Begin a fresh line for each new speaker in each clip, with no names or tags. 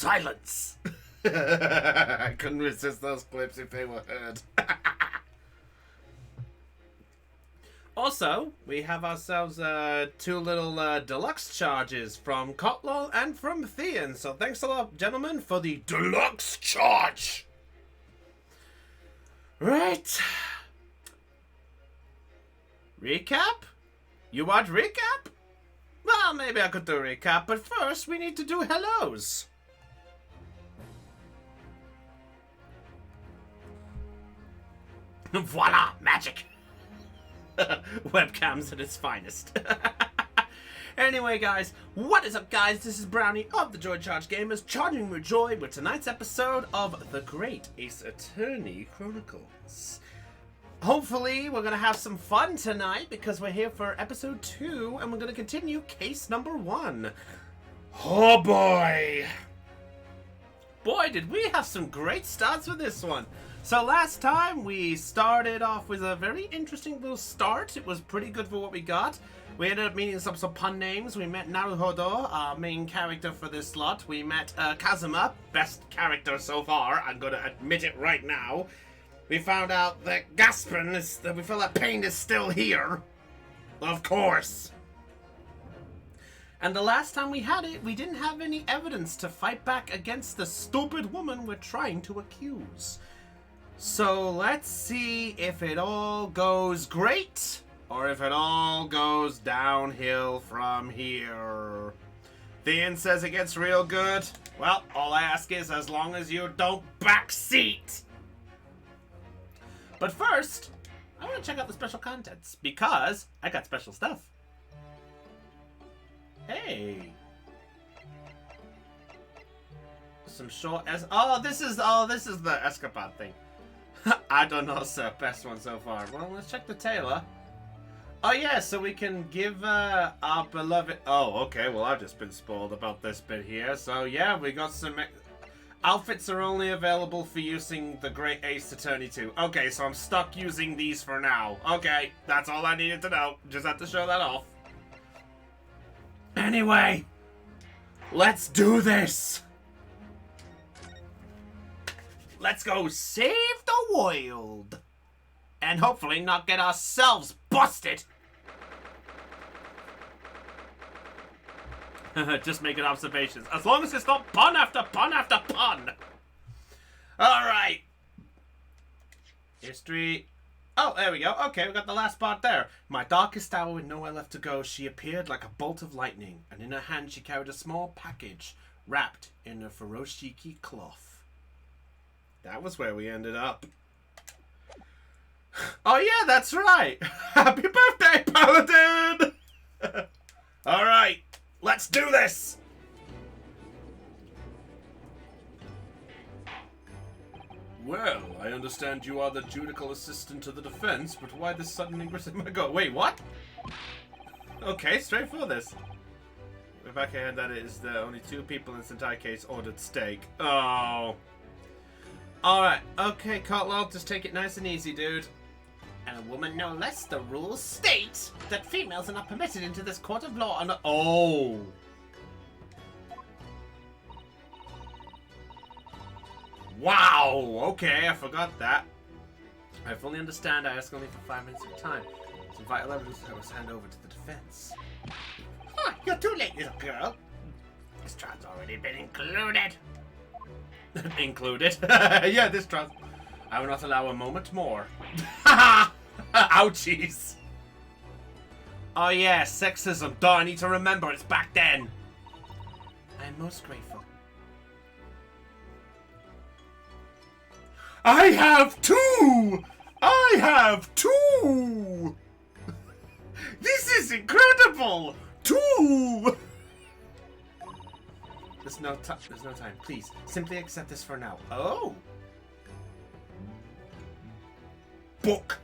Silence! I couldn't resist those clips if they were heard. Also, we have ourselves two little deluxe charges from Kotlol and from Thean. So thanks a lot, gentlemen, for the deluxe charge. Right. Recap? You want recap? Well, maybe I could do a recap, but first we need to do hellos. Voila! Magic! Webcams at its finest. Anyway, guys, what is up, guys? This is Brownie of the Joy Charge Gamers, charging with joy with tonight's episode of The Great Ace Attorney Chronicles. Hopefully, we're going to have some fun tonight because we're here for episode 2 and we're going to continue case number 1. Oh boy! Boy, did we have some great starts with this one. So last time we started off with a very interesting little start. It was pretty good for what we got. We ended up meeting some pun names. We met Naruhodo, our main character for this slot. We met Kazuma, best character so far. I'm going to admit it right now. We found out that Gasprin we feel that Pain is still here. Of course. And the last time we had it, we didn't have any evidence to fight back against the stupid woman we're trying to accuse. So let's see if it all goes great or if it all goes downhill from here. Thean says it gets real good. Well, all I ask is as long as you don't backseat. But first, I want to check out the special contents because I got special stuff. Hey. Some short this is the escapade thing. I don't know, sir. Best one so far. Well, let's check the tailor. Oh, yeah, so we can give our beloved... Oh, okay, well, I've just been spoiled about this bit here. So, yeah, we got some... Outfits are only available for using the Great Ace Attorney 2. Okay, so I'm stuck using these for now. Okay, that's all I needed to know. Just had to show that off. Anyway, let's do this! Let's go save the world. And hopefully not get ourselves busted. Just making observations. As long as it's not pun after pun after pun. Alright. History. Oh, there we go. Okay, we got the last part there. My darkest hour with nowhere left to go, she appeared like a bolt of lightning. And in her hand she carried a small package wrapped in a furoshiki cloth. That was where we ended up. Oh yeah, that's right. Happy birthday, Paladin! Alright, let's do this! Well, I understand you are the judicial assistant to the defense, but why this sudden ingress in my go? Wait, what? Okay, straight for this. Rebecca had that it is the only 2 people in this entire case ordered steak. Oh. Alright, okay, Kotlol, just take it nice and easy, dude. And a woman no less, the rules state that females are not permitted into this court of law under... Oh! Wow! Okay, I forgot that. I fully understand. I ask only for 5 minutes of time. Some vital evidence I must hand over to the defense. Huh, you're too late, little girl. This trial's already been included. Included? Yeah, this trial. I will not allow a moment more. Ouchies. Oh yeah, sexism. Duh, I need to remember it's back then. I am most grateful. I have 2! I have 2! This is incredible! 2! There's no time. Please, simply accept this for now. Oh! Book!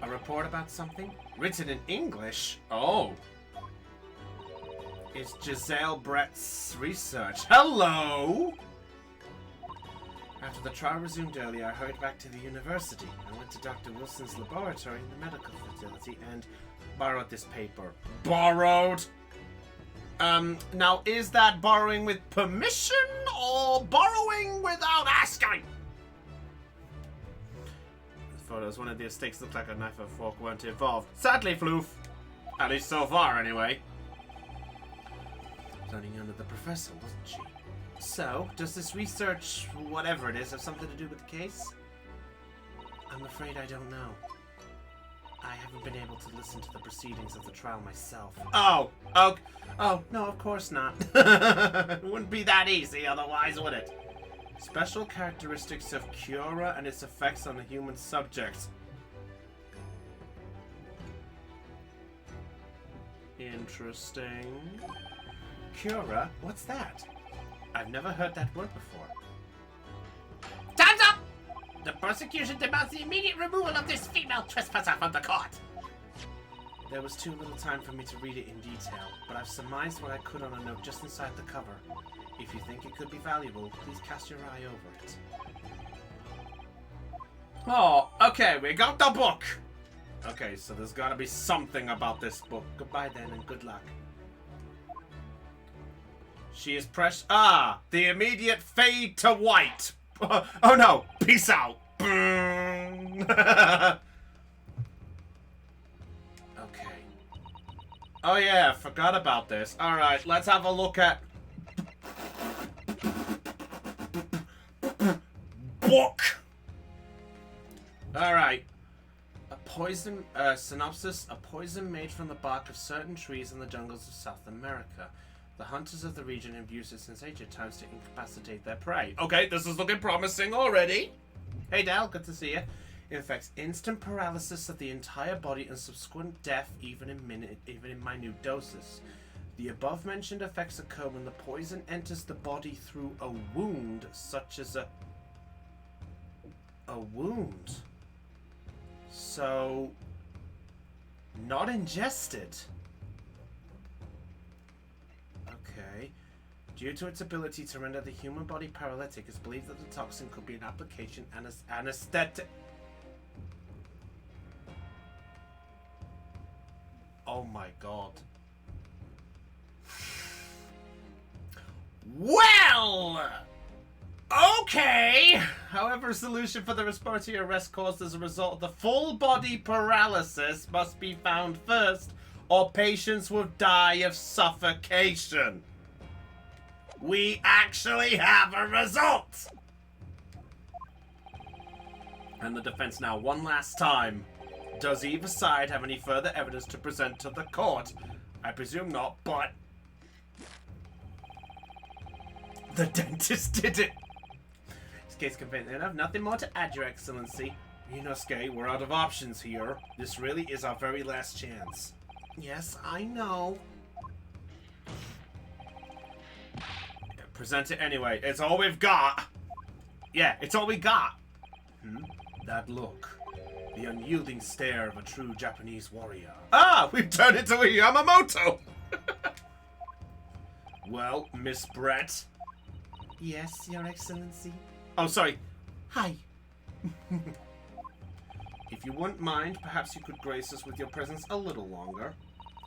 A report about something? Written in English? Oh. It's Giselle Brett's research. Hello! After the trial resumed earlier, I hurried back to the university. I went to Dr. Wilson's laboratory in the medical facility and borrowed this paper. Borrowed? Now, is that borrowing with permission or borrowing without asking? The photos, one of the stakes looked like a knife and fork weren't involved. Sadly, Floof. At least so far, anyway. Running under the professor, wasn't she? So, does this research, whatever it is, have something to do with the case? I'm afraid I don't know. I haven't been able to listen to the proceedings of the trial myself. Oh, no, of course not. It wouldn't be that easy otherwise, would it? Special characteristics of Cura and its effects on the human subjects. Interesting. Cura? What's that? I've never heard that word before. Time's up! The prosecution demands the immediate removal of this female trespasser from the court. There was too little time for me to read it in detail, but I've surmised what I could on a note just inside the cover. If you think it could be valuable, please cast your eye over it. Oh, okay, we got the book! Okay, so there's gotta be something about this book. Goodbye then, and good luck. She is precious. Ah, the immediate fade to white. Oh no, peace out. Okay. Oh yeah, forgot about this. Alright, let's have a look at book. Alright. A poison synopsis, a poison made from the bark of certain trees in the jungles of South America. The hunters of the region have used it since ancient times to incapacitate their prey. Okay, this is looking promising already. Hey, Dal, good to see you. It affects instant paralysis of the entire body and subsequent death, even in minute doses. The above-mentioned effects occur when the poison enters the body through a wound, such as a wound. So, not ingested. Okay. Due to its ability to render the human body paralytic, it's believed that the toxin could be an application anesthetic. Oh my god. Well! Okay! However, a solution for the respiratory arrest caused as a result of the full body paralysis must be found first, or patients will die of suffocation. We actually have a result! And the defense now, one last time. Does either side have any further evidence to present to the court? I presume not, but the dentist did it. This case convincing enough. Nothing more to add, Your Excellency. Inosuke, we're out of options here. This really is our very last chance. Yes, I know. Present it anyway. It's all we've got. Yeah, it's all we got. That look. The unyielding stare of a true Japanese warrior. Ah, we've turned into a Yamamoto. Well, Miss Brett. Yes, Your Excellency. Oh, sorry. Hi. If you wouldn't mind, perhaps you could grace us with your presence a little longer.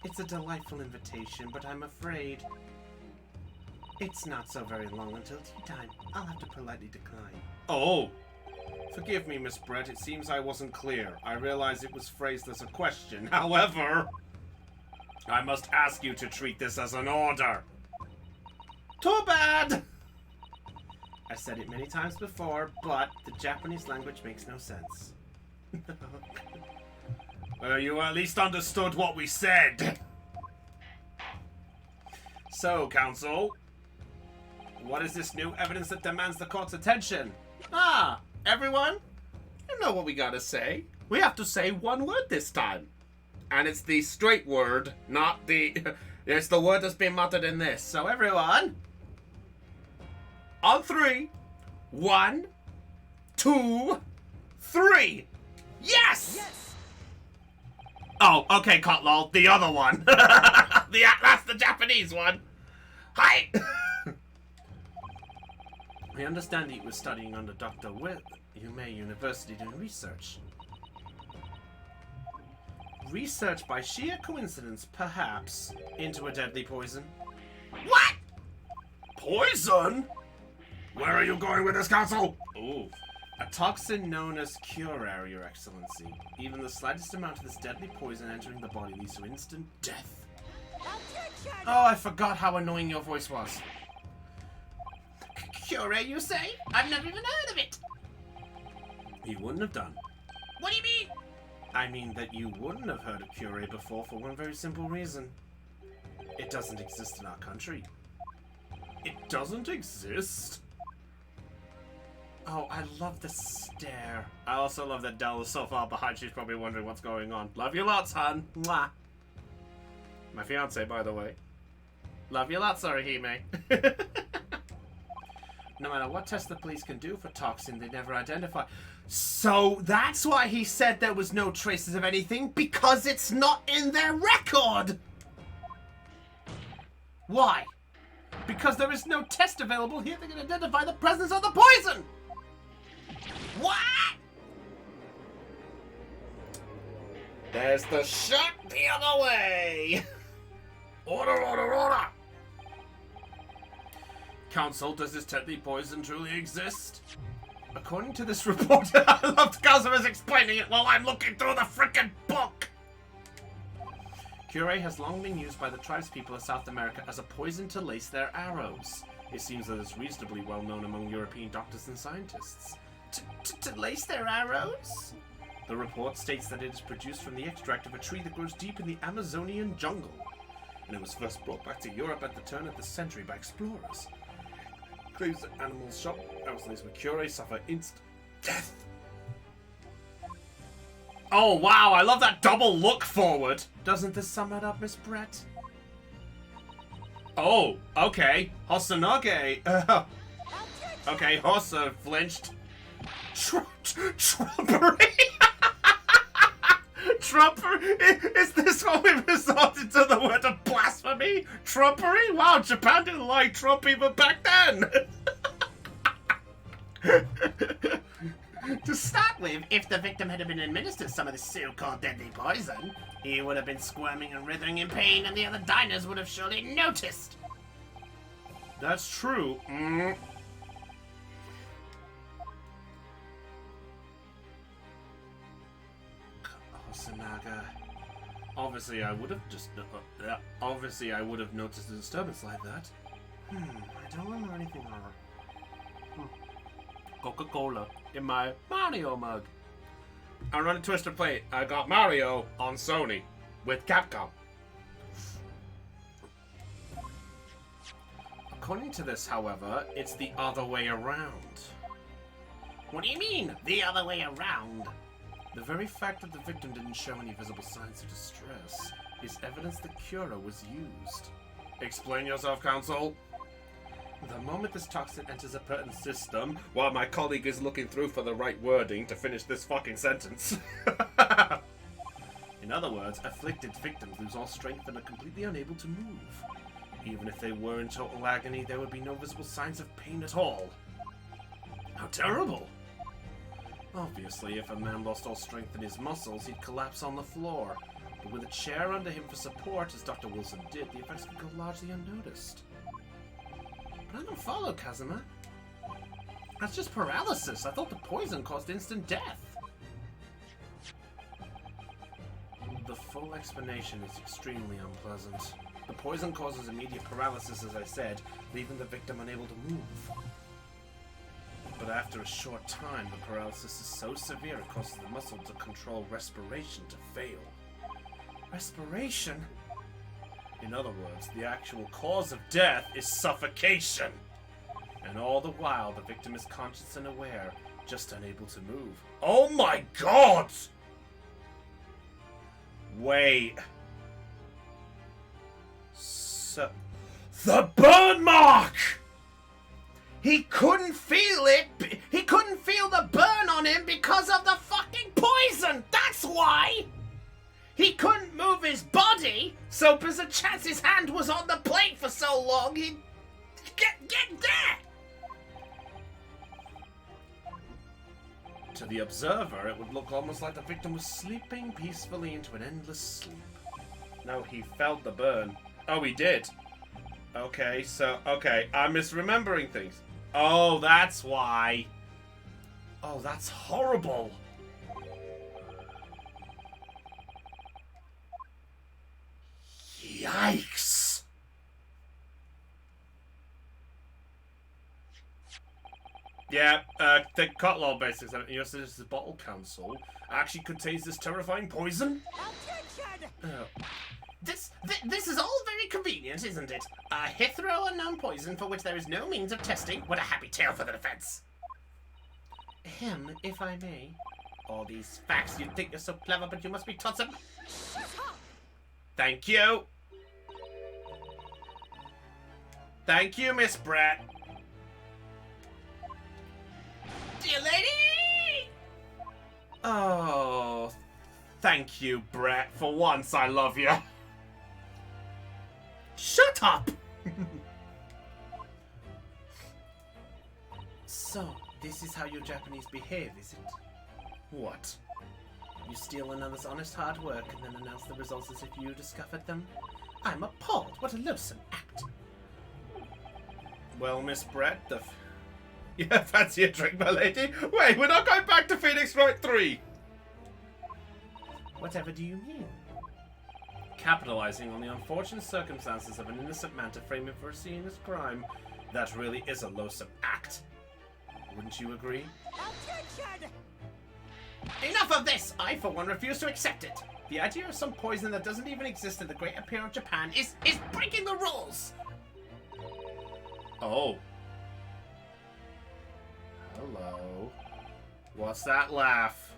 It's a delightful invitation, but I'm afraid it's not so very long until tea time. I'll have to politely decline. Oh. Forgive me, Miss Brett. It seems I wasn't clear. I realize it was phrased as a question. However, I must ask you to treat this as an order. Too bad! I said it many times before, but the Japanese language makes no sense. Well, you at least understood what we said. So, Counsel, what is this new evidence that demands the court's attention? Ah, everyone, you know what we gotta say. We have to say one word this time. And it's the straight word, not the... It's the word that's been muttered in this. So, everyone, on 3. 1, 2, 3. Yes! Yes! Oh, okay, Kotlol, the other one. That's the Japanese one. Hi! I understand that you were studying under Dr. Yume University doing research. Research by sheer coincidence, perhaps, into a deadly poison? What? Poison? Where are you going with this, Council? Ooh. A toxin known as Curare, Your Excellency. Even the slightest amount of this deadly poison entering the body leads to instant death. Oh, I forgot how annoying your voice was. Curare, you say? I've never even heard of it. You wouldn't have done. What do you mean? I mean that you wouldn't have heard of Curare before for one very simple reason. It doesn't exist in our country. It doesn't exist? Oh, I love the stare. I also love that Dell is so far behind she's probably wondering what's going on. Love you lots, hon. Mwah. My fiance, by the way. Love you lots, Orihime. No matter what test the police can do for toxin, they never identify. So that's why he said there was no traces of anything, because it's not in their record! Why? Because there is no test available here that can identify the presence of the poison! What? There's the shot the other way! Order, order, order! Council, does this deadly poison truly exist? According to this report, I love Kazuma's explaining it while I'm looking through the frickin' book! Curare has long been used by the tribespeople of South America as a poison to lace their arrows. It seems that it's reasonably well known among European doctors and scientists. To lace their arrows? The report states that it is produced from the extract of a tree that grows deep in the Amazonian jungle. And it was first brought back to Europe at the turn of the century by explorers. Claims that animals shot arrows laced with Curare suffer instant death. Oh wow, I love that double look forward. Doesn't this sum it up, Miss Brett? Oh, okay. Hosanage. Okay, Hossa flinched. Trumpery? Trumper? Is this what we've resorted to the word of blasphemy? Trumpery? Wow, Japan didn't like Trump even back then. To start with, if the victim had been administered some of this so-called deadly poison, he would have been squirming and writhing in pain, and the other diners would have surely noticed. That's true. Hosanaga. Obviously, I would have noticed a disturbance like that. I don't remember anything like that. Coca-Cola in my Mario mug. I run a Twister Plate. I got Mario on Sony with Capcom. According to this, however, it's the other way around. What do you mean, the other way around? The very fact that the victim didn't show any visible signs of distress is evidence that Cura was used. Explain yourself, Counsel. The moment this toxin enters a person's system, while my colleague is looking through for the right wording to finish this fucking sentence. In other words, afflicted victims lose all strength and are completely unable to move. Even if they were in total agony, there would be no visible signs of pain at all. How terrible! Obviously, if a man lost all strength in his muscles, he'd collapse on the floor. But with a chair under him for support, as Dr. Wilson did, the effects could go largely unnoticed. But I don't follow, Kazuma. That's just paralysis. I thought the poison caused instant death. The full explanation is extremely unpleasant. The poison causes immediate paralysis, as I said, leaving the victim unable to move. But after a short time, the paralysis is so severe it causes the muscle to control respiration to fail. Respiration? In other words, the actual cause of death is suffocation. And all the while, the victim is conscious and aware, just unable to move. Oh my god! Wait. So... the burn mark! He couldn't feel it! He couldn't feel the burn on him because of the fucking poison! That's why! He couldn't move his body, so there's a chance his hand was on the plate for so long, he'd get there! To the observer, it would look almost like the victim was sleeping peacefully into an endless sleep. No, he felt the burn. Oh, he did. Okay, so, okay, I'm misremembering things. Oh, that's why. Oh, that's horrible. Yikes. Yeah, the Cotlaw basics. Your suggested bottle council actually contains this terrifying poison. This is all very convenient, isn't it? A hitherto unknown poison for which there is no means of testing. What a happy tale for the defense. If I may. All these facts, you think you're so clever, but you must be taught some. Thank you. Thank you, Miss Brett. Dear lady! Oh, thank you, Brett. For once, I love you. Shut up! So, this is how your Japanese behave, is it? What? You steal another's honest hard work and then announce the results as if you discovered them? I'm appalled. What a loathsome act. Well, Miss Brett, yeah, fancy a drink, my lady? Wait, we're not going back to Phoenix Wright 3! Whatever do you mean? Capitalizing on the unfortunate circumstances of an innocent man to frame him for a serious crime. That really is a loathsome act. Wouldn't you agree? Attention! Enough of this! I, for one, refuse to accept it. The idea of some poison that doesn't even exist in the Great Empire of Japan is breaking the rules! Oh. Hello. What's that laugh?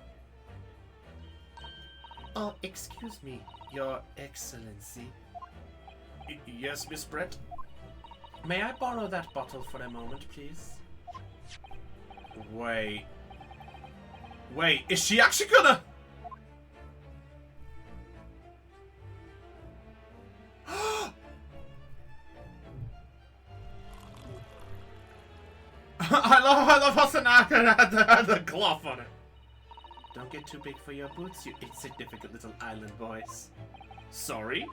Oh, excuse me, Your Excellency. Yes, Miss Brett? May I borrow that bottle for a moment, please? Wait. Wait, is she actually gonna... I love how Sanaka had the cloth on it. Don't get too big for your boots, you insignificant little island boys. Sorry?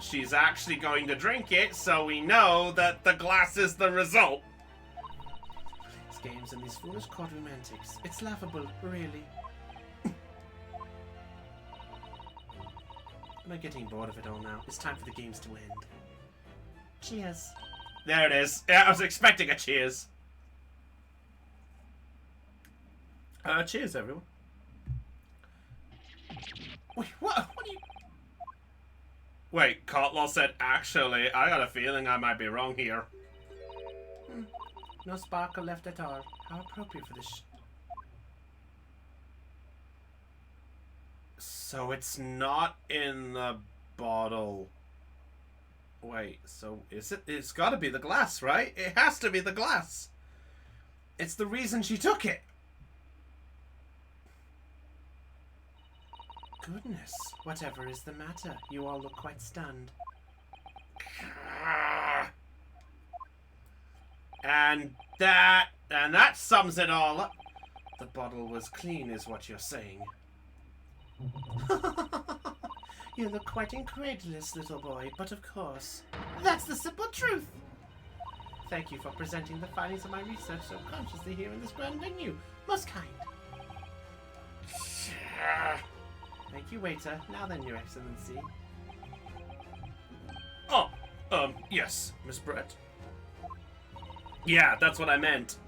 She's actually going to drink it, so we know that the glass is the result. These games and these foolish court romantics. It's laughable, really. I'm getting bored of it all now. It's time for the games to end. Cheers. There it is. Yeah, I was expecting a cheers. Cheers, everyone. Wait, what are you... Wait, Cotlaw said, actually, I got a feeling I might be wrong here. No sparkle left at all. How appropriate for this So it's not in the bottle. Wait, so is it? It's gotta be the glass, right? It has to be the glass. It's the reason she took it. Goodness, whatever is the matter? You all look quite stunned. And that sums it all up. The bottle was clean, is what you're saying. You look quite incredulous, little boy, but of course, that's the simple truth. Thank you for presenting the findings of my research so consciously here in this grand venue. Most kind. Thank you, waiter. Now then, Your Excellency. Oh, yes, Miss Brett. Yeah, that's what I meant.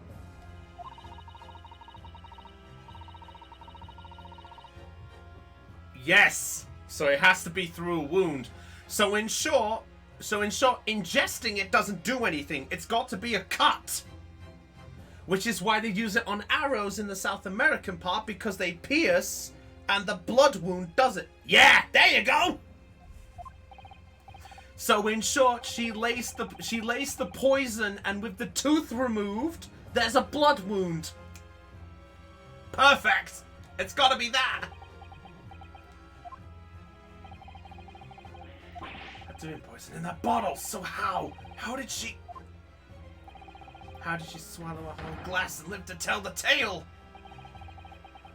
Yes! So it has to be through a wound. So in short, ingesting it doesn't do anything. It's got to be a cut. Which is why they use it on arrows in the South American part, because they pierce and the blood wound does it. Yeah, there you go! So in short, she laced the poison, and with the tooth removed, there's a blood wound. Perfect! It's gotta be that! Doing poison in that bottle, so how? How did she swallow a whole glass and live to tell the tale?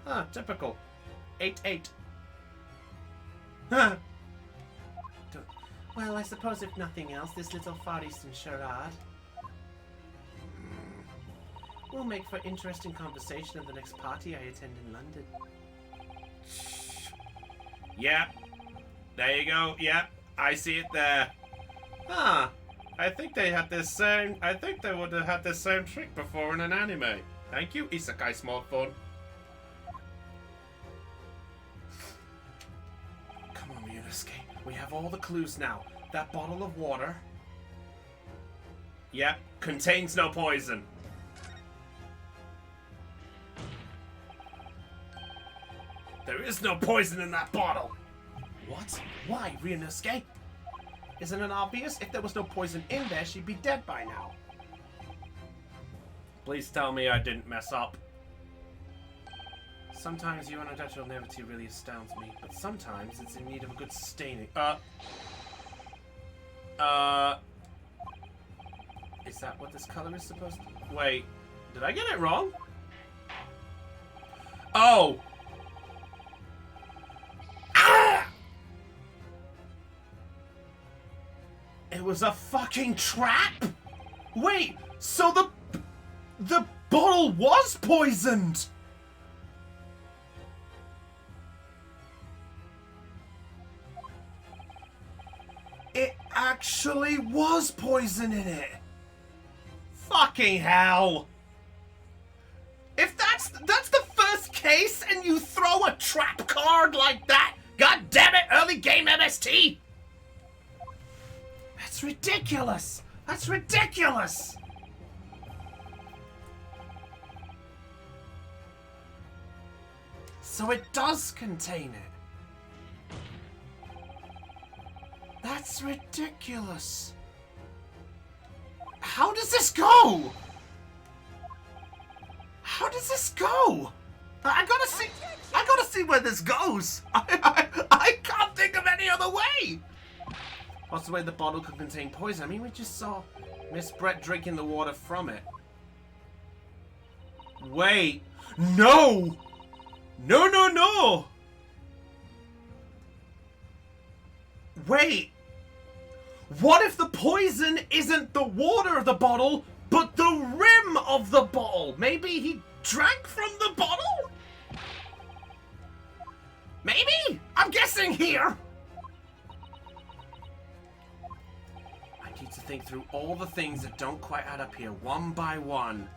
Huh, typical. 8-8. Huh. Well, I suppose if nothing else, this little Far Eastern charade will make for interesting conversation at the next party I attend in London. Yeah. There you go. Yeah. I see it there. Huh. I think they had this same... I think they would have had this same trick before in an anime. Thank you, Isekai Smartphone. Come on, Ryunosuke. We have all the clues now. That bottle of water... Yep. Contains no poison. There is no poison in that bottle. What? Why, Ryunosuke? Isn't it obvious? If there was no poison in there, she'd be dead by now. Please tell me I didn't mess up. Sometimes your unnatural naivety really astounds me, but sometimes it's in need of a good staining. Is that what this color is supposed to... Wait, did I get it wrong? Oh! It was a fucking trap? Wait, so the bottle was poisoned? It actually was poison in it. Fucking hell. If that's the first case and you throw a trap card like that, god damn it, early game MST. That's ridiculous! That's ridiculous! So it does contain it. That's ridiculous. How does this go? How does this go? I gotta see where this goes. I can't think of any other way. What's the way the bottle could contain poison? I mean, we just saw Miss Brett drinking the water from it. Wait. No! No, no, no! Wait. What if the poison isn't the water of the bottle, but the rim of the bottle? Maybe he drank from the bottle? Maybe? I'm guessing here. To think through all the things that don't quite add up here, one by one.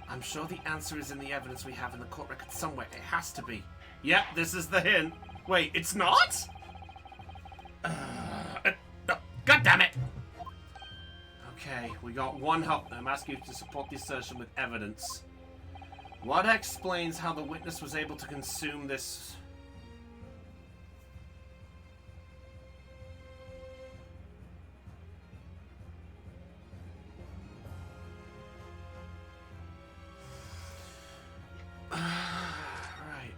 I'm sure the answer is in the evidence we have in the court record somewhere. It has to be. Yep, this is the hint. Wait, it's not? God damn it! Okay, we got one help. I'm asking you to support the assertion with evidence. What explains how the witness was able to consume this... Right.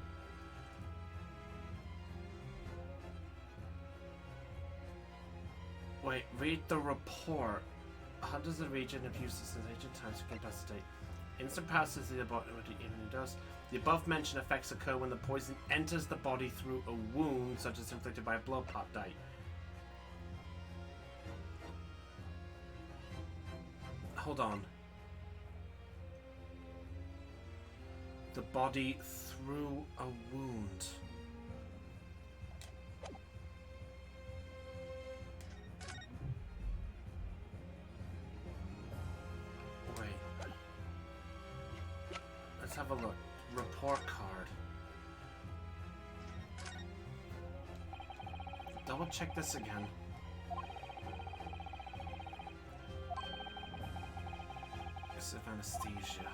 Wait, read the report. How does the region abuse this agent time to incapacitate? Instant passes the body even does. The above mentioned effects occur when the poison enters the body through a wound, such as inflicted by a blow pop dye. Hold on. The body through a wound. Wait. Let's have a look. Report card. Double check this again. Aggressive anesthesia.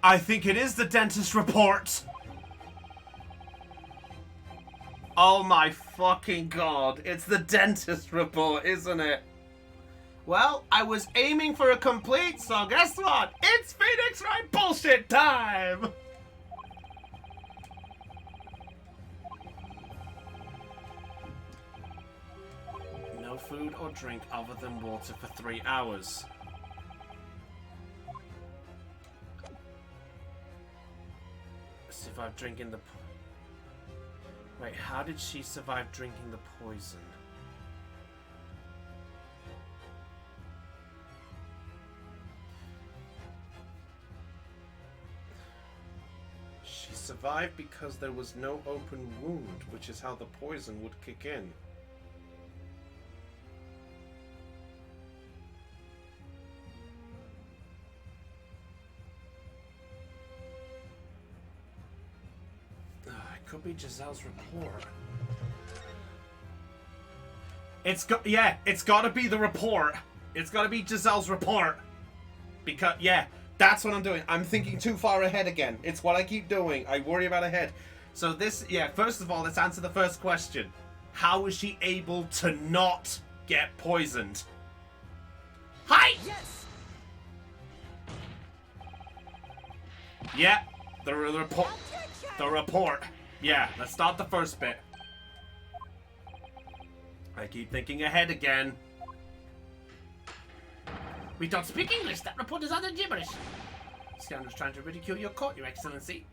I think it is the dentist report! Oh my fucking god, it's the dentist report, isn't it? Well, I was aiming for a complete, so guess what? It's Phoenix Wright bullshit time! No food or drink other than water for 3 hours. Survived drinking the... Wait, how did she survive drinking the poison? She survived because there was no open wound, which is how the poison would kick in. It could be Giselle's report. It's got to be the report. It's got to be Giselle's report. Because, yeah, that's what I'm doing. I'm thinking too far ahead again. It's what I keep doing. I worry about ahead. So this, yeah, first of all, let's answer the first question. How was she able to not get poisoned? Hi!
Yes!
Yeah, the report. The report. Yeah, let's start the first bit. I keep thinking ahead again. We don't speak English. That report is utter gibberish. Scoundrel's trying to ridicule your court, Your Excellency.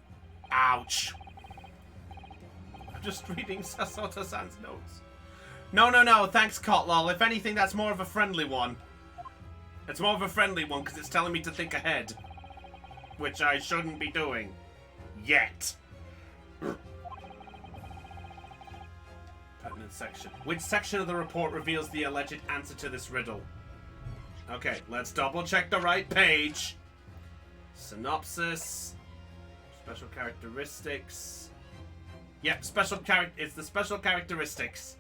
Ouch. I'm just reading Sasota-san's notes. No. Thanks, Kotlol. If anything, that's more of a friendly one. It's more of a friendly one because it's telling me to think ahead. Which I shouldn't be doing. Yet. Pertinent section. Which section of the report reveals the alleged answer to this riddle? Okay, let's double check the right page. Synopsis. Special characteristics. Yep, it's the special characteristics.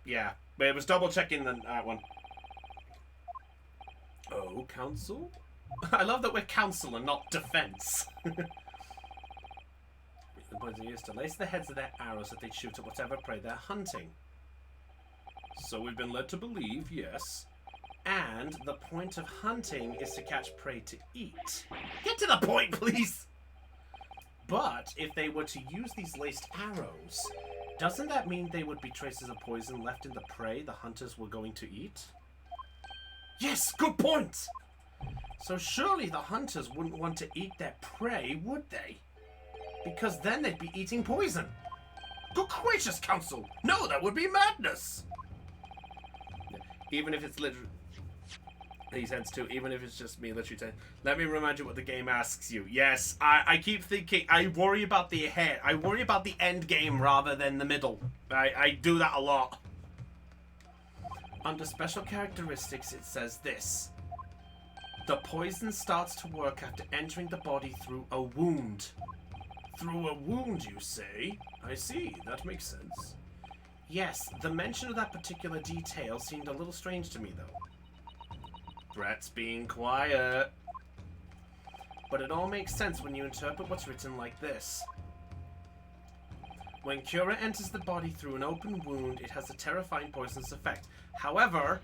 Yeah, but it was double checking that one. Oh, counsel? I love that we're counsel and not defense. The points are used to lace the heads of their arrows that they shoot at whatever prey they're hunting. So we've been led to believe, yes. And the point of hunting is to catch prey to eat. Get to the point, please! But if they were to use these laced arrows, doesn't that mean they would be traces of poison left in the prey the hunters were going to eat? Yes, good point! So surely the hunters wouldn't want to eat their prey, would they? Because then they'd be eating poison. Good gracious, Council! No, that would be madness! Even if it's literally... He says too, even if it's just me literally saying, let me remind you what the game asks you. Yes, I keep thinking, I worry about the head. I worry about the end game rather than the middle. I do that a lot. Under special characteristics, it says this. The poison starts to work after entering the body through a wound. Through a wound, you say? I see, that makes sense. Yes, the mention of that particular detail seemed a little strange to me, though. Brett's being quiet. But it all makes sense when you interpret what's written like this. When Cura enters the body through an open wound, it has a terrifying poisonous effect. However,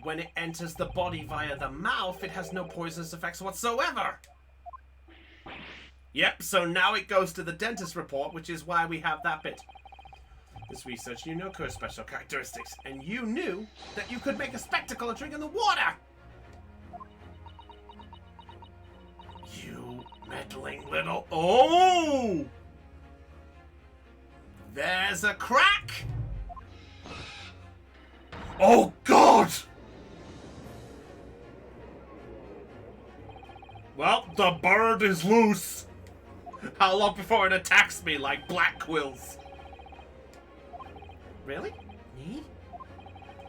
when it enters the body via the mouth, it has no poisonous effects whatsoever. Yep, so now it goes to the dentist report, which is why we have that bit. This research knew no Cura's special characteristics, and you knew that you could make a spectacle of drinking the water! You meddling little... Oh! There's a crack! Oh, God! Well, the bird is loose. How long before it attacks me like black quills? Really? Me?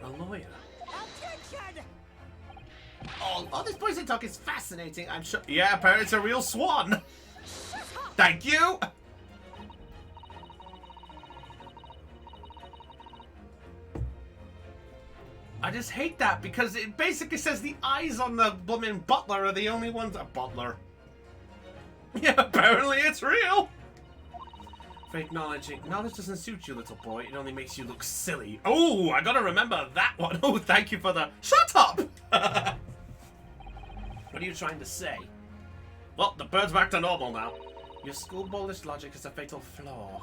A lawyer?
Attention!
Oh, this poison talk is fascinating, I'm sure. Yeah, apparently it's a real swan. Thank you! I just hate that because it basically says the eyes on the blooming butler are the only ones. A butler. Yeah, apparently it's real. For acknowledging. Knowledge doesn't suit you, little boy. It only makes you look silly. Oh, I gotta remember that one. Oh, thank you for the... Shut up! What are you trying to say? Well, the bird's back to normal now. Your schoolboyish logic is a fatal flaw.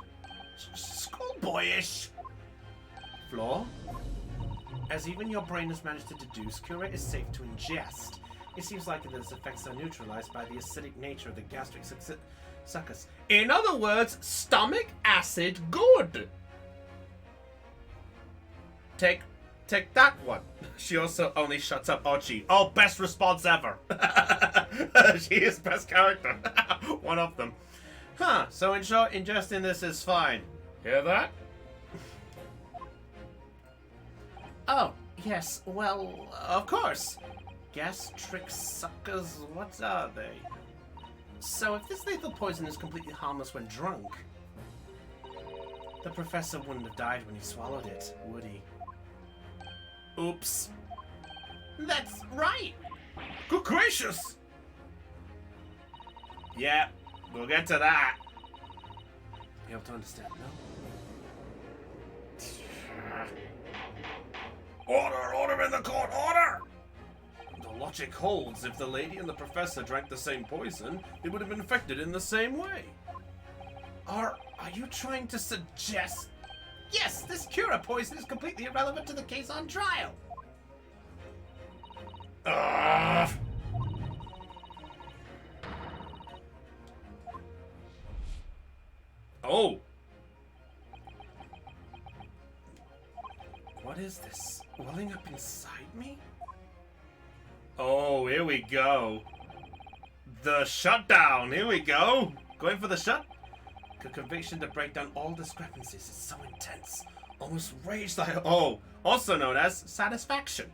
Schoolboyish? Flaw? As even your brain has managed to deduce, Curate is safe to ingest. It seems likely that its effects are neutralized by the acidic nature of the gastric succus. In other words, stomach acid good. Take that one. She also only shuts up Ochi. Oh, best response ever. She is best character. One of them. Huh, so in short, ingesting this is fine. Hear that? Oh, yes, well, of course. Gastric suckers, what are they? So if this lethal poison is completely harmless when drunk, the professor wouldn't have died when he swallowed it, would he? Oops. That's right! Good gracious! Yeah, we'll get to that. You have to understand, no? Order! Order in the court! Order! The logic holds. If the lady and the professor drank the same poison, they would have been infected in the same way. Are you trying to suggest... Yes, this Cura poison is completely irrelevant to the case on trial. Oh. What is this? Welling up inside me? Oh, here we go. The shutdown. Here we go. Going for the shut? The conviction to break down all discrepancies is so intense. Almost rage-like. Oh, also known as satisfaction.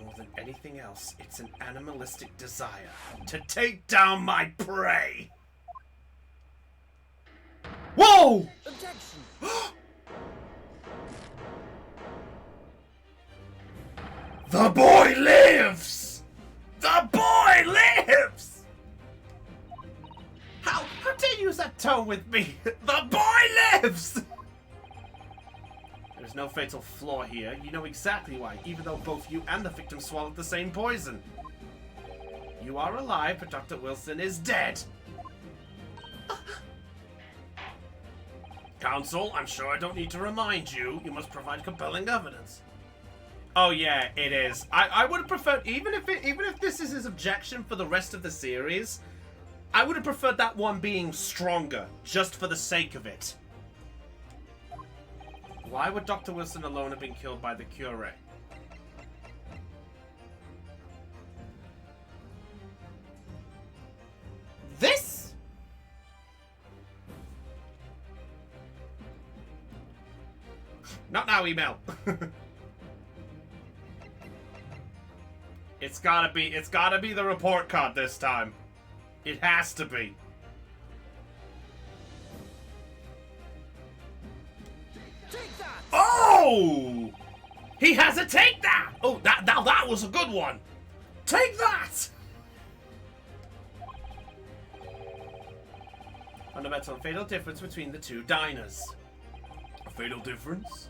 More than anything else, it's an animalistic desire to take down my prey. Whoa!
Objection.
The boy lives! The boy lives! How dare you use that tone with me? The boy lives! There's no fatal flaw here. You know exactly why, even though both you and the victim swallowed the same poison. You are alive, but Dr. Wilson is dead. Counsel, I'm sure I don't need to remind you. You must provide compelling evidence. Oh yeah, it is. I would have preferred, even if this is his objection for the rest of the series, I would have preferred that one being stronger, just for the sake of it. Why would Dr. Wilson alone have been killed by the Cure? This? Not now, email. It's gotta be the report card this time. It has to be.
Take that!
Oh! He has a take that! Oh, that was a good one. Take that! Fundamental and fatal difference between the two diners. A fatal difference?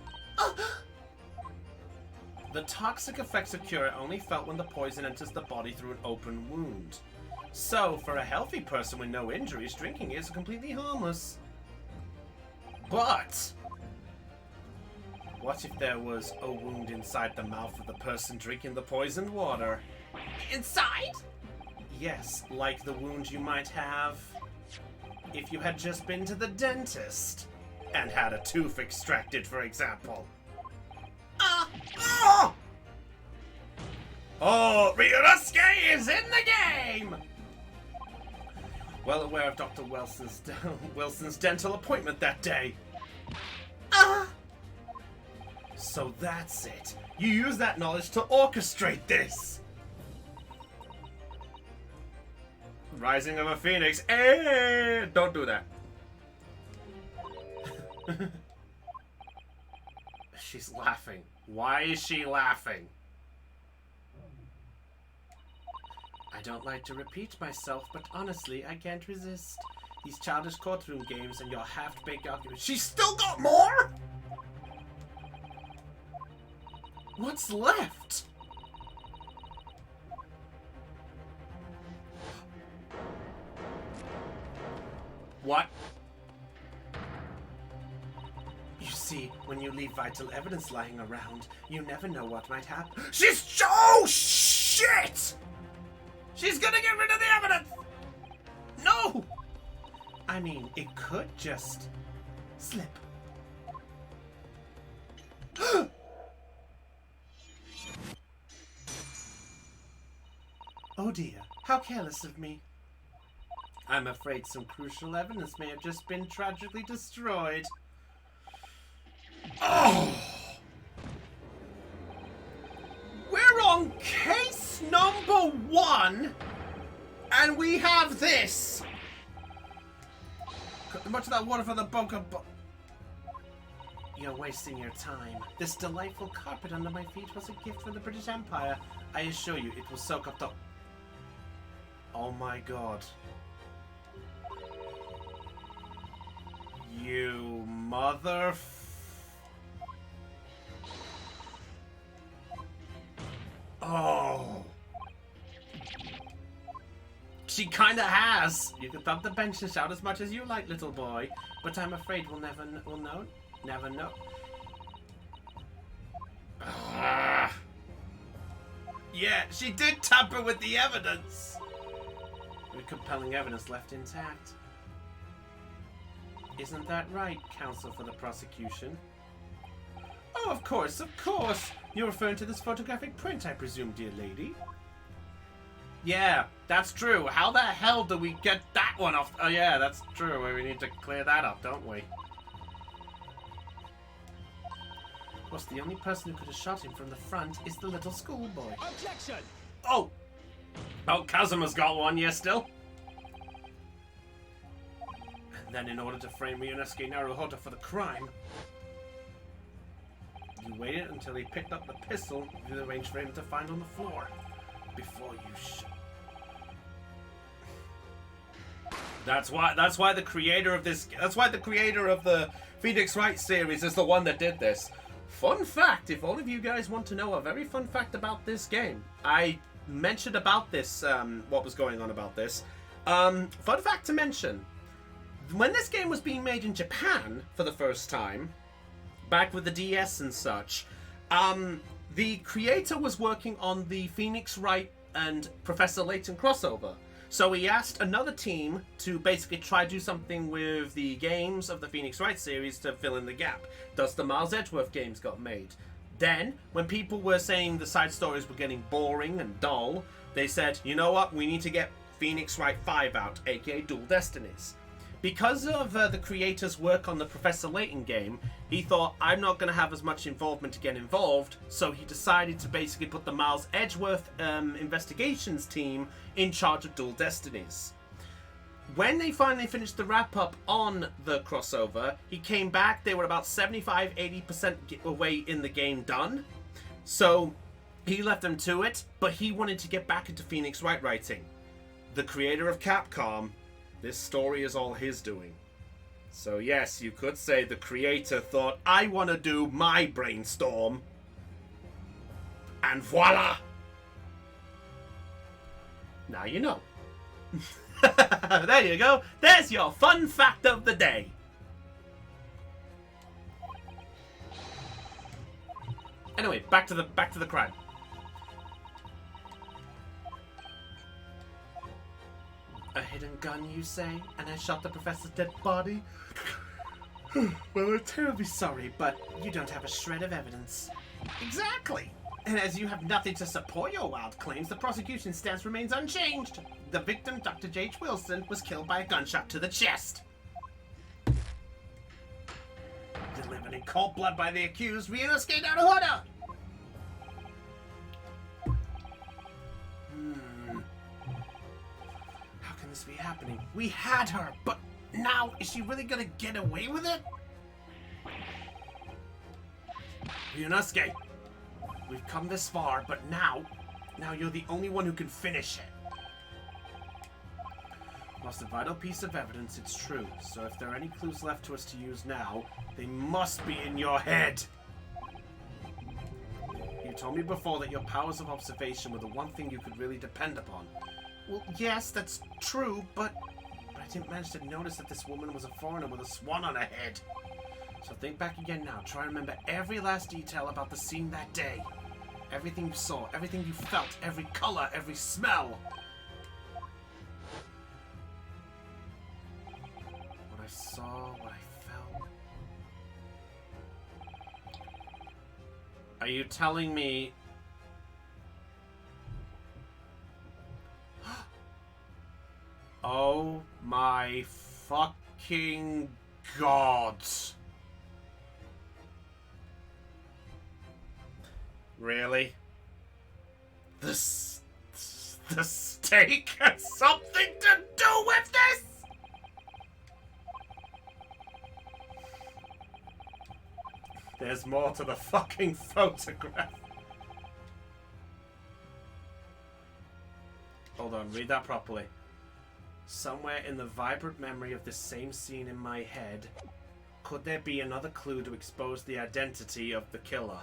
The toxic effects of Cure are only felt when the poison enters the body through an open wound. So, for a healthy person with no injuries, drinking is completely harmless. But what if there was a wound inside the mouth of the person drinking the poisoned water? Inside? Yes, like the wound you might have if you had just been to the dentist and had a tooth extracted, for example. Oh, Ryunosuke is in the game! Well aware of Dr. Wilson's dental appointment that day. So that's it. You use that knowledge to orchestrate this. Rising of a Phoenix. Eh, don't do that. She's laughing. Why is she laughing? I don't like to repeat myself, but honestly, I can't resist. These childish courtroom games and your half-baked arguments. She's still got more?! What's left? What? You see, when you leave vital evidence lying around, you never know what might happen. Oh, shit! She's gonna get rid of the evidence! No! I mean, it could just slip. Oh dear, how careless of me. I'm afraid some crucial evidence may have just been tragically destroyed. Oh! We're on case number 1, and we have this. Much of that water for the bunker. You're wasting your time. This delightful carpet under my feet was a gift from the British Empire. I assure you, it will soak up the... Oh my god. You mother... Oh. She kinda has. You can thump the bench and shout as much as you like, little boy. But I'm afraid we'll never know. Never know. Yeah, she did tamper with the evidence. With compelling evidence left intact. Isn't that right, counsel for the prosecution? Oh, of course, of course. You're referring to this photographic print, I presume, dear lady? Yeah, that's true. How the hell do we get that one off? Oh yeah, that's true. We need to clear that up, don't we? Of course, the only person who could have shot him from the front is the little schoolboy.
Objection!
Oh! Oh, Kazuma's got one, yes, still? And then in order to frame Ryunosuke Naruhodo for the crime, you waited until he picked up the pistol you arranged for him to find on the floor before you shot. That's why the creator of this... That's why the creator of the Phoenix Wright series is the one that did this. Fun fact, if all of you guys want to know a very fun fact about this game. I mentioned about this, what was going on about this. Fun fact to mention. When this game was being made in Japan for the first time, back with the DS and such, the creator was working on the Phoenix Wright and Professor Layton crossover. So he asked another team to basically try to do something with the games of the Phoenix Wright series to fill in the gap. Thus the Miles Edgeworth games got made. Then, when people were saying the side stories were getting boring and dull, they said, you know what, we need to get Phoenix Wright 5 out, aka Dual Destinies. Because of the creator's work on the Professor Layton game, he thought, I'm not going to have as much involvement to get involved, so he decided to basically put the Miles Edgeworth investigations team in charge of Dual Destinies. When they finally finished the wrap-up on the crossover, he came back, they were about 75-80% away in the game done, so he left them to it, but he wanted to get back into Phoenix Wright writing. The creator of Capcom, this story is all his doing. So yes, you could say the creator thought, I want to do my brainstorm. And voila! Now you know. There you go. There's your fun fact of the day. Anyway, back to the crime. A hidden gun, you say? And I shot the professor's dead body? Well, we're terribly sorry, but you don't have a shred of evidence. Exactly! And as you have nothing to support your wild claims, the prosecution stance remains unchanged. The victim, Dr. J.H. Wilson, was killed by a gunshot to the chest. Delivered in cold blood by the accused, Ryunosuke Naruhodo! How can this be happening? We had her, but now, is she really gonna get away with it? Ryunosuke, we've come this far, but now you're the only one who can finish it. Lost a vital piece of evidence, it's true. So if there are any clues left to us to use now, they must be in your head. You told me before that your powers of observation were the one thing you could really depend upon. Well, yes, that's true, but I didn't manage to notice that this woman was a foreigner with a swan on her head. So think back again now. Try and remember every last detail about the scene that day. Everything you saw, everything you felt, every color, every smell. What I saw, what I felt. Are you telling me... Oh my fucking god. Really? The steak has something to do with this? There's more to the fucking photograph. Hold on, read that properly. Somewhere in the vibrant memory of this same scene in my head, could there be another clue to expose the identity of the killer?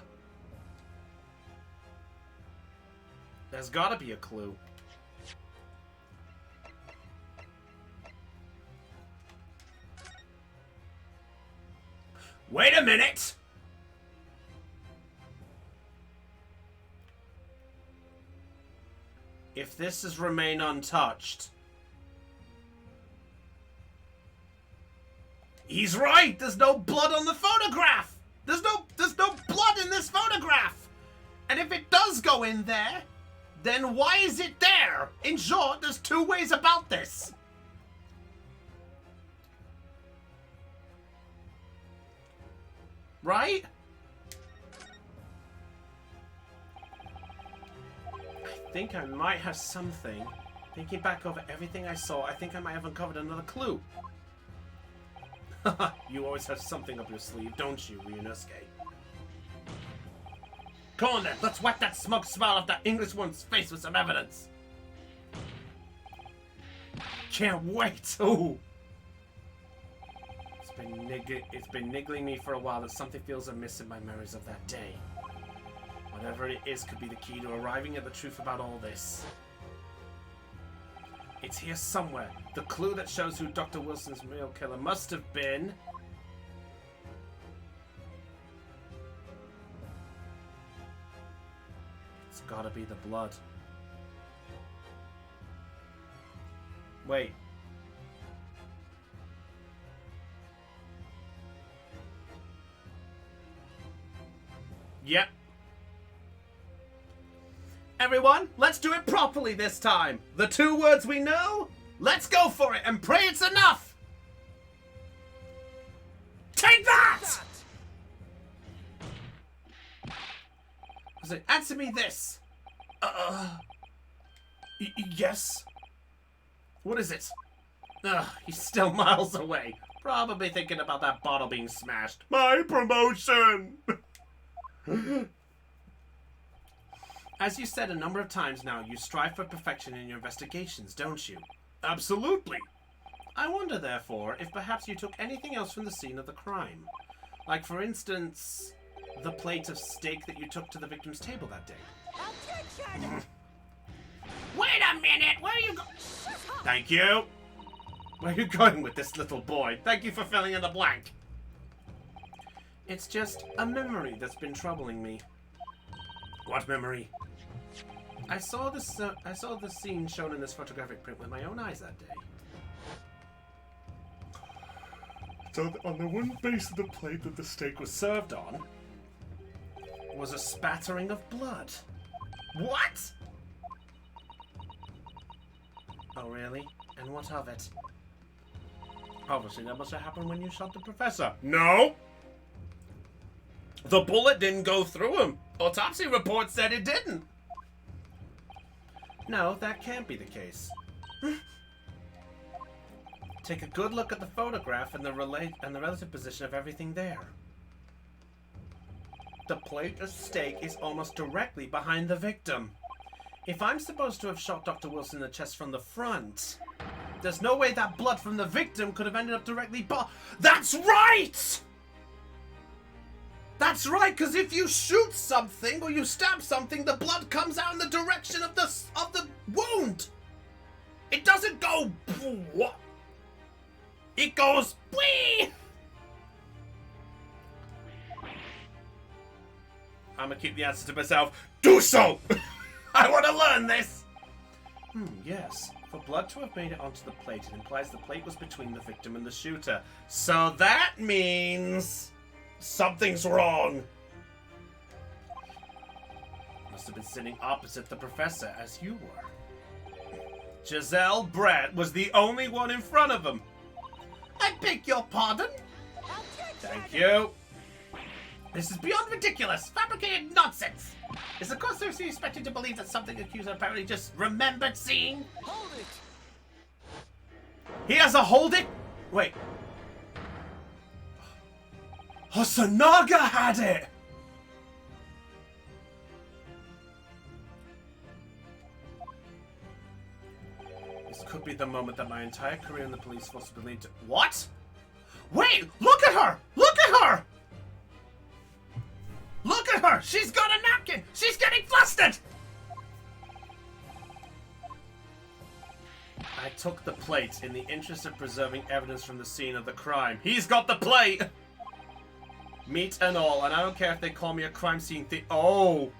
There's gotta be a clue. Wait a minute! If this has remained untouched... He's right! There's no blood on the photograph! There's no blood in this photograph! And if it does go in there, then why is it there? In short, there's two ways about this. Right? I think I might have something. Thinking back over everything I saw, I think I might have uncovered another clue. Haha, you always have something up your sleeve, don't you, Ryunosuke? Come on then, let's wipe that smug smile off that English one's face with some evidence. Can't wait. Ooh. It's been niggling me for a while that something feels amiss in my memories of that day. Whatever it is could be the key to arriving at the truth about all this. It's here somewhere. The clue that shows who Dr. Wilson's real killer must have been... It's gotta be the blood. Wait. Yep. Everyone, let's do it properly this time. The two words we know, let's go for it and pray it's enough. Take that! Was it, answer me this. Yes? What is it? He's still miles away. Probably thinking about that bottle being smashed. My promotion! As you said a number of times now, you strive for perfection in your investigations, don't you? Absolutely. I wonder, therefore, if perhaps you took anything else from the scene of the crime. Like, for instance, the plate of steak that you took to the victim's table that day.
Attention!
Wait a minute! Where are you going? Thank you! Where are you going with this little boy? Thank you for filling in the blank. It's just a memory that's been troubling me. What memory? I saw the scene shown in this photographic print with my own eyes that day. So on the one base of the plate that the steak was served on was a spattering of blood. What? Oh, really? And what of it? Obviously, that must have happened when you shot the professor. No! The bullet didn't go through him. Autopsy report said it didn't. No, that can't be the case. Take a good look at the photograph and the relative position of everything there. The plate of steak is almost directly behind the victim. If I'm supposed to have shot Dr. Wilson in the chest from the front, there's no way that blood from the victim could have ended up directly That's right! That's right, because if you shoot something or you stab something, the blood comes out in the direction of the wound. It doesn't go... It goes... Wee! I'm gonna keep the answer to myself. Do so! I want to learn this! Yes. For blood to have made it onto the plate, it implies the plate was between the victim and the shooter. So that means... something's wrong. Must have been sitting opposite the professor, as you were. Giselle Brett was the only one in front of him. I beg your pardon? Thank you. This is beyond ridiculous. Fabricated nonsense. Is the conspiracy expected to believe that something the accuser apparently just remembered seeing?
Hold it!
He has a hold it? Wait. Hosonaga had it! This could be the moment that my entire career in the police force will lead to... What? Wait! Look at her! Look at her! Look at her! She's got a napkin! She's getting flustered! I took the plate in the interest of preserving evidence from the scene of the crime. He's got the plate! Meat and all, and I don't care if they call me a crime scene Oh!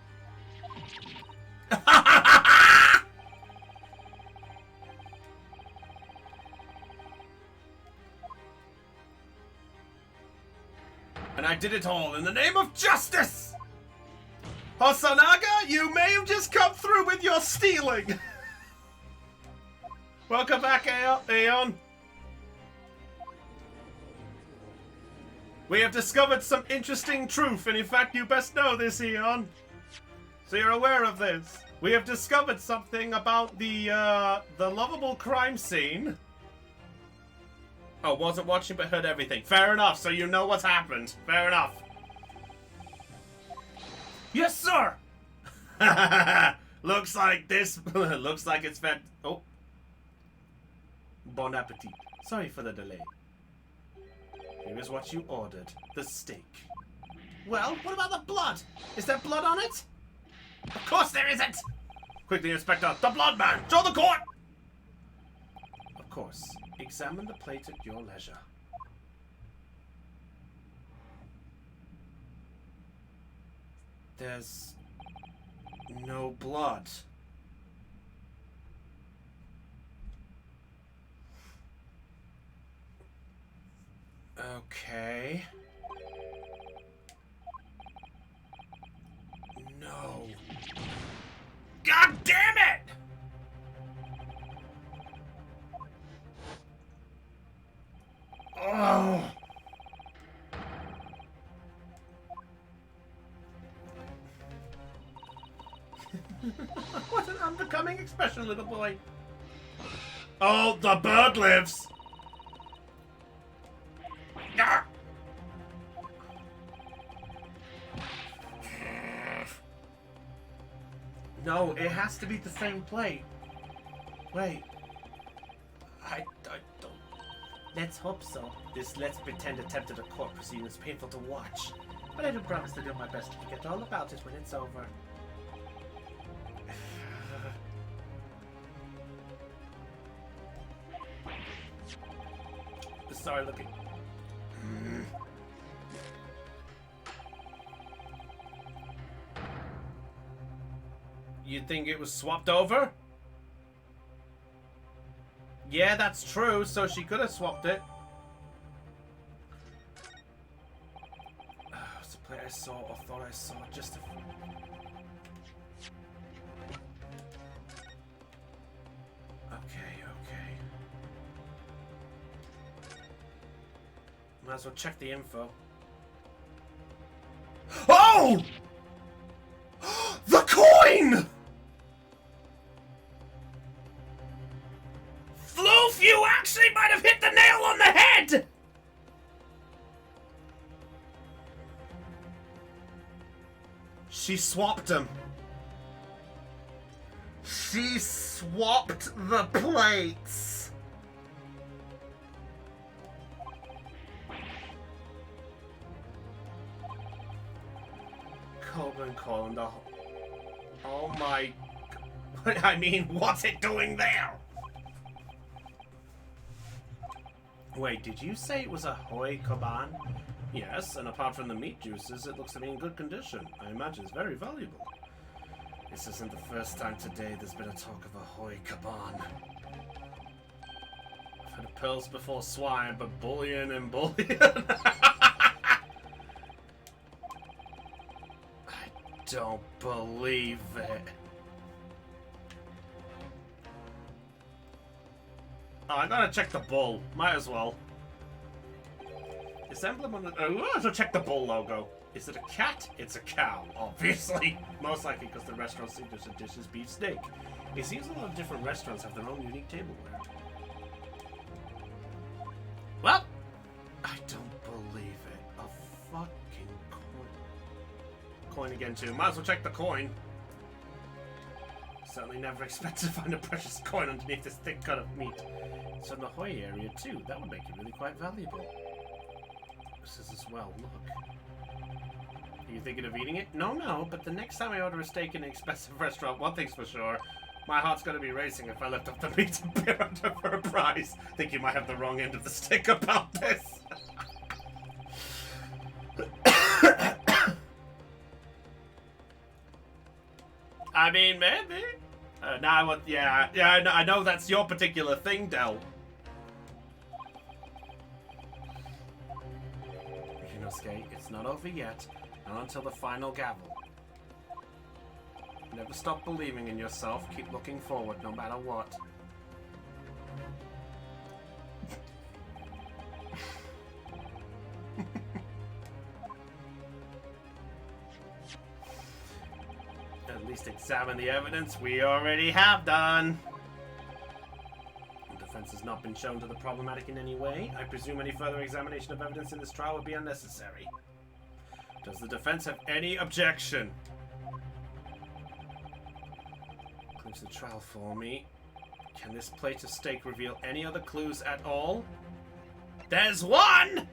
And I did it all in the name of justice! Hosonaga, you may have just come through with your stealing! Welcome back, Aeon. We have discovered some interesting truth, and in fact you best know this, Aeon. So you're aware of this. We have discovered something about the lovable crime scene. Oh, wasn't watching but heard everything. Fair enough, so you know what's happened. Fair enough. Yes, sir! Looks like this... looks like it's fed... Oh. Bon appetit. Sorry for the delay. Here is what you ordered. The steak. Well, what about the blood? Is there blood on it? Of course there isn't! Quickly, Inspector. The blood man! Show the court! Of course. Examine the plate at your leisure. There's no blood. Okay. No. God damn it! Oh. What an unbecoming expression, little boy. Oh, the bird lives. Ah. No, it has to be the same plate. Wait. I don't... Let's hope so. This let's pretend attempt at a court proceeding is painful to watch. But I do promise to do my best to forget all about it when it's over. Sorry, looking. You think it was swapped over? Yeah, that's true, so she could have swapped it. It's a plate I saw or thought I saw just a... Okay. Might as well check the info. Oh! The coin! Floof, you actually might have hit the nail on the head! She swapped them. She swapped the plates. Coburn calling the... Oh my... I mean, what's it doing there? Wait, did you say it was a Hoi Koban? Yes, and apart from the meat juices, it looks to be in good condition. I imagine it's very valuable. This isn't the first time today there's been a talk of Ahoy Kaban. I've had pearls before swine, but bullion and bullion. I don't believe it. Oh, I gotta check the bull. Might as well. This emblem on the... Oh, so check the bull logo. Is it a cat? It's a cow, obviously. Most likely because the restaurant's signature dish is beef steak. It seems a lot of different restaurants have their own unique tableware. Well, I don't believe it. A fucking coin. Coin again, too. Might as well check the coin. Certainly never expected to find a precious coin underneath this thick cut of meat. It's from the Hoy area, too. That would make it really quite valuable. This is as well. Look. Are you thinking of eating it? No, but the next time I order a steak in an expensive restaurant, one thing's for sure. My heart's gonna be racing if I lift up the meat and beer under for a prize. Think you might have the wrong end of the stick about this. I mean, maybe. I know that's your particular thing, Del. Skate, it's not over yet, not until the final gavel. Never stop believing in yourself, keep looking forward no matter what. At least examine the evidence we already have done. Defense has not been shown to be problematic in any way. I presume any further examination of evidence in this trial would be unnecessary. Does the defense have any objection? Clinch the trial for me. Can this plate of steak reveal any other clues at all? There's one!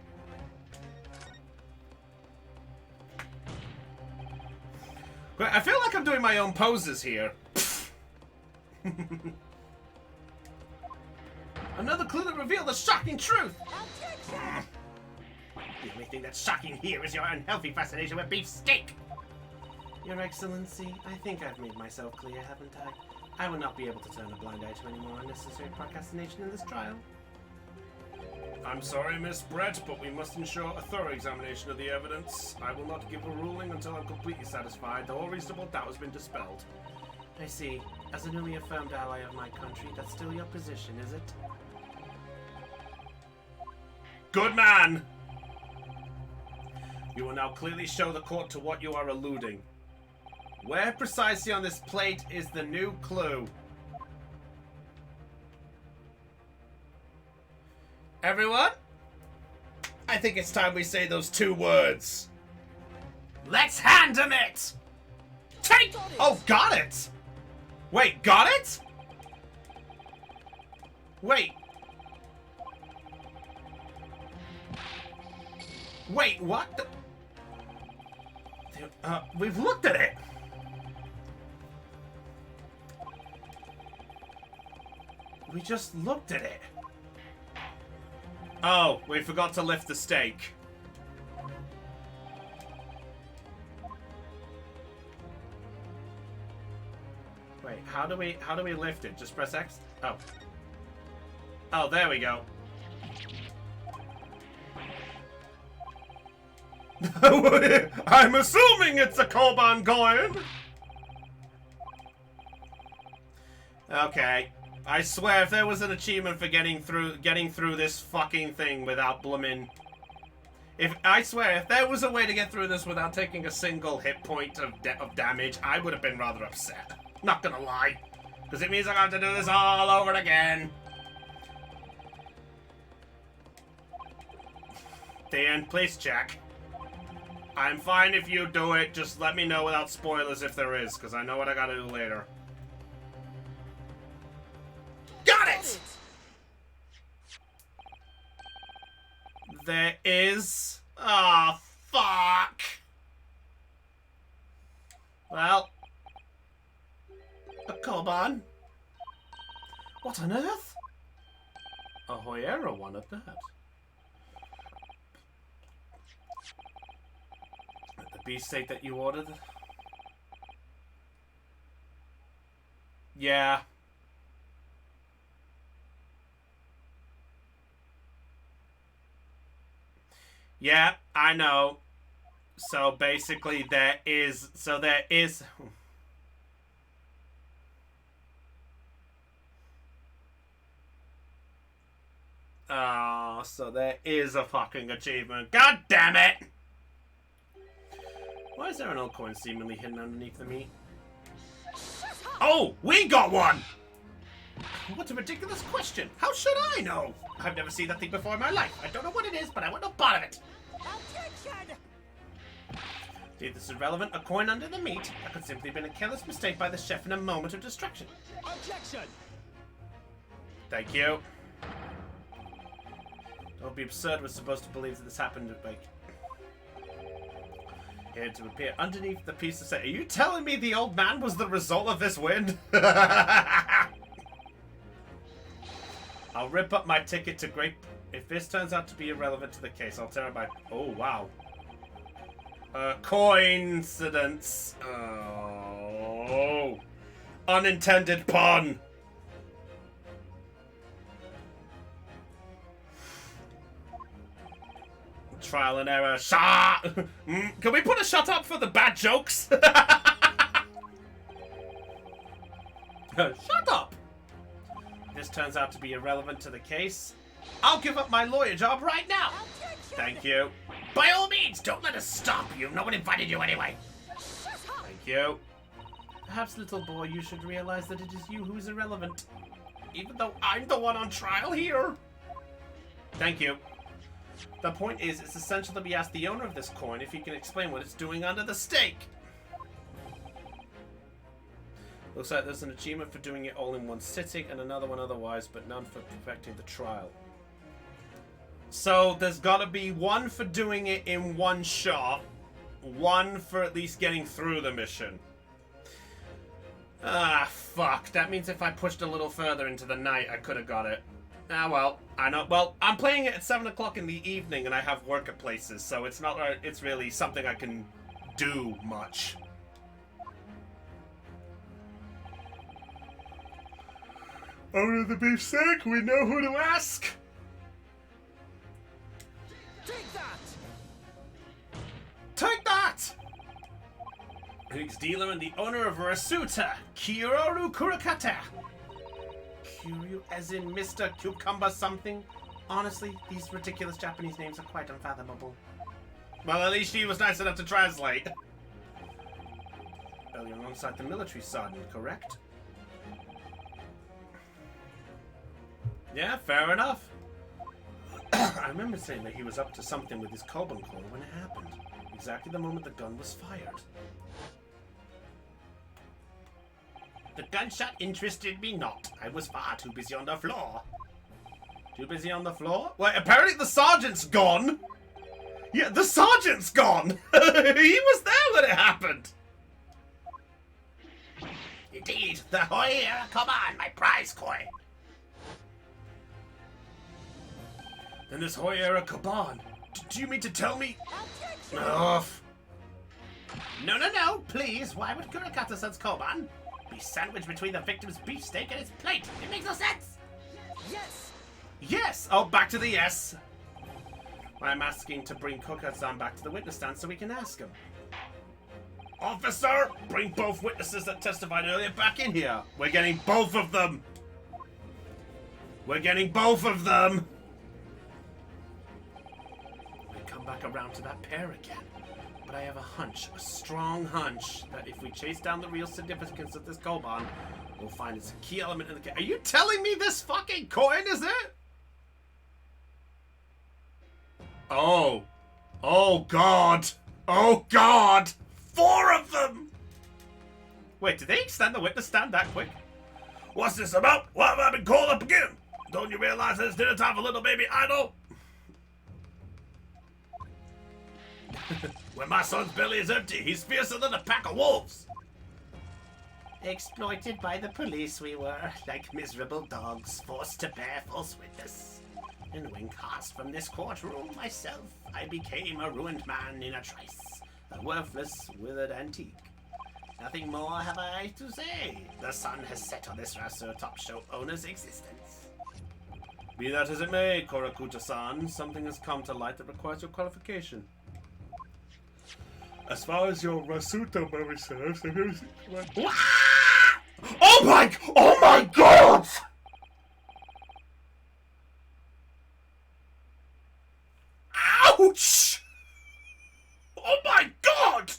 I feel like I'm doing my own poses here. Another clue that revealed the shocking truth! The only thing that's shocking here is your unhealthy fascination with beef steak! Your Excellency, I think I've made myself clear, haven't I? I will not be able to turn a blind eye to any more unnecessary procrastination in this trial. I'm sorry, Miss Brett, but we must ensure a thorough examination of the evidence. I will not give a ruling until I'm completely satisfied that all reasonable doubt has been dispelled. I see. As a newly affirmed ally of my country, that's still your position, is it? Good man! You will now clearly show the court to what you are alluding. Where precisely on this plate is the new clue? Everyone? I think it's time we say those two words. Let's hand him it! Take! Oh, got it! Wait, got it? Wait. Wait, what the... We've looked at it! We just looked at it. Oh, we forgot to lift the steak. Wait, how do we lift it? Just press X? Oh. Oh, there we go. I'm assuming it's a Koban coin. Okay. I swear, if there was an achievement for getting through this fucking thing without bloomin'... I swear, if there was a way to get through this without taking a single hit point of damage, I would have been rather upset. Not gonna lie. Because it means I have to do this all over again. Dan, please check. I'm fine if you do it, just let me know without spoilers if there is, because I know what I gotta do later. Got it! There is... Ah, fuck! Well... A Koban? What on earth? A Hoyera one at that. beefsteak that you ordered? Yeah. Yeah, I know. So basically there is... Oh, so there is a fucking achievement. God damn it! Why is there an old coin seemingly hidden underneath the meat? Oh, we got one! What a ridiculous question. How should I know? I've never seen that thing before in my life. I don't know what it is, but I want no part of it.
Objection!
See, this is irrelevant. A coin under the meat. That could simply have been a careless mistake by the chef in a moment of distraction.
Objection!
Thank you. Don't be absurd. We're supposed to believe that this happened, like... Here to appear underneath the piece of set. Are you telling me the old man was the result of this win? I'll rip up my ticket to Great... If this turns out to be irrelevant to the case, I'll tear it my... Oh, wow. Coincidence. Oh. Unintended pun. Trial and error. Shut! Can we put a shut up for the bad jokes? Shut up! This turns out to be irrelevant to the case. I'll give up my lawyer job right now. Thank you. By all means, don't let us stop you. No one invited you anyway. Thank you. Perhaps, little boy, you should realize that it is you who is irrelevant. Even though I'm the one on trial here. Thank you. The point is, it's essential that we ask the owner of this coin if he can explain what it's doing under the steak. Looks like there's an achievement for doing it all in one sitting and another one otherwise, but none for perfecting the trial. So there's got to be one for doing it in one shot, one for at least getting through the mission. Ah, fuck. That means if I pushed a little further into the night, I could have got it. Ah, well, I know. Well, I'm playing it at 7 o'clock in the evening, and I have work at places, so it's not. It's really something I can do much. Owner of the beefsteak, we know who to ask.
Take that!
Take that! Pigs dealer and the owner of Rasuta, Kiyoru Kurakata. Kiryu as in Mr. Cucumber something? Honestly, these ridiculous Japanese names are quite unfathomable. Well, at least she was nice enough to translate. Earlier alongside the military sergeant, correct? Yeah, fair enough. I remember saying that he was up to something with his Koban core when it happened. Exactly the moment the gun was fired. The gunshot interested me not. I was far too busy on the floor. Too busy on the floor? Well, apparently the sergeant's gone. Yeah, the sergeant's gone. He was there when it happened. Indeed, the Hoya, come on, my prize coin. Then this Hoya Kaban. Do you mean to tell me? Off. No, please. Why would Kurakata-san's Koban be sandwiched between the victim's beefsteak and his plate? It makes no sense.
Yes!
Yes! Oh, back to the yes. I'm asking to bring Kurakata-san back to the witness stand so we can ask him. Officer, bring both witnesses that testified earlier back in here. We're getting both of them. We're getting both of them. We come back around to that pair again. But I have a hunch, a strong hunch, that if we chase down the real significance of this Koban, we'll find it's a key element in the case. Are you telling me this fucking coin is it? Oh. Oh, God. Oh, God. 4 of them! Wait, did they extend the witness stand that quick? What's this about? Why have I been called up again? Don't you realize it's dinner time for little baby Idol? When my son's belly is empty, he's fiercer than a pack of wolves. Exploited by the police we were, like miserable dogs forced to bear false witness. And when cast from this courtroom myself, I became a ruined man in a trice. A worthless, withered antique. Nothing more have I to say. The sun has set on this Top Show owner's existence. Be that as it may, Korakuta-san, something has come to light that requires your qualification. As far as your Rasuto memory serves, Oh my god! Ouch! Oh my god!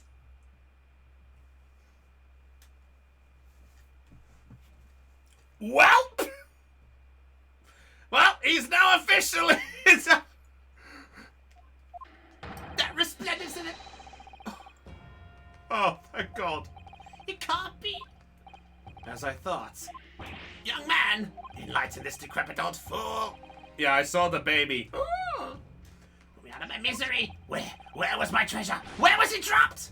Well, he's now officially that resplendence in it. Oh, thank God. It can't be. As I thought. Young man, enlighten this decrepit old fool. Yeah, I saw the baby. Ooh. Put me out of my misery. Where was my treasure? Where was it dropped?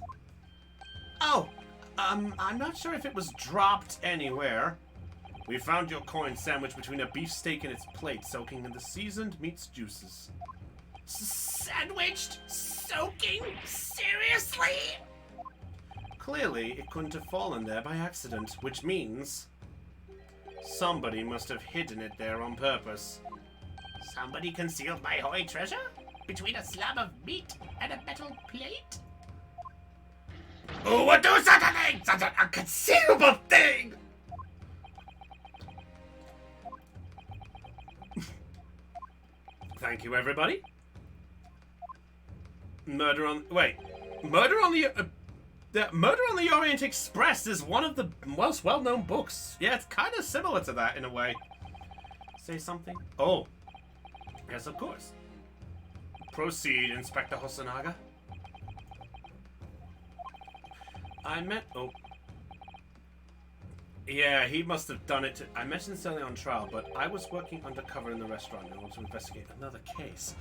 Oh, I'm not sure if it was dropped anywhere. We found your coin sandwiched between a beefsteak and its plate, soaking in the seasoned meat's juices. Sandwiched? Soaking? Seriously? Clearly, it couldn't have fallen there by accident, which means somebody must have hidden it there on purpose. Somebody concealed my hoy treasure? Between a slab of meat and a metal plate? Who would do such a thing? Such an inconceivable thing! Thank you, everybody. Murder on the Orient Express is one of the most well-known books. Yeah, it's kind of similar to that in a way. Say something? Oh. Yes, of course. Proceed, Inspector Hosonaga. Yeah, he must have done it. I mentioned selling on trial, but I was working undercover in the restaurant and want to investigate another case.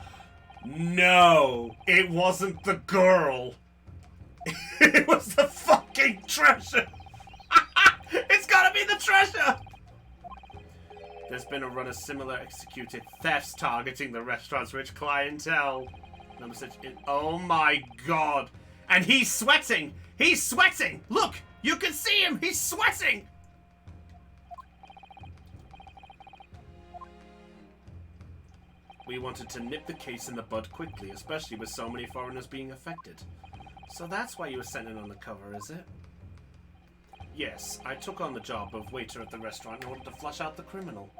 No, it wasn't the girl. It was the fucking treasure. It's gotta be the treasure. There's been a run of similar executed thefts targeting the restaurant's rich clientele. Number 6. Oh my god. And he's sweating. He's sweating. Look, you can see him. He's sweating. We wanted to nip the case in the bud quickly, especially with so many foreigners being affected. So that's why you were sent in on the cover, is it? Yes, I took on the job of waiter at the restaurant in order to flush out the criminal.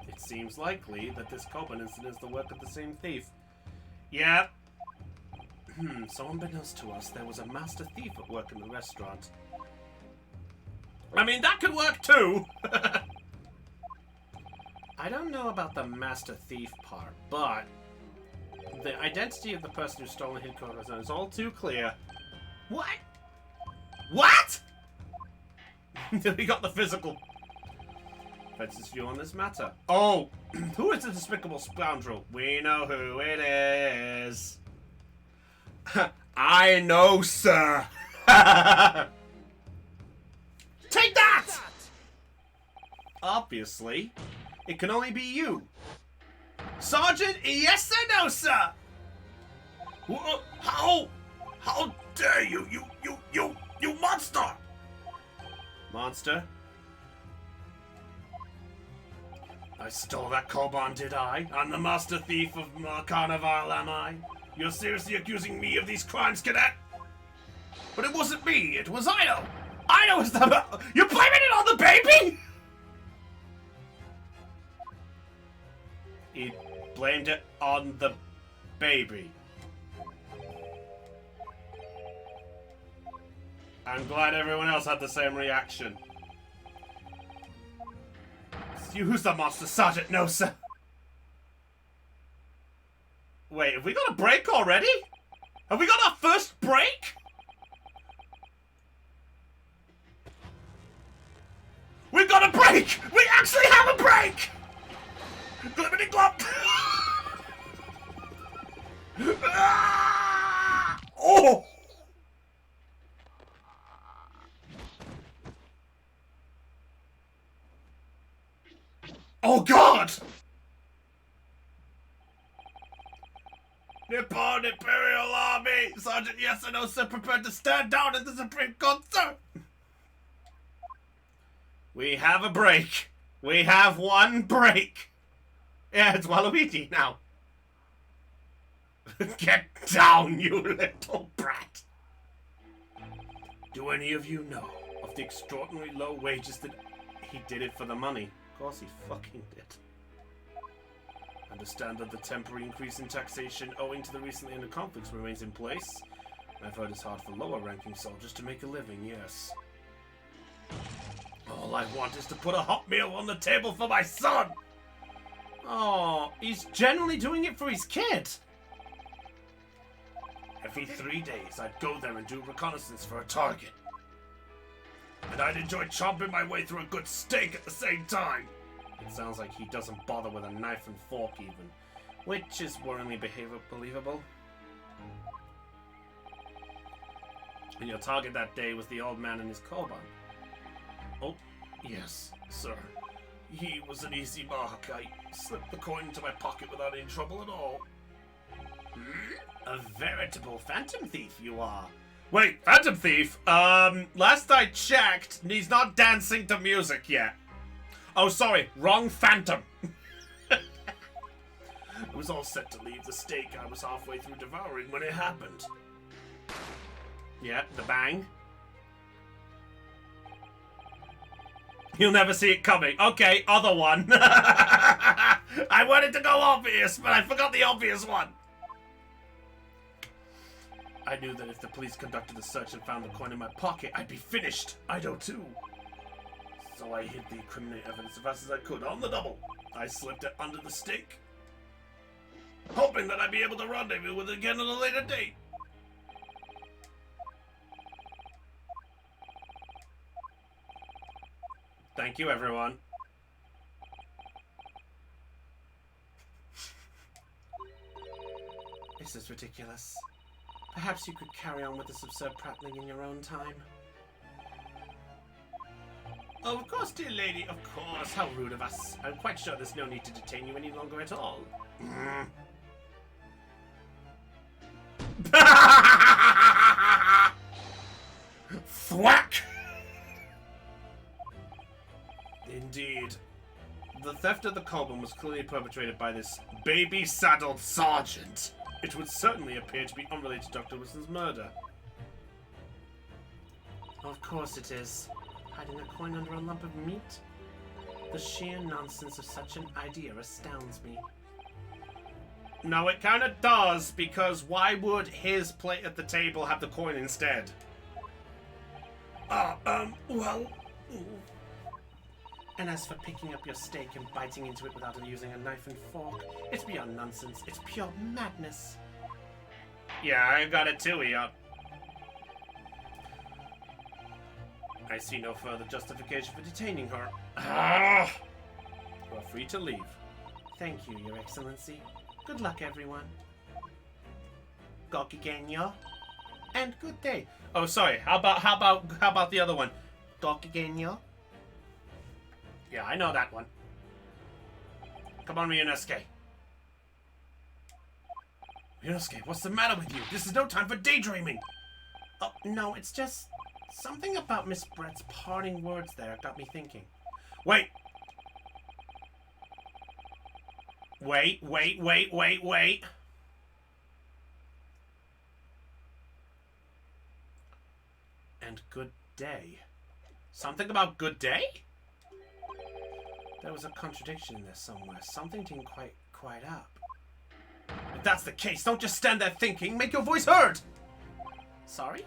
It seems likely that this Koban incident is the work of the same thief. Yeah. So unbeknownst to us, there was a master thief at work in the restaurant. I mean, that could work too! I don't know about the master thief part, but the identity of the person who stole the headquarters is all too clear. What? What? We got the physical Fence's view on this matter. Oh, who is the despicable scoundrel? We know who it is. I know, sir. Take that! Obviously, it can only be you. Sergeant, yes or no, sir? How dare you, you monster! Monster? I stole that Koban, did I? I'm the master thief of Carnival, am I? You're seriously accusing me of these crimes, cadet? But it wasn't me, it was Ino! Ino was the... You're blaming it on the baby?! He blamed it on the baby. I'm glad everyone else had the same reaction. It's you who's the monster, Sergeant. No, sir. Wait, have we got a break already? Have we got our first break? We've got a break! We actually have a break! Glippity glop! Oh! Oh God! Nippon Imperial Army! Okay, Sergeant, yes or no, sir, prepared to stand down at the Supreme Court, sir. We have a break. We have one break. Yeah, it's Waluigi now. Get down, you little brat. Do any of you know of the extraordinary low wages that he did it for the money? Of course he fucking did. Understand that the temporary increase in taxation owing to the recently ended conflicts remains in place. I've heard it's hard for lower-ranking soldiers to make a living, yes. All I want is to put a hot meal on the table for my son! Oh, he's genuinely doing it for his kid! Every 3 days, I'd go there and do reconnaissance for a target. And I'd enjoy chomping my way through a good steak at the same time. It sounds like he doesn't bother with a knife and fork even, which is worryingly believable. And your target that day was the old man in his carbine. Oh, yes, sir. He was an easy mark. I slipped the coin into my pocket without any trouble at all. A veritable phantom thief you are. Wait, phantom thief? Last I checked, he's not dancing to music yet. Oh, sorry, wrong phantom. I was all set to leave the steak I was halfway through devouring when it happened. Yeah, the bang. You'll never see it coming. Okay, other one. I wanted to go obvious, but I forgot the obvious one. I knew that if the police conducted a search and found the coin in my pocket, I'd be finished. I know too. So I hid the incriminating evidence as fast as I could on the double. I slipped it under the steak, hoping that I'd be able to rendezvous with it again at a later date. Thank you, everyone. This is ridiculous. Perhaps you could carry on with this absurd prattling in your own time. Oh, of course, dear lady, of course. How rude of us. I'm quite sure there's no need to detain you any longer at all. Thwack! Indeed. The theft of the carbon was clearly perpetrated by this baby-saddled sergeant. It would certainly appear to be unrelated to Dr. Wilson's murder. Of course it is. Hiding a coin under a lump of meat? The sheer nonsense of such an idea astounds me. No, it kind of does, because why would his plate at the table have the coin instead? Well... And as for picking up your steak and biting into it without using a knife and fork, it's beyond nonsense. It's pure madness. Yeah, I got it too, Eon. I see no further justification for detaining her. You are free to leave. Thank you, Your Excellency. Good luck, everyone. Gokigenyo. And good day. Oh, sorry. How about the other one? Gokigenyo. Yeah, I know that one. Come on, Ryunosuke. Ryunosuke, what's the matter with you? This is no time for daydreaming. Oh, no, it's just something about Miss Brett's parting words there got me thinking. Wait. Wait. And good day. Something about good day? There was a contradiction in there somewhere. Something didn't quite up. If that's the case, don't just stand there thinking. Make your voice heard! Sorry?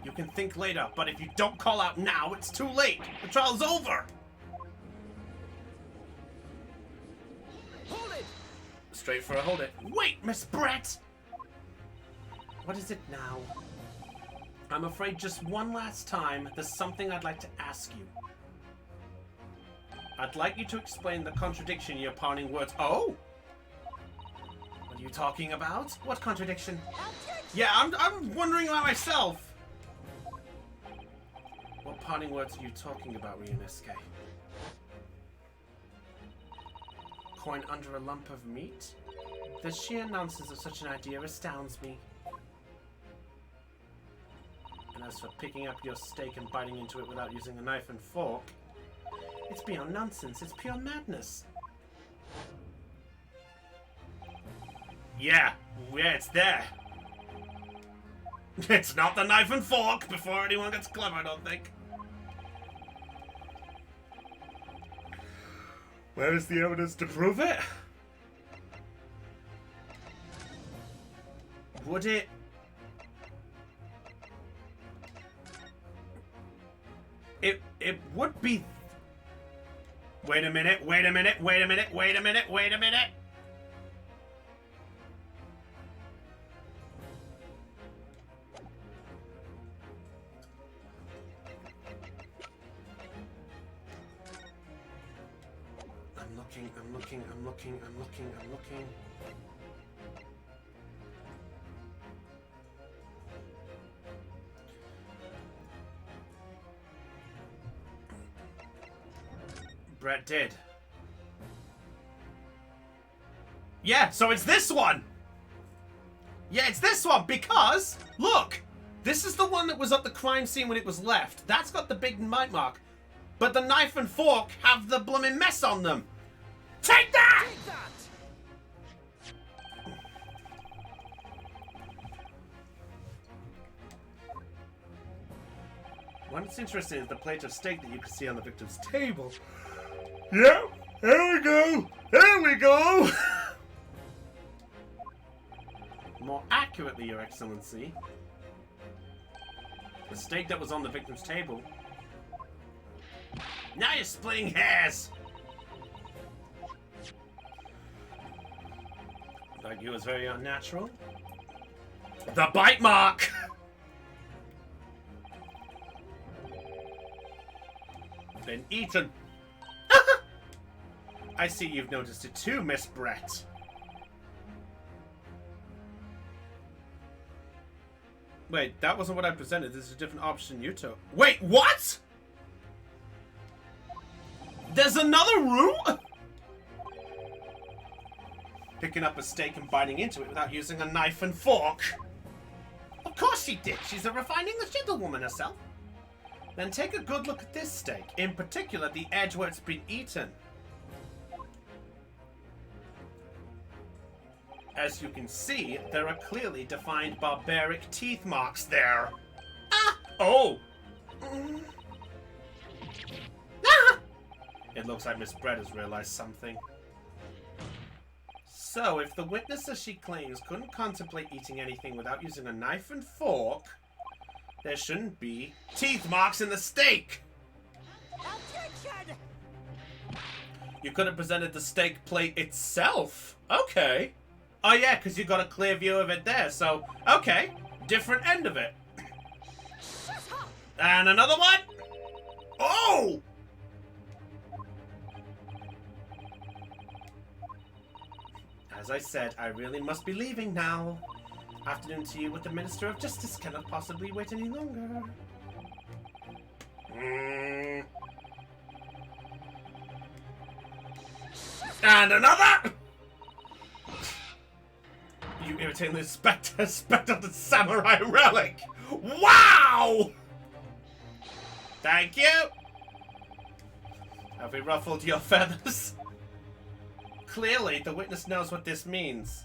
You can think later, but if you don't call out now, it's too late. The trial's over!
Hold it!
Straight for a hold it. Wait, Miss Brett! What is it now? I'm afraid just one last time, there's something I'd like to ask you. I'd like you to explain the contradiction in your parting words. Oh! What are you talking about? What contradiction? Yeah, I'm wondering about myself. What parting words are you talking about, Ryunosuke? Coin under a lump of meat? The sheer nonsense of such an idea astounds me. And as for picking up your steak and biting into it without using a knife and fork, it's beyond nonsense. It's pure madness. Yeah, it's there. It's not the knife and fork before anyone gets clever, I don't think. Where is the evidence to prove it? Would it? It would be... Wait a minute, wait a minute, wait a minute, wait a minute, wait a minute. I'm looking. Brett did. Yeah, so it's this one! Yeah, it's this one, because, look! This is the one that was at the crime scene when it was left. That's got the big bite mark. But the knife and fork have the blooming mess on them. Take that!
Take that!
What's interesting is the plate of steak that you can see on the victim's table. Yeah, there we go! There we go! More accurately, Your Excellency, the steak that was on the victim's table. Now you're splitting hairs! Like it was very unnatural. The bite mark! Been eaten. I see you've noticed it too, Miss Brett. Wait, that wasn't what I presented. This is a different option you took. Wait, what? There's another route? Picking up a steak and biting into it without using a knife and fork. Of course she did. She's a refined English gentlewoman herself. Then take a good look at this steak. In particular, the edge where it's been eaten. As you can see, there are clearly defined barbaric teeth marks there. Ah! Oh! Ah! It looks like Miss Brett has realized something. So, if the witness, as she claims, couldn't contemplate eating anything without using a knife and fork, there shouldn't be teeth marks in the steak!
Objection!
You could have presented the steak plate itself. Okay. Oh yeah, because you got a clear view of it there, so, okay. Different end of it.
Shut up!
And another one! Oh! As I said, I really must be leaving now. Afternoon to you with the Minister of Justice cannot possibly wait any longer. And another! You irritatingly spectre the samurai relic! Wow! Thank you! Have we ruffled your feathers? Clearly, the witness knows what this means.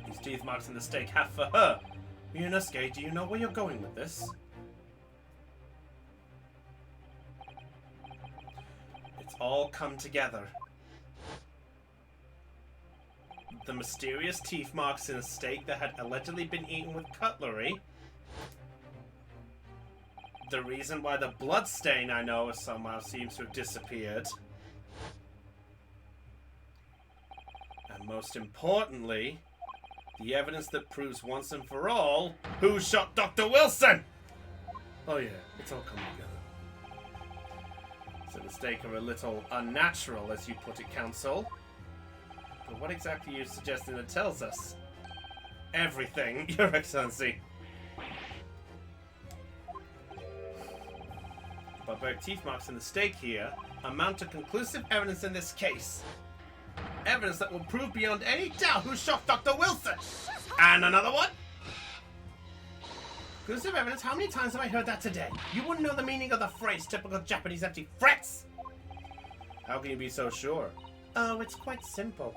These teeth marks in the steak have for her. Ryunosuke, do you know where you're going with this? It's all come together. The mysterious teeth marks in a steak that had allegedly been eaten with cutlery. The reason why the blood stain I know somehow seems to have disappeared. And most importantly, the evidence that proves once and for all who shot Dr. Wilson! Oh yeah, it's all coming together. So the steak are a little unnatural, as you put it, Counsel. But what exactly are you suggesting that tells us? Everything, Your Excellency. Barbaric teeth marks in the steak here amount to conclusive evidence in this case. Evidence that will prove beyond any doubt who shot Dr. Wilson! And another one? Conclusive evidence? How many times have I heard that today? You wouldn't know the meaning of the phrase typical Japanese empty threats! How can you be so sure? Oh, it's quite simple.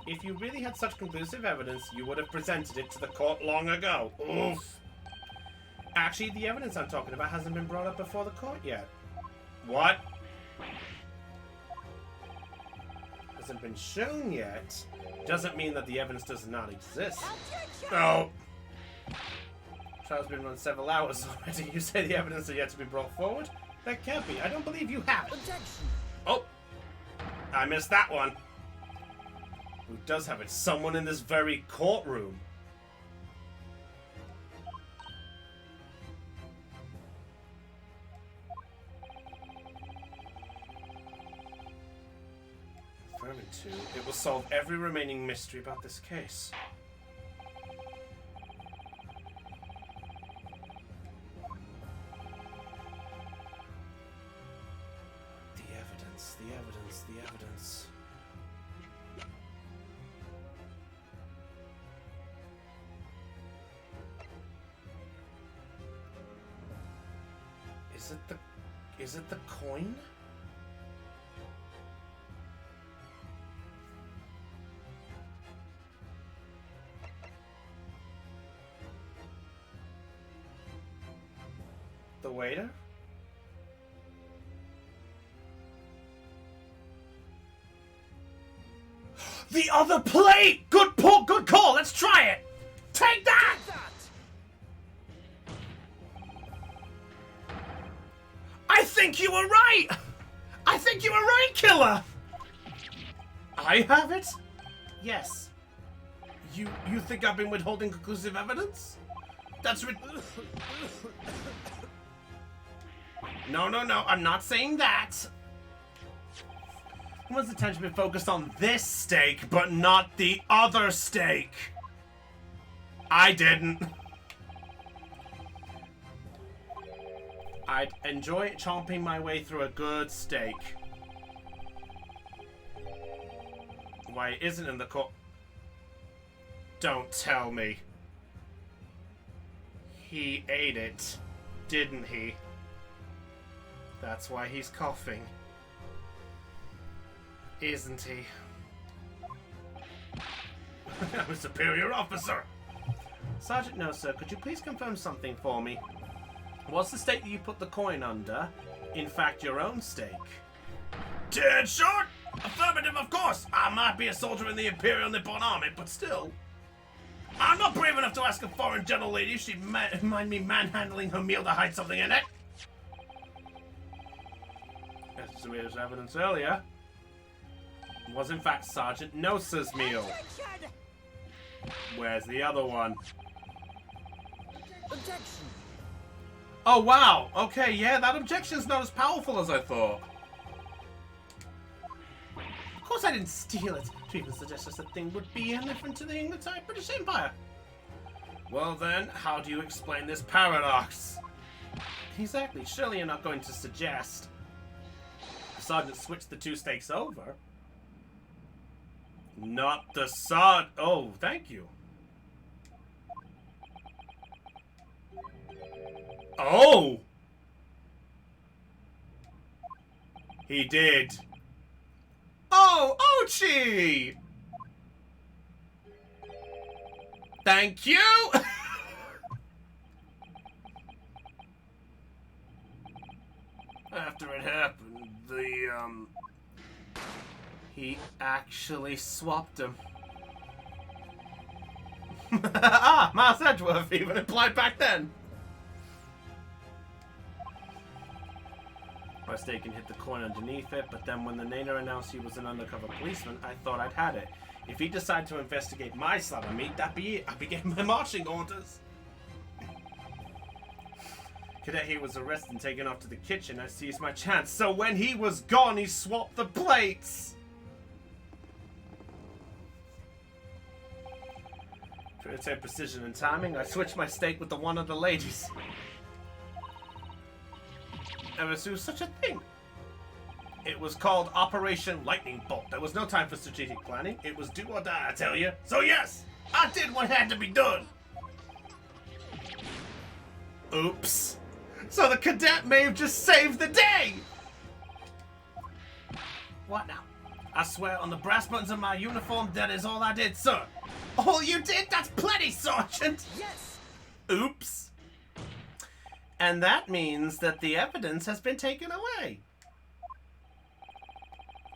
If you really had such conclusive evidence, you would have presented it to the court long ago. Oof. Actually, the evidence I'm talking about hasn't been brought up before the court yet. What? Hasn't been shown yet? Doesn't mean that the evidence does not exist. No. Trial's been run several hours already. You say the evidence is yet to be brought forward? That can't be. I don't believe you have it.
Objection.
Oh. I missed that one. Who does have it? Someone in this very courtroom. Determined to. It will solve every remaining mystery about this case. The evidence, the evidence, the evidence. Is it the coin? The waiter? The other plate! Good pull, good call, let's try it! Take that! I think you were right! I think you were right, killer! I have it? Yes. You think I've been withholding conclusive evidence? That's No, I'm not saying that. Everyone's attention been focused on this steak, but not the other steak. I didn't. I'd enjoy chomping my way through a good steak. Why it isn't in the court? Don't tell me. He ate it, didn't he? That's why he's coughing. Isn't he? I'm a superior officer! Sergeant, no sir, could you please confirm something for me? Was the steak that you put the coin under, in fact, your own steak? Dead short! Affirmative, of course! I might be a soldier in the Imperial Nippon Army, but still. I'm not brave enough to ask a foreign gentle lady if she'd mind me manhandling her meal to hide something in it. As we had evidence earlier, it was in fact Sergeant Nosa's meal.
Objection.
Where's the other one?
Objection.
Oh wow! Okay, yeah, that objection's not as powerful as I thought. Of course I didn't steal it. To even suggest such a thing would be indifferent to the English British Empire. Well then, how do you explain this paradox? Exactly, surely you're not going to suggest the sergeant switched the two steaks over. Not the sergeant. Oh, thank you. Oh! He did. Oh, Ochi! Thank you! After it happened, he actually swapped him. Ah, Miles Edgeworth even implied back then. My stake and hit the coin underneath it, but then when the Nader announced he was an undercover policeman, I thought I'd had it. If he decided to investigate my slab of meat, that'd be it. I'd be getting my marching orders. Cadet here was arrested and taken off to the kitchen. I seized my chance. So when he was gone, he swapped the plates. To attain precision and timing, I switched my steak with the one of the ladies. Never saw such a thing. It was called Operation Lightning Bolt. There was no time for strategic planning. It was do or die, I tell you. So yes, I did what had to be done. Oops. So the cadet may have just saved the day! What now? I swear on the brass buttons of my uniform, that is all I did, sir. All you did? That's plenty, Sergeant!
Yes!
Oops. And that means that the evidence has been taken away.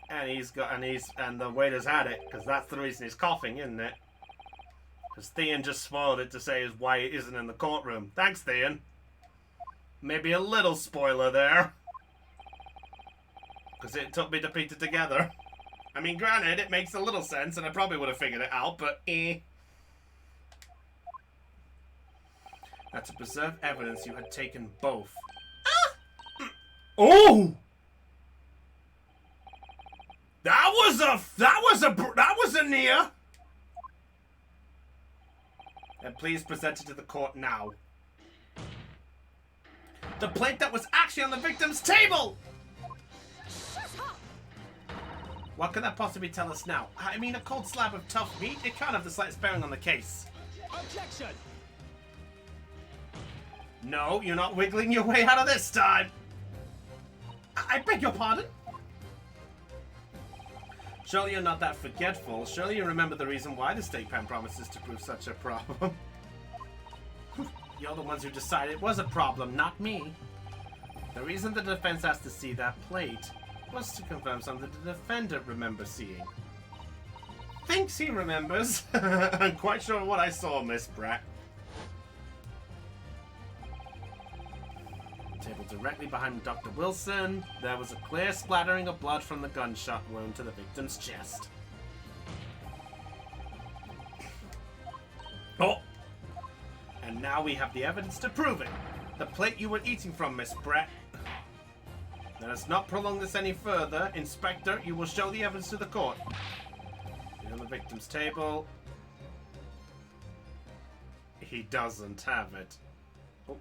And the waiter's had it, because that's the reason he's coughing, isn't it? Because Theon just spoiled it to say why he isn't in the courtroom. Thanks, Theon. Maybe a little spoiler there. Because it took me to piece it together. I mean, granted, it makes a little sense, and I probably would have figured it out, but Now, to preserve evidence, you had taken both. Ah! Oh! That was a near. And please present it to the court now. The plate that was actually on the victim's table!
Shut up!
What can that possibly tell us now? I mean, a cold slab of tough meat? It can't have the slightest bearing on the case.
Objection!
No, you're not wiggling your way out of this time! I beg your pardon? Surely you're not that forgetful. Surely you remember the reason why the state pen promises to prove such a problem. You're the ones who decided it was a problem, not me. The reason the defense asked to see that plate was to confirm something the defendant remembers seeing. Thinks he remembers. I'm quite sure what I saw, Miss Pratt. Table directly behind Dr. Wilson, there was a clear splattering of blood from the gunshot wound to the victim's chest. Oh! And now we have the evidence to prove it. The plate you were eating from, Miss Brett. Let us not prolong this any further. Inspector, you will show the evidence to the court. On the victim's table. He doesn't have it. Oh.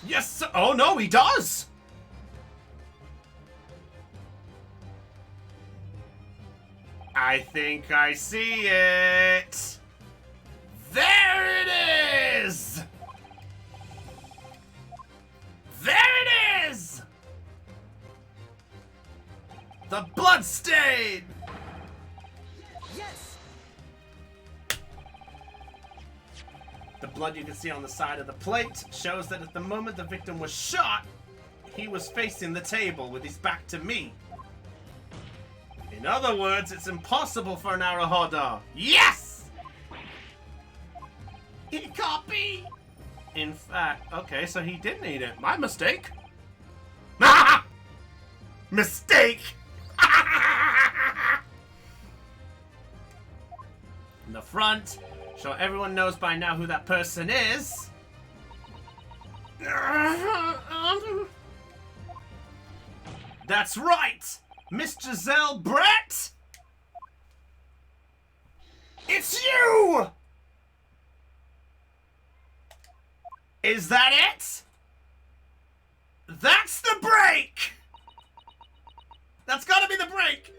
Yes, sir. Oh no, he does! I think I see it. There it is! There it is! The blood stain!
Yes!
The blood you can see on the side of the plate shows that at the moment the victim was shot, he was facing the table with his back to me. In other words, it's impossible for an Arahoda. Yes! It can't be! In fact, okay, so he didn't eat it. My mistake. Ah! Mistake! In the front, so everyone knows by now who that person is. That's right! Miss Giselle Brett! It's you! Is that it? That's the break! That's gotta be the break!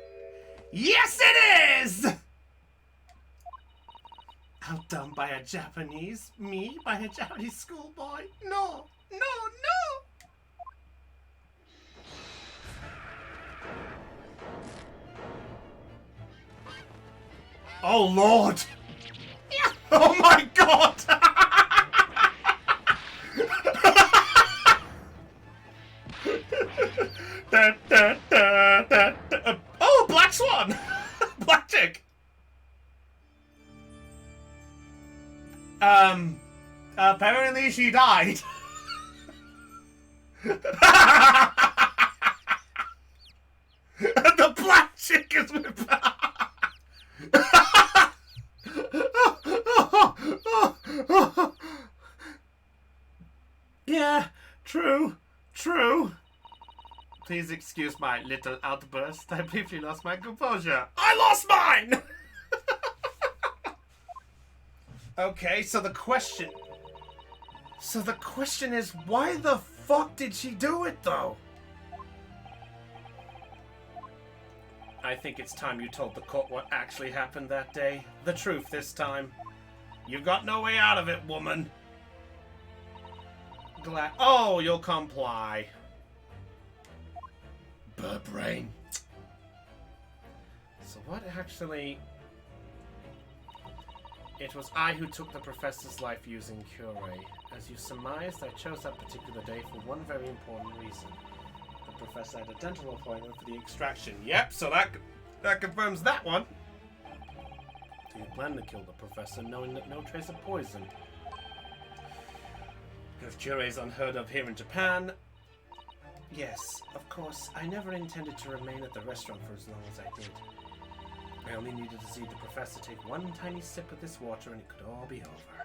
Yes, it is! Outdone by a Japanese? Me? By a Japanese schoolboy? No! No! No! Oh, Lord! Yeah. Oh, my God! Oh, Black Swan! Black chick! Apparently she died. The black chick is with Yeah, true. Please excuse my little outburst. I briefly lost my composure. I lost mine! Okay, so the question is, why the fuck did she do it, though? I think it's time you told the court what actually happened that day. The truth this time. You've got no way out of it, woman. Glad. Oh, you'll comply. Brain. So what actually... It was I who took the professor's life using Cure. As you surmised, I chose that particular day for one very important reason. The professor had a dental appointment for the extraction. Yep, so that confirms that one. So you plan to kill the professor knowing that no trace of poison. If Cure is unheard of here in Japan... Yes, of course, I never intended to remain at the restaurant for as long as I did. I only needed to see the professor take one tiny sip of this water and it could all be over.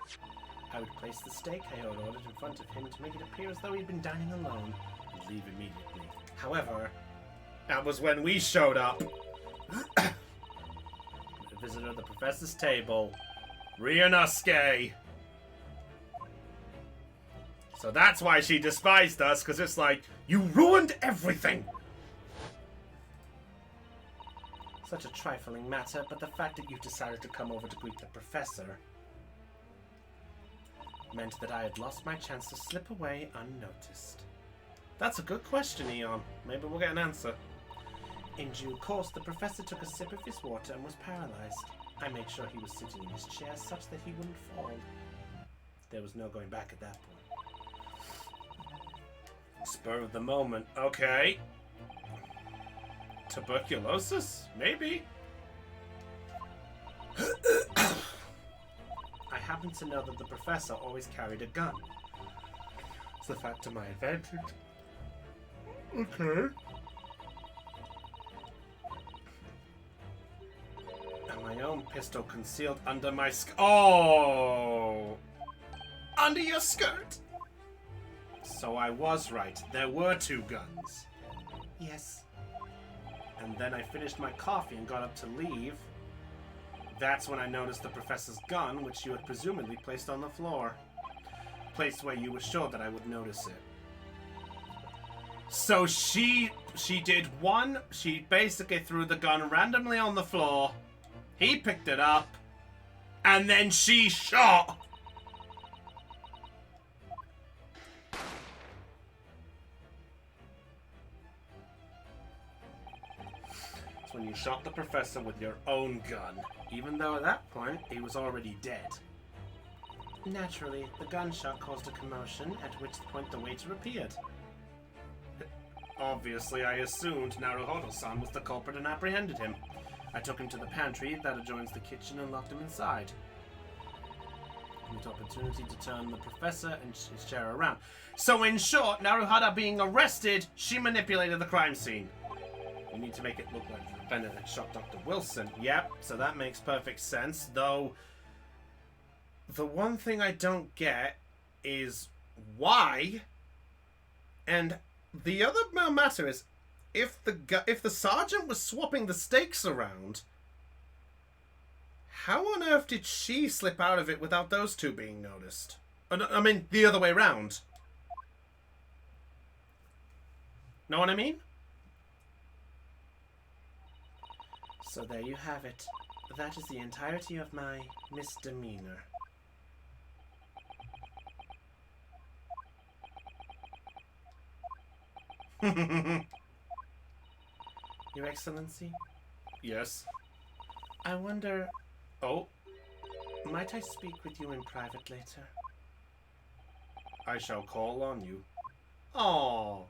I would place the steak I had ordered in front of him to make it appear as though he'd been dining alone and leave immediately. However, that was when we showed up. The visitor at the professor's table, Ryunosuke. So that's why she despised us, because it's like, you ruined everything! Such a trifling matter, but the fact that you decided to come over to greet the professor meant that I had lost my chance to slip away unnoticed. That's a good question, Eon. Maybe we'll get an answer. In due course, the professor took a sip of his water and was paralyzed. I made sure he was sitting in his chair such that he wouldn't fall. There was no going back at that point. Spur of the moment. Okay. Tuberculosis? Maybe. I happen to know that the professor always carried a gun. It's the fact to my advantage. Okay. And my own pistol concealed under my Oh! Under your skirt? So I was right. There were two guns. Yes. And then I finished my coffee and got up to leave. That's when I noticed the professor's gun, which you had presumably placed on the floor. A place where you were sure that I would notice it. So she did one. She basically threw the gun randomly on the floor. He picked it up. And then she shot. When you shot the professor with your own gun, even though at that point he was already dead. Naturally, the gunshot caused a commotion, at which point the waiter appeared. Obviously, I assumed Naruhodo-san was the culprit and apprehended him. I took him to the pantry that adjoins the kitchen and locked him inside. With opportunity to turn the professor and his chair around. So in short, Naruhara being arrested, she manipulated the crime scene. You need to make it look like the defendant had shot Dr. Wilson. Yep, so that makes perfect sense. Though, the one thing I don't get is why. And the other matter is, if the sergeant was swapping the stakes around, how on earth did she slip out of it without those two being noticed? I mean, the other way around. Know what I mean? So there you have it. That is the entirety of my misdemeanor. Your Excellency? Yes? I wonder... Oh? Might I speak with you in private later? I shall call on you. Oh.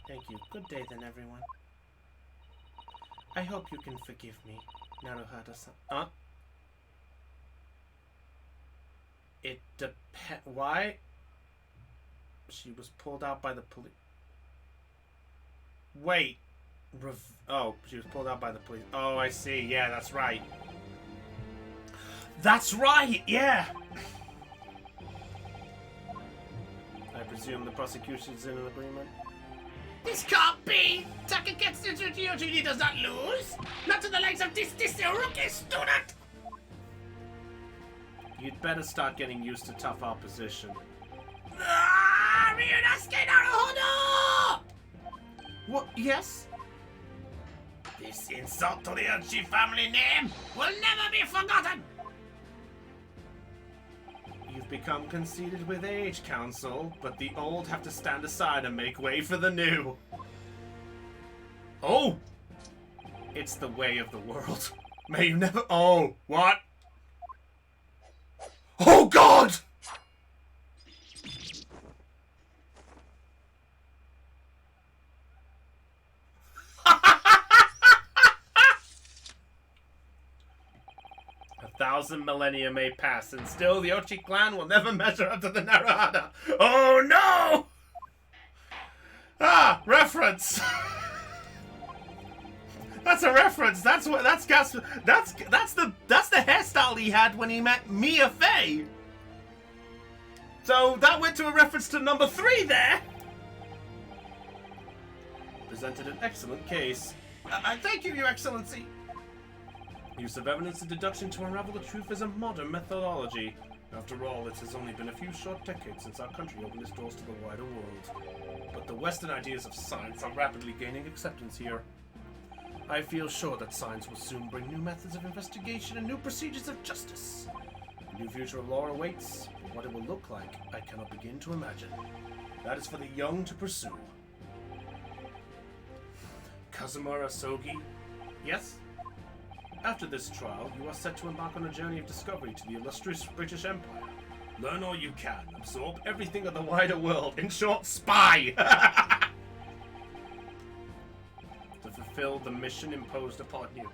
Thank you. Good day then, everyone. I hope you can forgive me, Naruhara-san. It depends. Why? She was pulled out by the police. Wait. Oh, she was pulled out by the police. Oh, I see. Yeah, that's right. That's right, yeah! I presume the prosecution's in an agreement? This can't be! Takaketsu Tsuchiyoshi does not lose! Not to the likes of this rookie student! You'd better start getting used to tough opposition. Ah! Ryunosuke Naruhodo! What? Yes? This insult to the Uchi family name will never be forgotten! You've become conceited with age, Council, but the old have to stand aside and make way for the new. Oh! It's the way of the world. May you never— Oh, what? Oh, God! A 1,000 millennia may pass, and still the Ochi clan will never measure up to the Naruhada. Oh, no! Ah, reference! That's a reference. That's the hairstyle he had when he met Mia Fey. So that went to a reference to number 3 there. Presented an excellent case. Thank you, Your Excellency. Use of evidence and deduction to unravel the truth is a modern methodology. After all, it has only been a few short decades since our country opened its doors to the wider world. But the Western ideas of science are rapidly gaining acceptance here. I feel sure that science will soon bring new methods of investigation and new procedures of justice. A new future of law awaits, but what it will look like, I cannot begin to imagine. That is for the young to pursue. Kazuma Asogi? Yes? After this trial, you are set to embark on a journey of discovery to the illustrious British Empire. Learn all you can, absorb everything of the wider world, in short, spy! To fulfill the mission imposed upon you.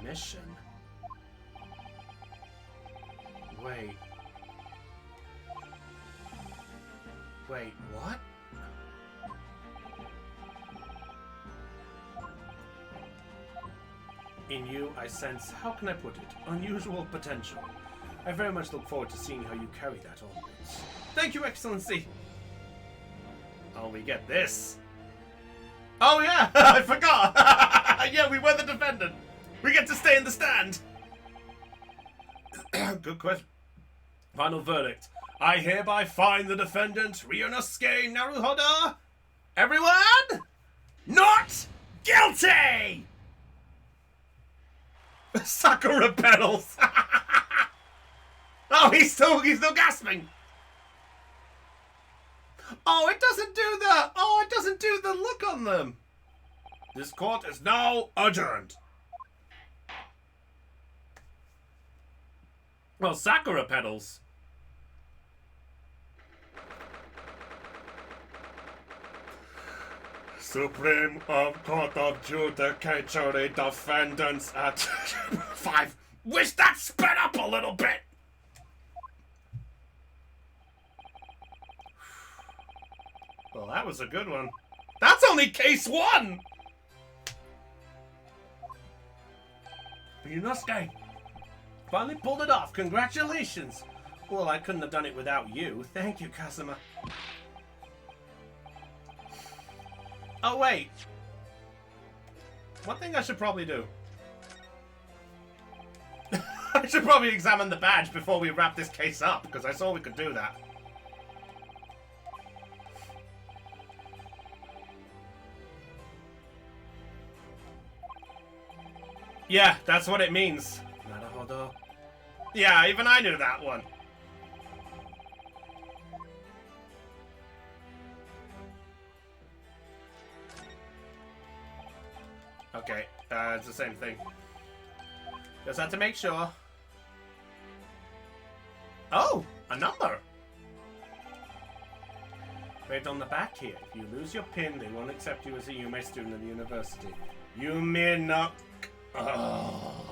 Mission? Wait. Wait, what? In you, I sense, how can I put it, unusual potential. I very much look forward to seeing how you carry that onwards. Thank you, Excellency! Oh, we get this. Oh, yeah! I forgot! Yeah, we were the defendant! We get to stay in the stand! Good question. Final verdict. I hereby find the defendant, Ryunosuke Naruhodo, everyone, not guilty! Sakura petals! Oh, he's still gasping! Oh, it doesn't do the... Oh, it doesn't do the look on them. This court is now adjourned. Well, Sakura petals. Supreme Court of Judicatory Defendants at 5. Wish that sped up a little bit. Well, that was a good one. That's only case 1! Ryunosuke, finally pulled it off. Congratulations. Well, I couldn't have done it without you. Thank you, Kazuma. Oh, wait. One thing I should probably do. I should probably examine the badge before we wrap this case up, because I saw we could do that. Yeah, that's what it means. Naruhodo. Yeah, even I knew that one. Okay, it's the same thing. Just had to make sure. Oh, a number. Right on the back here. If you lose your pin, they won't accept you as a Yume student at the university. Yume no... Oh.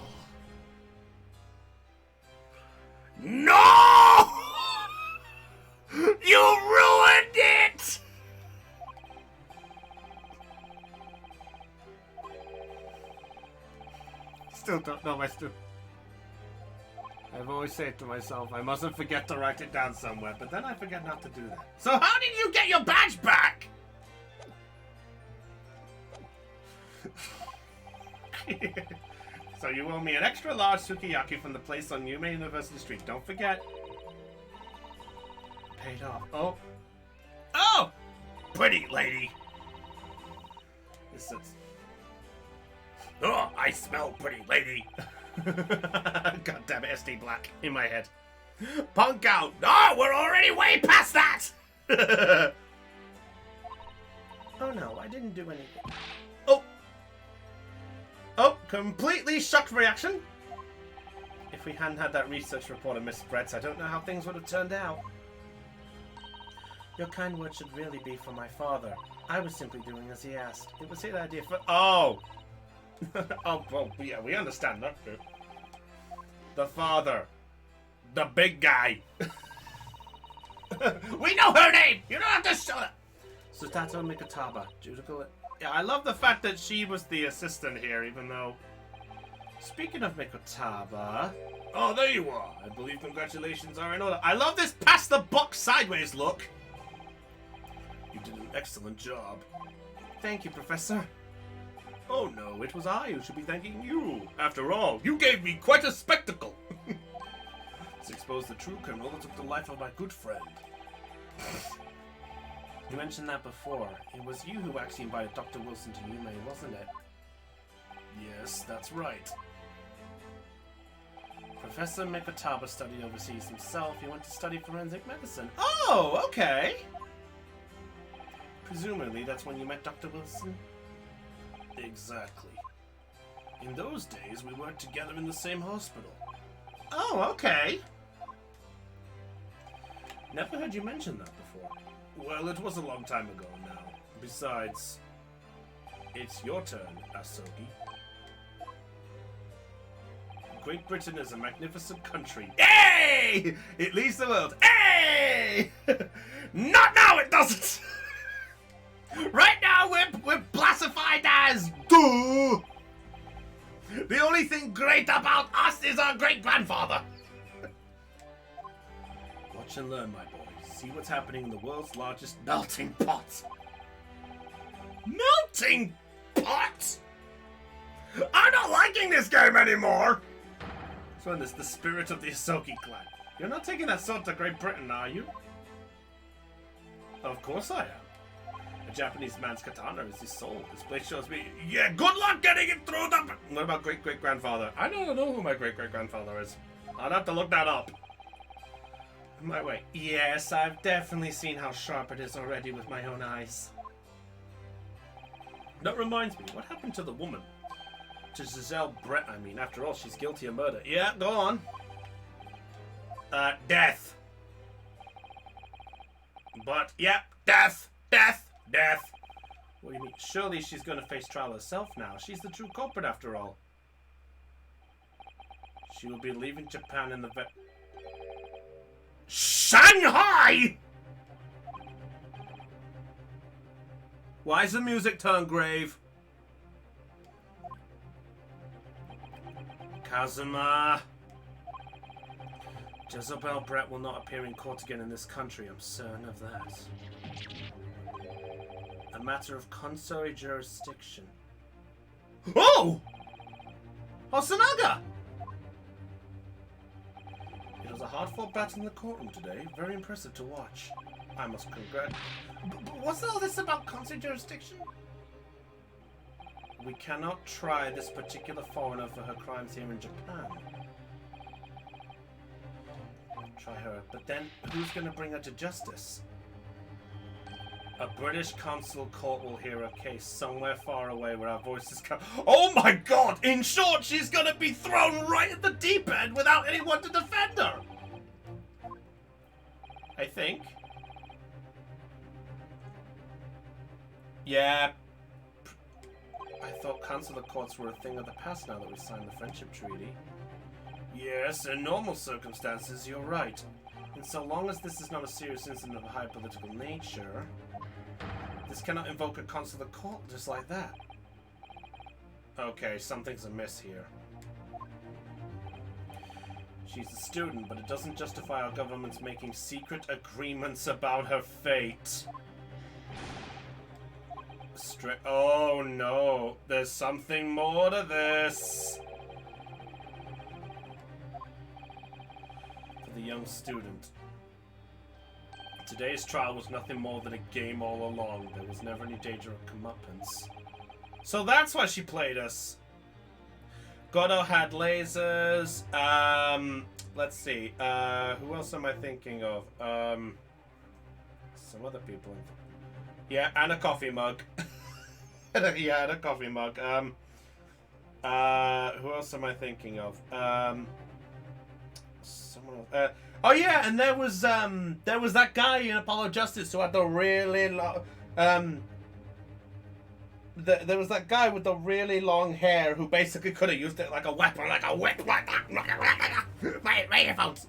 No! You ruined it! Still don't know my student. I've always said to myself, I mustn't forget to write it down somewhere, but then I forget not to do that. So how did you get your badge back? So you owe me an extra large sukiyaki from the place on Yume University Street. Don't forget. Paid off. Oh. Oh! Pretty lady. This is... Oh, I smell pretty lady. God damn it, SD Black in my head. Punk out. No, we're already way past that. Oh no, I didn't do anything. Oh. Oh, completely shocked reaction. If we hadn't had that research report of Miss Brett's, I don't know how things would have turned out. Your kind words should really be for my father. I was simply doing as he asked. It was his idea for... Oh! Oh, well, yeah, we understand that bit. The father. The big guy. We know her name! You don't have to show it! Sutato Mikotaba. Judical... Yeah, I love the fact that she was the assistant here, even though... Speaking of Mikotaba... Oh, there you are. I believe congratulations are in order. I love this pass the buck sideways look. You did an excellent job. Thank you, Professor. Oh no, it was I who should be thanking you. After all, you gave me quite a spectacle. Let's expose the true criminal that took the life of my good friend. You mentioned that before. It was you who actually invited Dr. Wilson to Yume, wasn't it? Yes, that's right. Professor Mikotaba studied overseas himself. He went to study forensic medicine. Oh, okay. Presumably, that's when you met Dr. Wilson? Exactly. In those days, we worked together in the same hospital. Oh, okay. Never heard you mention that before. Well, it was a long time ago now. Besides, it's your turn, Asogi. Great Britain is a magnificent country. Hey! It leads the world. Hey! Not now, it doesn't! Right now, we're classified as... Duh! The only thing great about us is our great-grandfather. Watch and learn, my boy. See what's happening in the world's largest melting pot. Melting pot? I'm not liking this game anymore. So this the spirit of the Asogi clan. You're not taking that sword to Great Britain, are you? Of course I am. A Japanese man's katana is his soul. This place shows me. Yeah, good luck getting it through the... What about great-great-grandfather? I don't know who my great-great-grandfather is. I'd have to look that up. My way. Yes, I've definitely seen how sharp it is already with my own eyes. That reminds me, what happened to the woman? To Giselle Brett, I mean. After all, she's guilty of murder. Yeah, go on. Death. But, yeah, death. What do you mean? Surely she's going to face trial herself now. She's the true culprit, after all. She will be leaving Japan in the Shanghai! Why is the music turned grave? Kazuma. Jezebel Brett will not appear in court again in this country, I'm certain of that. A matter of consular jurisdiction. Oh! Hosonaga! It was a hard-fought battle in the courtroom today. Very impressive to watch. I must congratulate. What's all this about consular jurisdiction? We cannot try this particular foreigner for her crimes here in Japan. Try her, but then who's going to bring her to justice? A British consular court will hear her case somewhere far away where our voices come. Oh my god! In short, she's going to be thrown right at the deep end without anyone to defend her! I think. Yeah. I thought consular courts were a thing of the past now that we signed the friendship treaty. Yes, in normal circumstances, you're right. And so long as this is not a serious incident of a high political nature, this cannot invoke a consular court just like that. Okay, something's amiss here. She's a student, but it doesn't justify our government's making secret agreements about her fate. Oh no, there's something more to this. For the young student. Today's trial was nothing more than a game all along. There was never any danger of comeuppance. So that's why she played us. Godot had lasers. Let's see. Who else am I thinking of? Some other people. Yeah, and a coffee mug. Yeah, and a coffee mug. Who else am I thinking of? Someone else. Oh yeah, and there was that guy in Apollo Justice who had the really long. There was that guy with the really long hair who basically could have used it like a weapon, like a whip, like that. My earphones.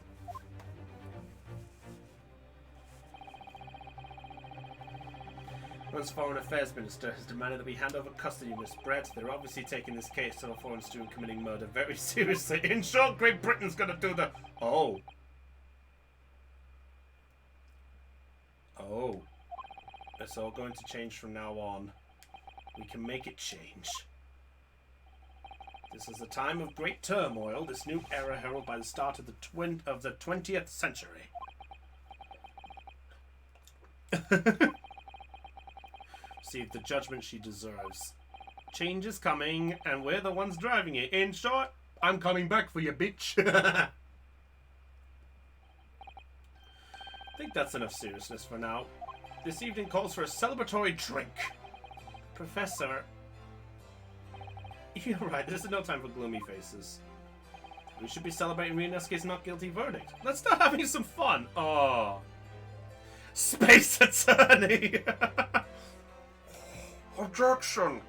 Once Foreign Affairs Minister has demanded that we hand over custody of Miss Brett. They're obviously taking this case to a foreign student committing murder very seriously. In short, Great Britain's gonna do the... Oh. Oh. It's all going to change from now on. We can make it change. This is a time of great turmoil, this new era heralded by the start of the 20th century. Receive the judgment she deserves. Change is coming, and we're the ones driving it. In short, I'm coming back for you, bitch. I think that's enough seriousness for now. This evening calls for a celebratory drink. Professor... You're right, this is no time for gloomy faces. We should be celebrating Ryunosuke's not guilty verdict. Let's start having some fun. Oh. Space Attorney! Objection!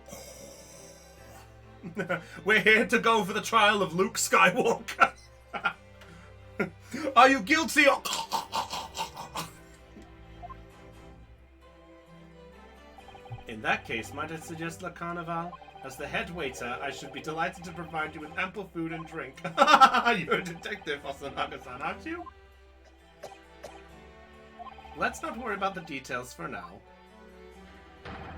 We're here to go for the trial of Luke Skywalker. Are you guilty or... In that case, might I suggest La Carnival? As the head waiter, I should be delighted to provide you with ample food and drink. You're a detective, Osanaga-san, aren't you? Let's not worry about the details for now.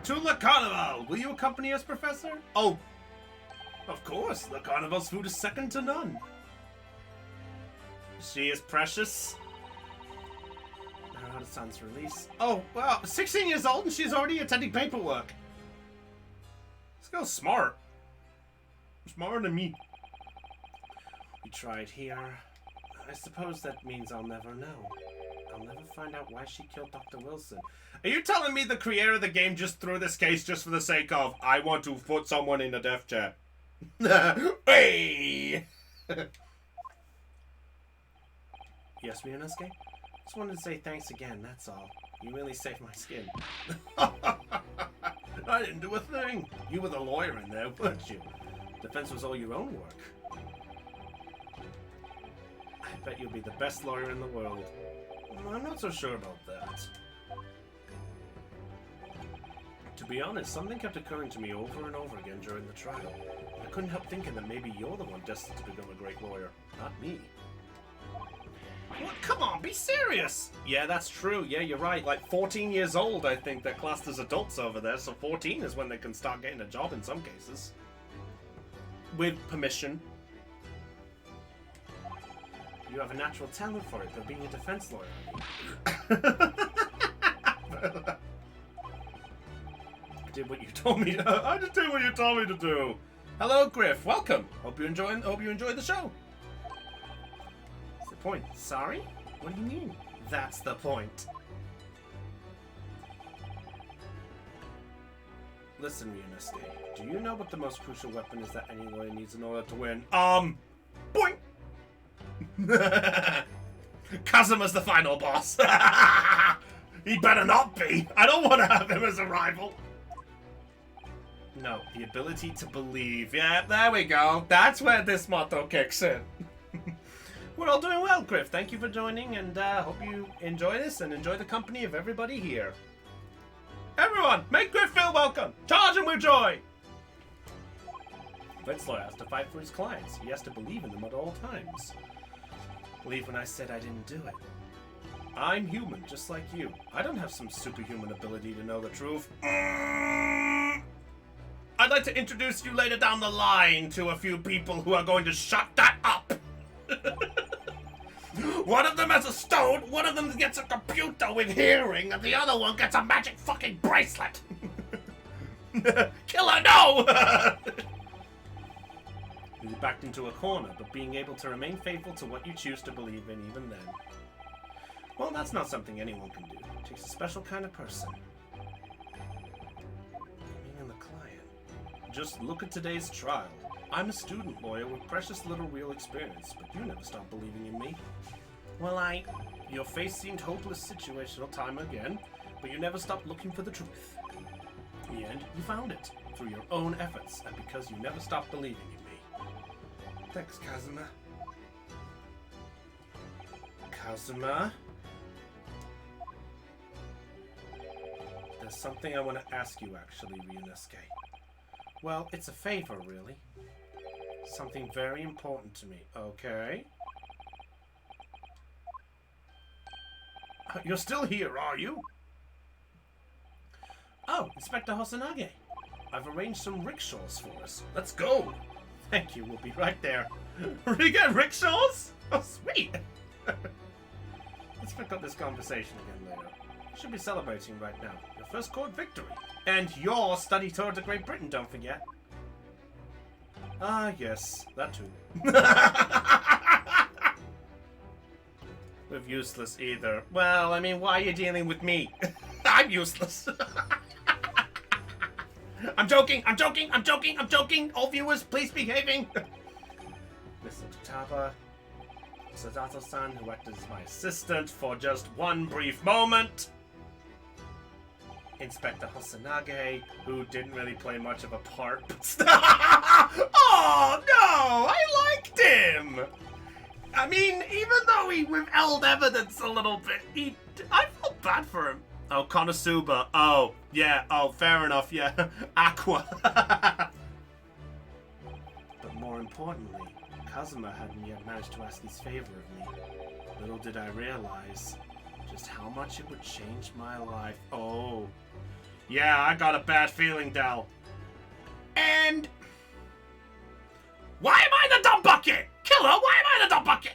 To La Carnival! Will you accompany us, Professor? Oh, of course. La Carnival's food is second to none. She is precious. Son's release. Oh, wow. 16 years old and she's already attending paperwork. This girl's smart. Smarter than me. We tried here. I suppose that means I'll never know. I'll never find out why she killed Dr. Wilson. Are you telling me the creator of the game just threw this case just for the sake of, I want to put someone in a death chair? Hey! Yes, Ryunosuke? Just wanted to say thanks again, that's all. You really saved my skin. I didn't do a thing. You were the lawyer in there, weren't you? Defense was all your own work. I bet you'll be the best lawyer in the world. Well, I'm not so sure about that. To be honest, something kept occurring to me over and over again during the trial. I couldn't help thinking that maybe you're the one destined to become a great lawyer, not me. What? Come on, be serious! Yeah, that's true. Yeah, you're right. Like 14 years old, I think they're classed as adults over there, so 14 is when they can start getting a job in some cases. With permission. You have a natural talent for it, for being a defense lawyer. I did what you told me to. I just did what you told me to do. Hello, Griff. Welcome. Hope you enjoyed the show. What's the point? Sorry? What do you mean? That's the point. Listen, Ryunosuke. Do you know what the most crucial weapon is that any lawyer needs in order to win? Boink! Kazuma's the final boss. He better not be. I don't want to have him as a rival. No, the ability to believe. Yeah, there we go. That's where this motto kicks in. We're all doing well, Griff. Thank you for joining, and hope you enjoy this and enjoy the company of everybody here. Everyone, make Griff feel welcome. Charge him with joy. Defense lawyer has to fight for his clients. He has to believe in them at all times. Believe when I said I didn't do it. I'm human, just like you. I don't have some superhuman ability to know the truth. I'd like to introduce you later down the line to a few people who are going to shut that up. One of them has a stone, one of them gets a computer with hearing, and the other one gets a magic fucking bracelet. Killer, no! You'll be backed into a corner, but being able to remain faithful to what you choose to believe in even then. Well, that's not something anyone can do. It takes a special kind of person. Me and the client. Just look at today's trial. I'm a student lawyer with precious little real experience, but you never stopped believing in me. Well, Your face seemed hopeless situational time again, but you never stopped looking for the truth. In the end, you found it, through your own efforts, and because you never stopped believing in me. Thanks, Kazuma. Kazuma? There's something I want to ask you, actually, Ryunosuke. Well, it's a favor, really. Something very important to me, okay? You're still here, are you? Oh, Inspector Hosanage. I've arranged some rickshaws for us. Let's go! Thank you, we'll be right there. We get rickshaws? Oh, sweet! Let's pick up this conversation again later. You should be celebrating right now. Your first court victory. And your study tour to Great Britain, don't forget. Ah, yes, that too. With useless either. Well, I mean, why are you dealing with me? I'm useless. I'm joking, I'm joking, I'm joking, I'm joking. All viewers, please behaving. Mr. Tataba, Sadato-san, who acted as my assistant for just one brief moment. Inspector Hosanage, who didn't really play much of a part, but oh, no! I liked him! I mean, even though he withheld evidence a little bit, I felt bad for him. Oh, Konosuba. Oh, yeah. Oh, fair enough, yeah. Aqua. But more importantly, Kazuma hadn't yet managed to ask his favor of me. Little did I realize just how much it would change my life. Oh. Yeah, I got a bad feeling, Dell. And why am I the dumb bucket? Killer, why am I the dumb bucket?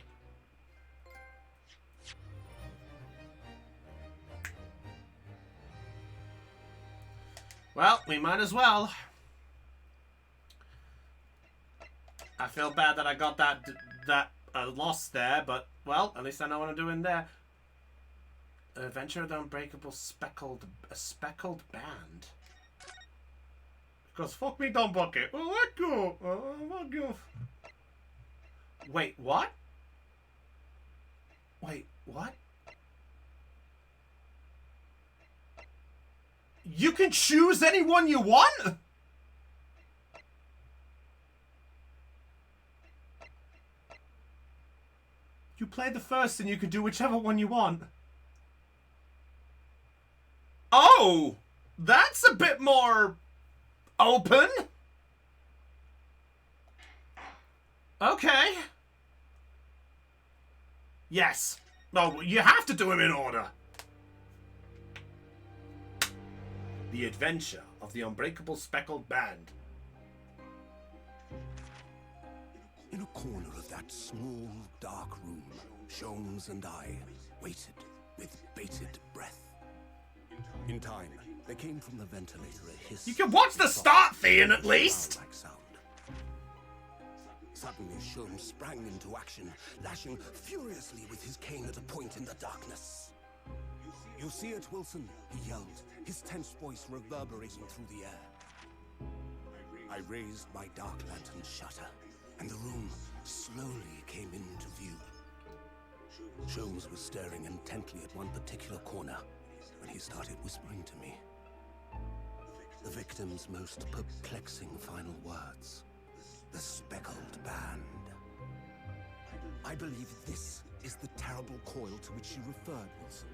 Well, we might as well. I feel bad that I got that loss there, but, well, at least I know what I'm doing there. Adventure of the Unbreakable Speckled Band. Because fuck me, dumb bucket. Oh, let go. Oh, let go. Wait, what? Wait, what? You can choose anyone you want? You play the first and you can do whichever one you want. Oh! That's a bit more open. Okay. Yes. No, you have to do them in order. The Adventure of the Unbreakable Speckled Band.
In a corner of that small, dark room, Sholmes and I waited with bated breath. In time, there came from the ventilator a hiss.
You can watch the start, Theon, at least!
Like sound. Suddenly, Sholmes sprang into action, lashing furiously with his cane at a point in the darkness. You see it, Wilson? He yelled, his tense voice reverberating through the air. I raised my dark lantern shutter, and the room slowly came into view. Sholmes was staring intently at one particular corner when he started whispering to me. The victim's most perplexing final words. The Speckled Band. I believe this is the terrible coil to which you referred, Wilson.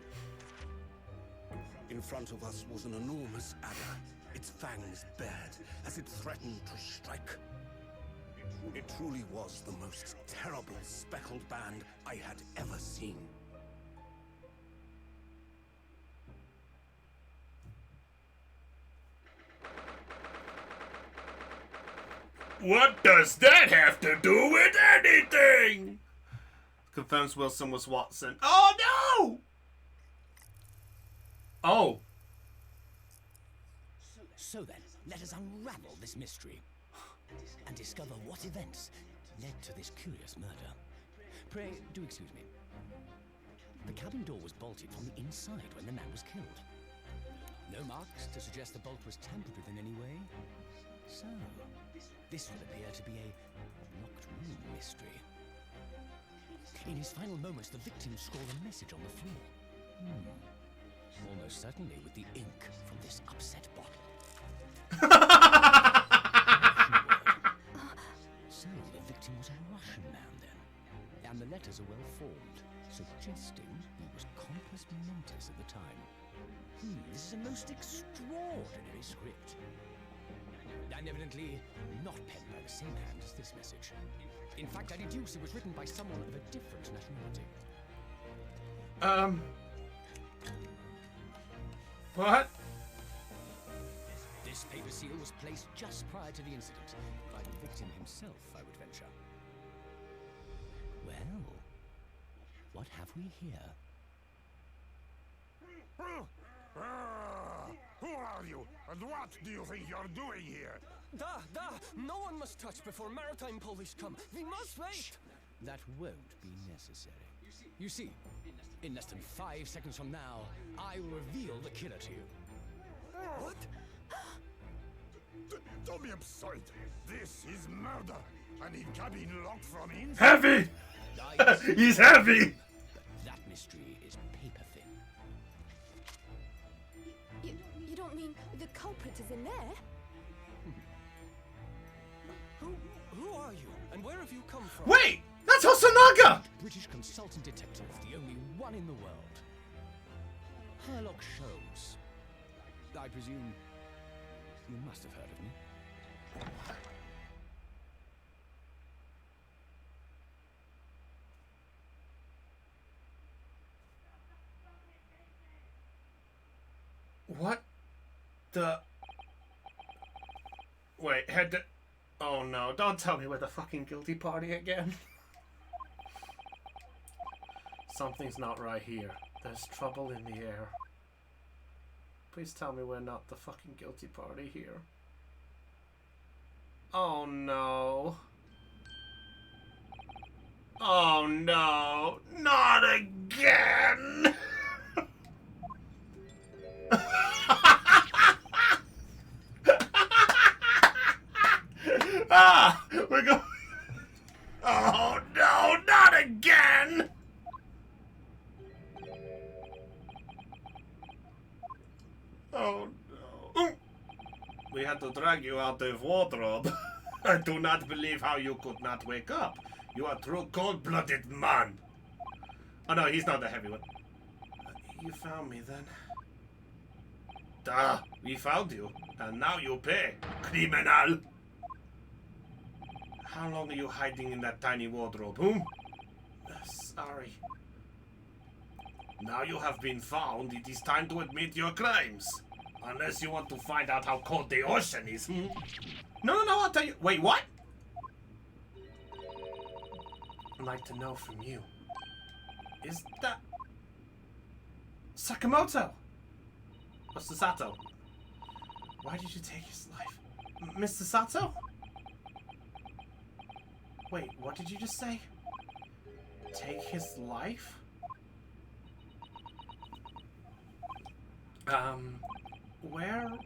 In front of us was an enormous adder, its fangs bared as it threatened to strike. It truly was the most terrible speckled band I had ever seen.
What does that have to do with anything? Confirms Wilson was Watson. Oh no! Oh.
So then, let us unravel this mystery.
and discover what events led to this curious murder. Pray, do excuse me. The cabin door was bolted from the inside when the man was killed. No marks to suggest the bolt was tampered with in any way. So, this would appear to be a locked room mystery. In his final moments, the victim scrawled a message on the floor. Almost certainly with the ink from this upset bottle. So, the victim was a Russian man then. And the letters are well formed, suggesting he was compos mentis at the time. This is a most extraordinary script. And evidently not penned by the same hand as this message. In fact, I deduce it was written by someone of a different nationality.
What?
This paper seal was placed just prior to the incident by the victim himself, I would venture. Well, what have we here?
Who are you, and what do you think you're doing here?
No one must touch before maritime police come. We must wait.
That won't be necessary. You see, in less than 5 seconds from now, I will reveal the killer to you.
What? Don't be absurd. This is murder. And in cabin locked from inside.
Heavy! He's heavy!
That mystery is paper thin.
You don't mean the culprit is in there?
Who are you, and where have you come from?
Wait! That's Hosonaga!
British consultant detective, the only one in the world. Herlock Sholmes. I presume you must have heard of me.
What the... Wait, head to... Oh no, don't tell me we're the fucking guilty party again. Something's not right here. There's trouble in the air. Please tell me we're not the fucking guilty party here. Oh no. Oh no. Not again! Ah! We're going... Oh no, not again! Oh no. We had to drag you out of wardrobe. I do not believe how you could not wake up. You are a true cold-blooded man. Oh no, he's not the heavy one. You found me then. Duh, we found you. And now you pay, criminal. How long are you hiding in that tiny wardrobe, Sorry. Now you have been found, it is time to admit your crimes. Unless you want to find out how cold the ocean is, No, I'll tell you. Wait, what? I'd like to know from you. Is that... Sakamoto? Or Sasato? Why did you take his life? Mr. Sato? Wait, what did you just say? Take his life?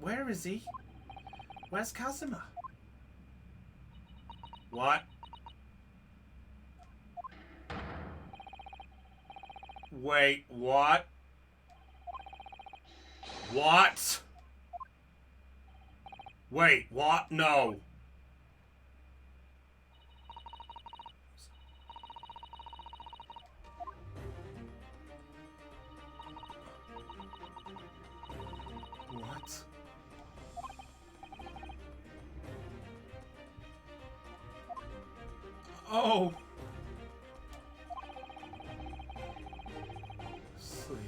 Where is he? Where's Kazuma? What? Wait, what? What? Wait, what? No. What? Oh. Sleep.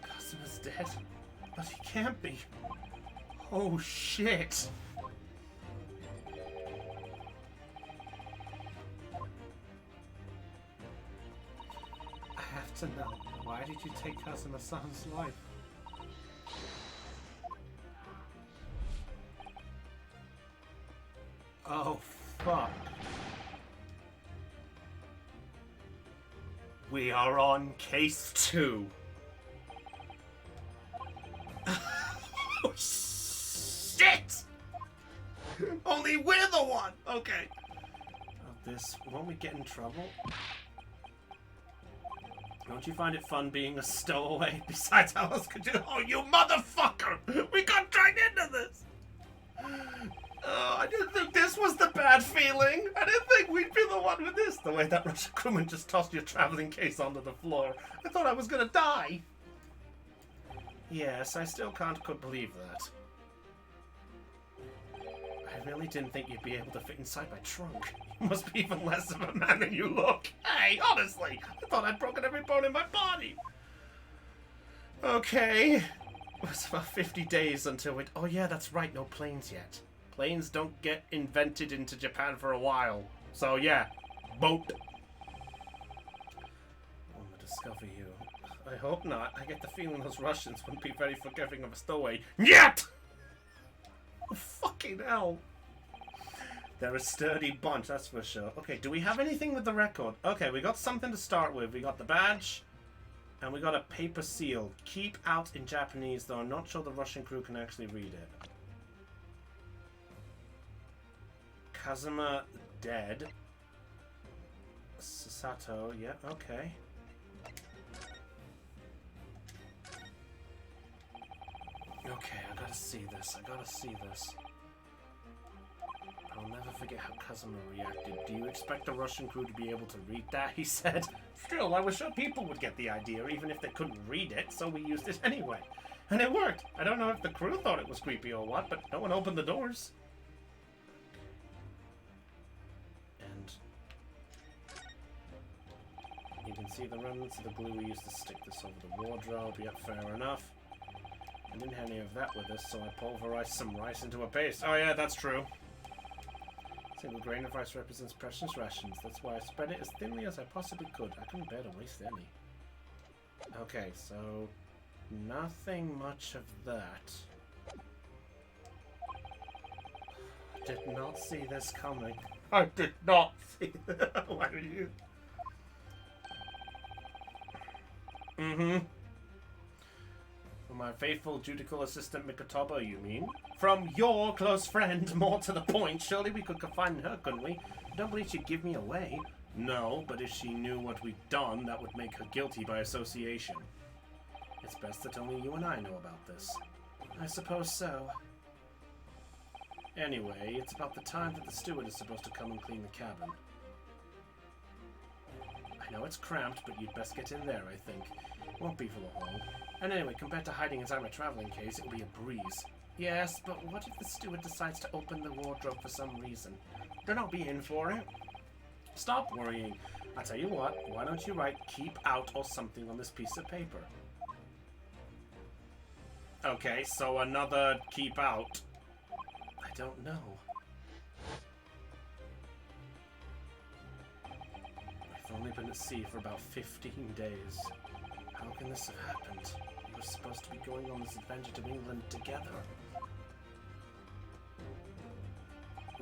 Kazuma's dead, but he can't be. Oh shit. I have to know, why did you take Kazuma-san's life? We are on case 2. Oh, shit! Only we're the one! Okay. This, won't we get in trouble? Don't you find it fun being a stowaway? Besides, how else could you? Oh, you motherfucker! We got dragged into this! Oh, I didn't think this was the bad feeling. I didn't think we'd be the one with this. The way that Russian crewman just tossed your traveling case onto the floor. I thought I was gonna die. Yes, I still can't believe that. I really didn't think you'd be able to fit inside my trunk. You must be even less of a man than you look. Hey, honestly, I thought I'd broken every bone in my body. Okay. It was about 50 days until it... Oh yeah, that's right, no planes yet. Planes don't get invented into Japan for a while. So yeah, boat. I'm gonna discover you. I hope not. I get the feeling those Russians wouldn't be very forgiving of a stowaway. Yet! Oh, fucking hell. They're a sturdy bunch, that's for sure. Okay, do we have anything with the record? Okay, we got something to start with. We got the badge, and we got a paper seal. Keep out in Japanese, though I'm not sure the Russian crew can actually read it. Kazuma dead. Sato, yeah, okay. Okay, I gotta see this. I gotta see this. I'll never forget how Kazuma reacted. Do you expect the Russian crew to be able to read that? He said. Still, I was sure people would get the idea, even if they couldn't read it, so we used it anyway. And it worked. I don't know if the crew thought it was creepy or what, but no one opened the doors. And you can see the remnants of the glue we used to stick this over the wardrobe. Yep, fair enough. I didn't have any of that with us, so I pulverized some rice into a paste. Oh yeah, that's true. A single grain of rice represents precious rations. That's why I spread it as thinly as I possibly could. I couldn't bear to waste any. Okay, so nothing much of that. Did not see this coming. I did not see that. Why are you? Mm-hmm. From my faithful judicial assistant Mikotobo, you mean? From your close friend, more to the point. Surely we could confine her, couldn't we? I don't believe she'd give me away. No, but if she knew what we'd done, that would make her guilty by association. It's best that only you and I know about this. I suppose so. Anyway, it's about the time that the steward is supposed to come and clean the cabin. I know it's cramped, but you'd best get in there, I think. Won't be for long. And anyway, compared to hiding inside my traveling case, it'll be a breeze. Yes, but what if the steward decides to open the wardrobe for some reason? Then I'll be in for it. Stop worrying. I tell you what, why don't you write "keep out" or something on this piece of paper? Okay, so another "keep out." I don't know. I've only been at sea for about 15 days. How can this have happened? We were supposed to be going on this adventure to England together.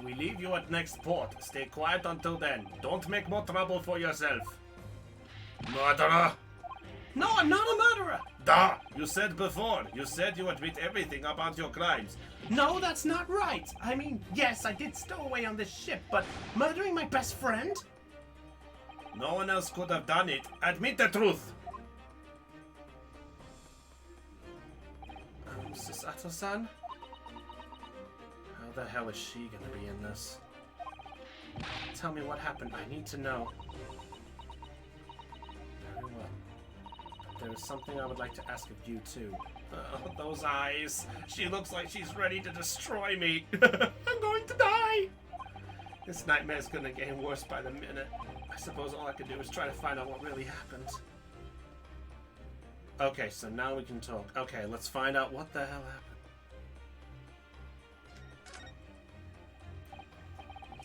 We leave you at next port. Stay quiet until then. Don't make more trouble for yourself. Murderer! No, I'm not a murderer! Duh! You said before. You said you admit everything about your crimes. No, that's not right. I mean, yes, I did stow away on this ship, but murdering my best friend? No one else could have done it. Admit the truth. Sato-san? How the hell is she gonna be in this? Tell me what happened. I need to know. Very well. But there is something I would like to ask of you, too. Oh, those eyes. She looks like she's ready to destroy me. I'm going to die. This nightmare's gonna get worse by the minute. I suppose all I can do is try to find out what really happened. Okay, so now we can talk. Okay, let's find out what the hell happened.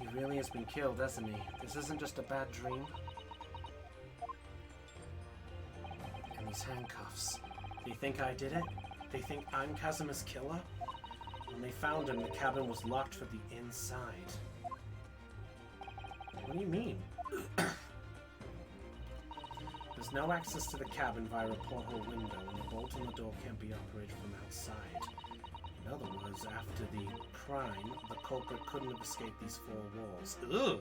He really has been killed, hasn't he? This isn't just a bad dream. And these handcuffs. They think I did it? They think I'm Kazuma's killer? When they found him, the cabin was locked from the inside. What do you mean? There's no access to the cabin via a porthole window, and the bolt on the door can't be operated from outside. In other words, after the crime, the culprit couldn't have escaped these four walls. Ugh!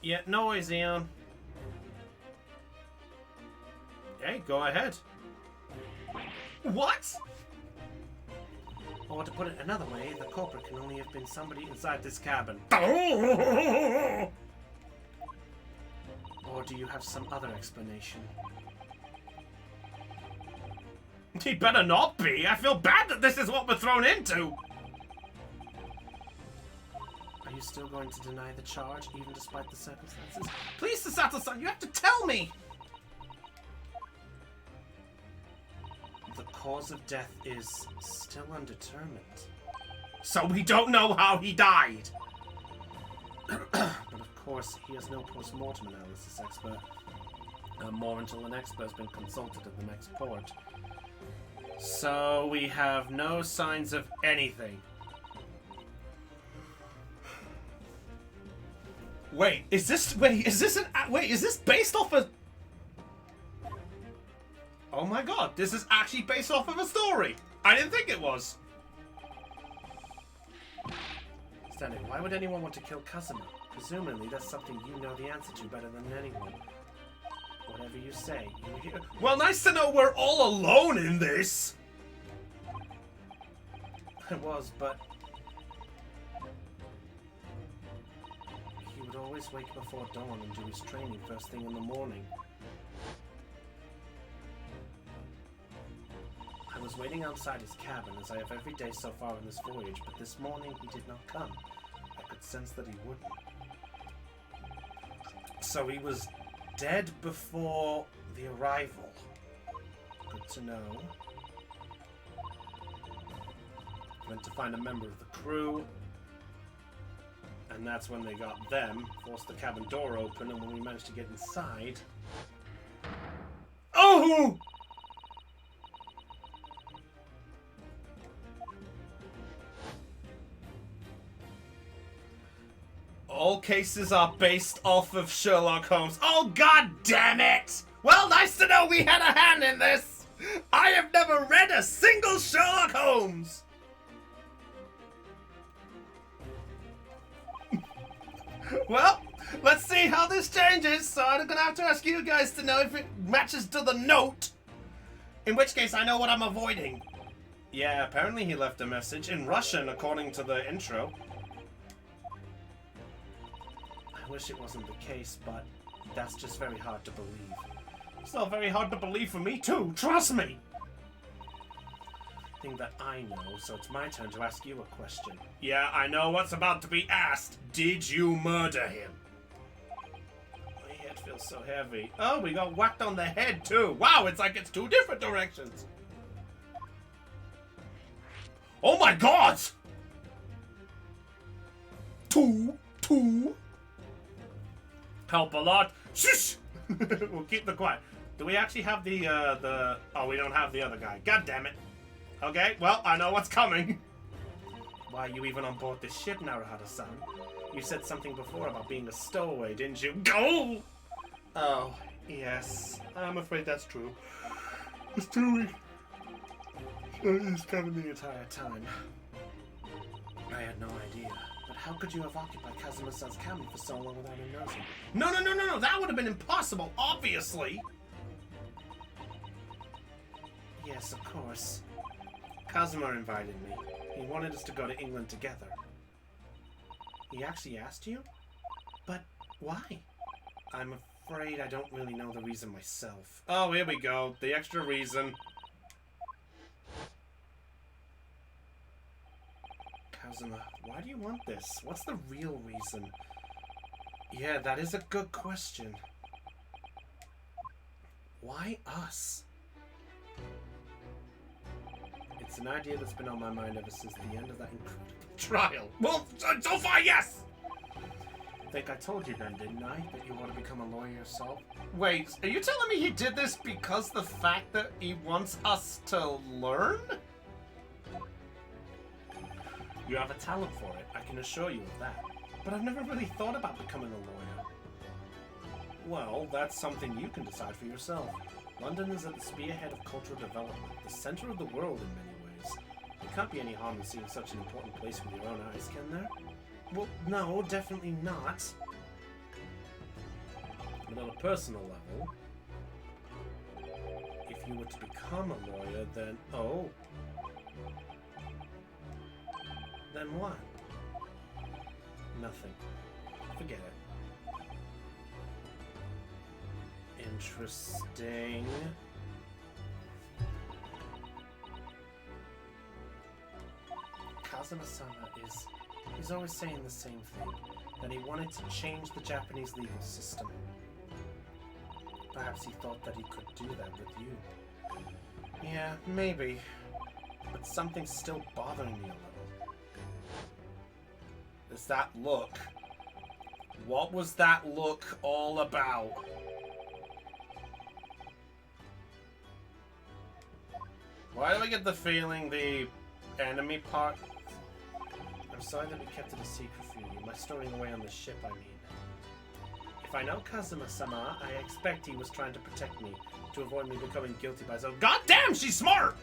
Yeah, no worries, Eon. Hey, go ahead. What? Or to put it another way, the culprit can only have been somebody inside this cabin. Or do you have some other explanation? He better not be! I feel bad that this is what we're thrown into! Are you still going to deny the charge, even despite the circumstances? Please, Sasato-san, you have to tell me! The cause of death is still undetermined. So we don't know how he died! But of course, he has no post-mortem analysis expert. More until an expert's been consulted at the next port. So we have no signs of anything. Wait, is this based off of... Oh my god, this is actually based off of a story! I didn't think it was! Stanley, why would anyone want to kill Kazuma? Presumably that's something you know the answer to better than anyone. Whatever you say, you hear... Well, nice to know we're all alone in this! I was, but... He would always wake before dawn and do his training first thing in the morning. I was waiting outside his cabin, as I have every day so far on this voyage, but this morning he did not come. I could sense that he wouldn't. So he was dead before the arrival. Good to know. Went to find a member of the crew. And that's when they got them. Forced the cabin door open, and when we managed to get inside... Oh! All cases are based off of Sherlock Holmes. Oh, god damn it! Well, nice to know we had a hand in this! I have never read a single Sherlock Holmes! Well, let's see how this changes, so I'm gonna have to ask you guys to know if it matches to the note. In which case, I know what I'm avoiding. Yeah, apparently he left a message in Russian, according to the intro. I wish it wasn't the case, but that's just very hard to believe. It's not very hard to believe for me too, trust me! Thing that I know, so it's my turn to ask you a question. Yeah, I know what's about to be asked. Did you murder him? My head feels so heavy. Oh, we got whacked on the head too. Wow, it's like it's two different directions. Oh my god! Two. Help a lot. Shush! We'll keep the quiet. Do we actually have the... Oh, we don't have the other guy. God damn it. Okay, well, I know what's coming. Why are you even on board this ship, Naruhata-san? You said something before about being a stowaway, didn't you? Go! Oh, yes. I'm afraid that's true. It's 2 weeks. It's coming the entire time. I had no idea. But how could you have occupied Kazuma-san's cabin for so long without him noticing? No, that would have been impossible, obviously! Yes, of course. Kazuma invited me. He wanted us to go to England together. He actually asked you? But why? I'm afraid I don't really know the reason myself. Oh, here we go. The extra reason. Kazuma, why do you want this? What's the real reason? Yeah, that is a good question. Why us? It's an idea that's been on my mind ever since the end of that incredible trial. Well, so far, yes! I think I told you then, didn't I? That you want to become a lawyer yourself? Wait, are you telling me he did this because the fact that he wants us to learn? You have a talent for it, I can assure you of that. But I've never really thought about becoming a lawyer. Well, that's something you can decide for yourself. London is at the spearhead of cultural development, the center of the world in many ways. There can't be any harm in seeing such an important place with your own eyes, can there? Well, no, definitely not. But on a personal level, if you were to become a lawyer, then... Oh. Then what? Nothing. Forget it. Interesting. Kazuma-sama he's always saying the same thing, that he wanted to change the Japanese legal system. Perhaps he thought that he could do that with you. Yeah, maybe. But something's still bothering me a little. It's that look. What was that look all about? Why do I get the feeling the enemy part... I'm sorry that we kept it a secret from you. My storing away on the ship, I mean. If I know Kazuma-sama, I expect he was trying to protect me, to avoid me becoming guilty by so... God damn, she's smart!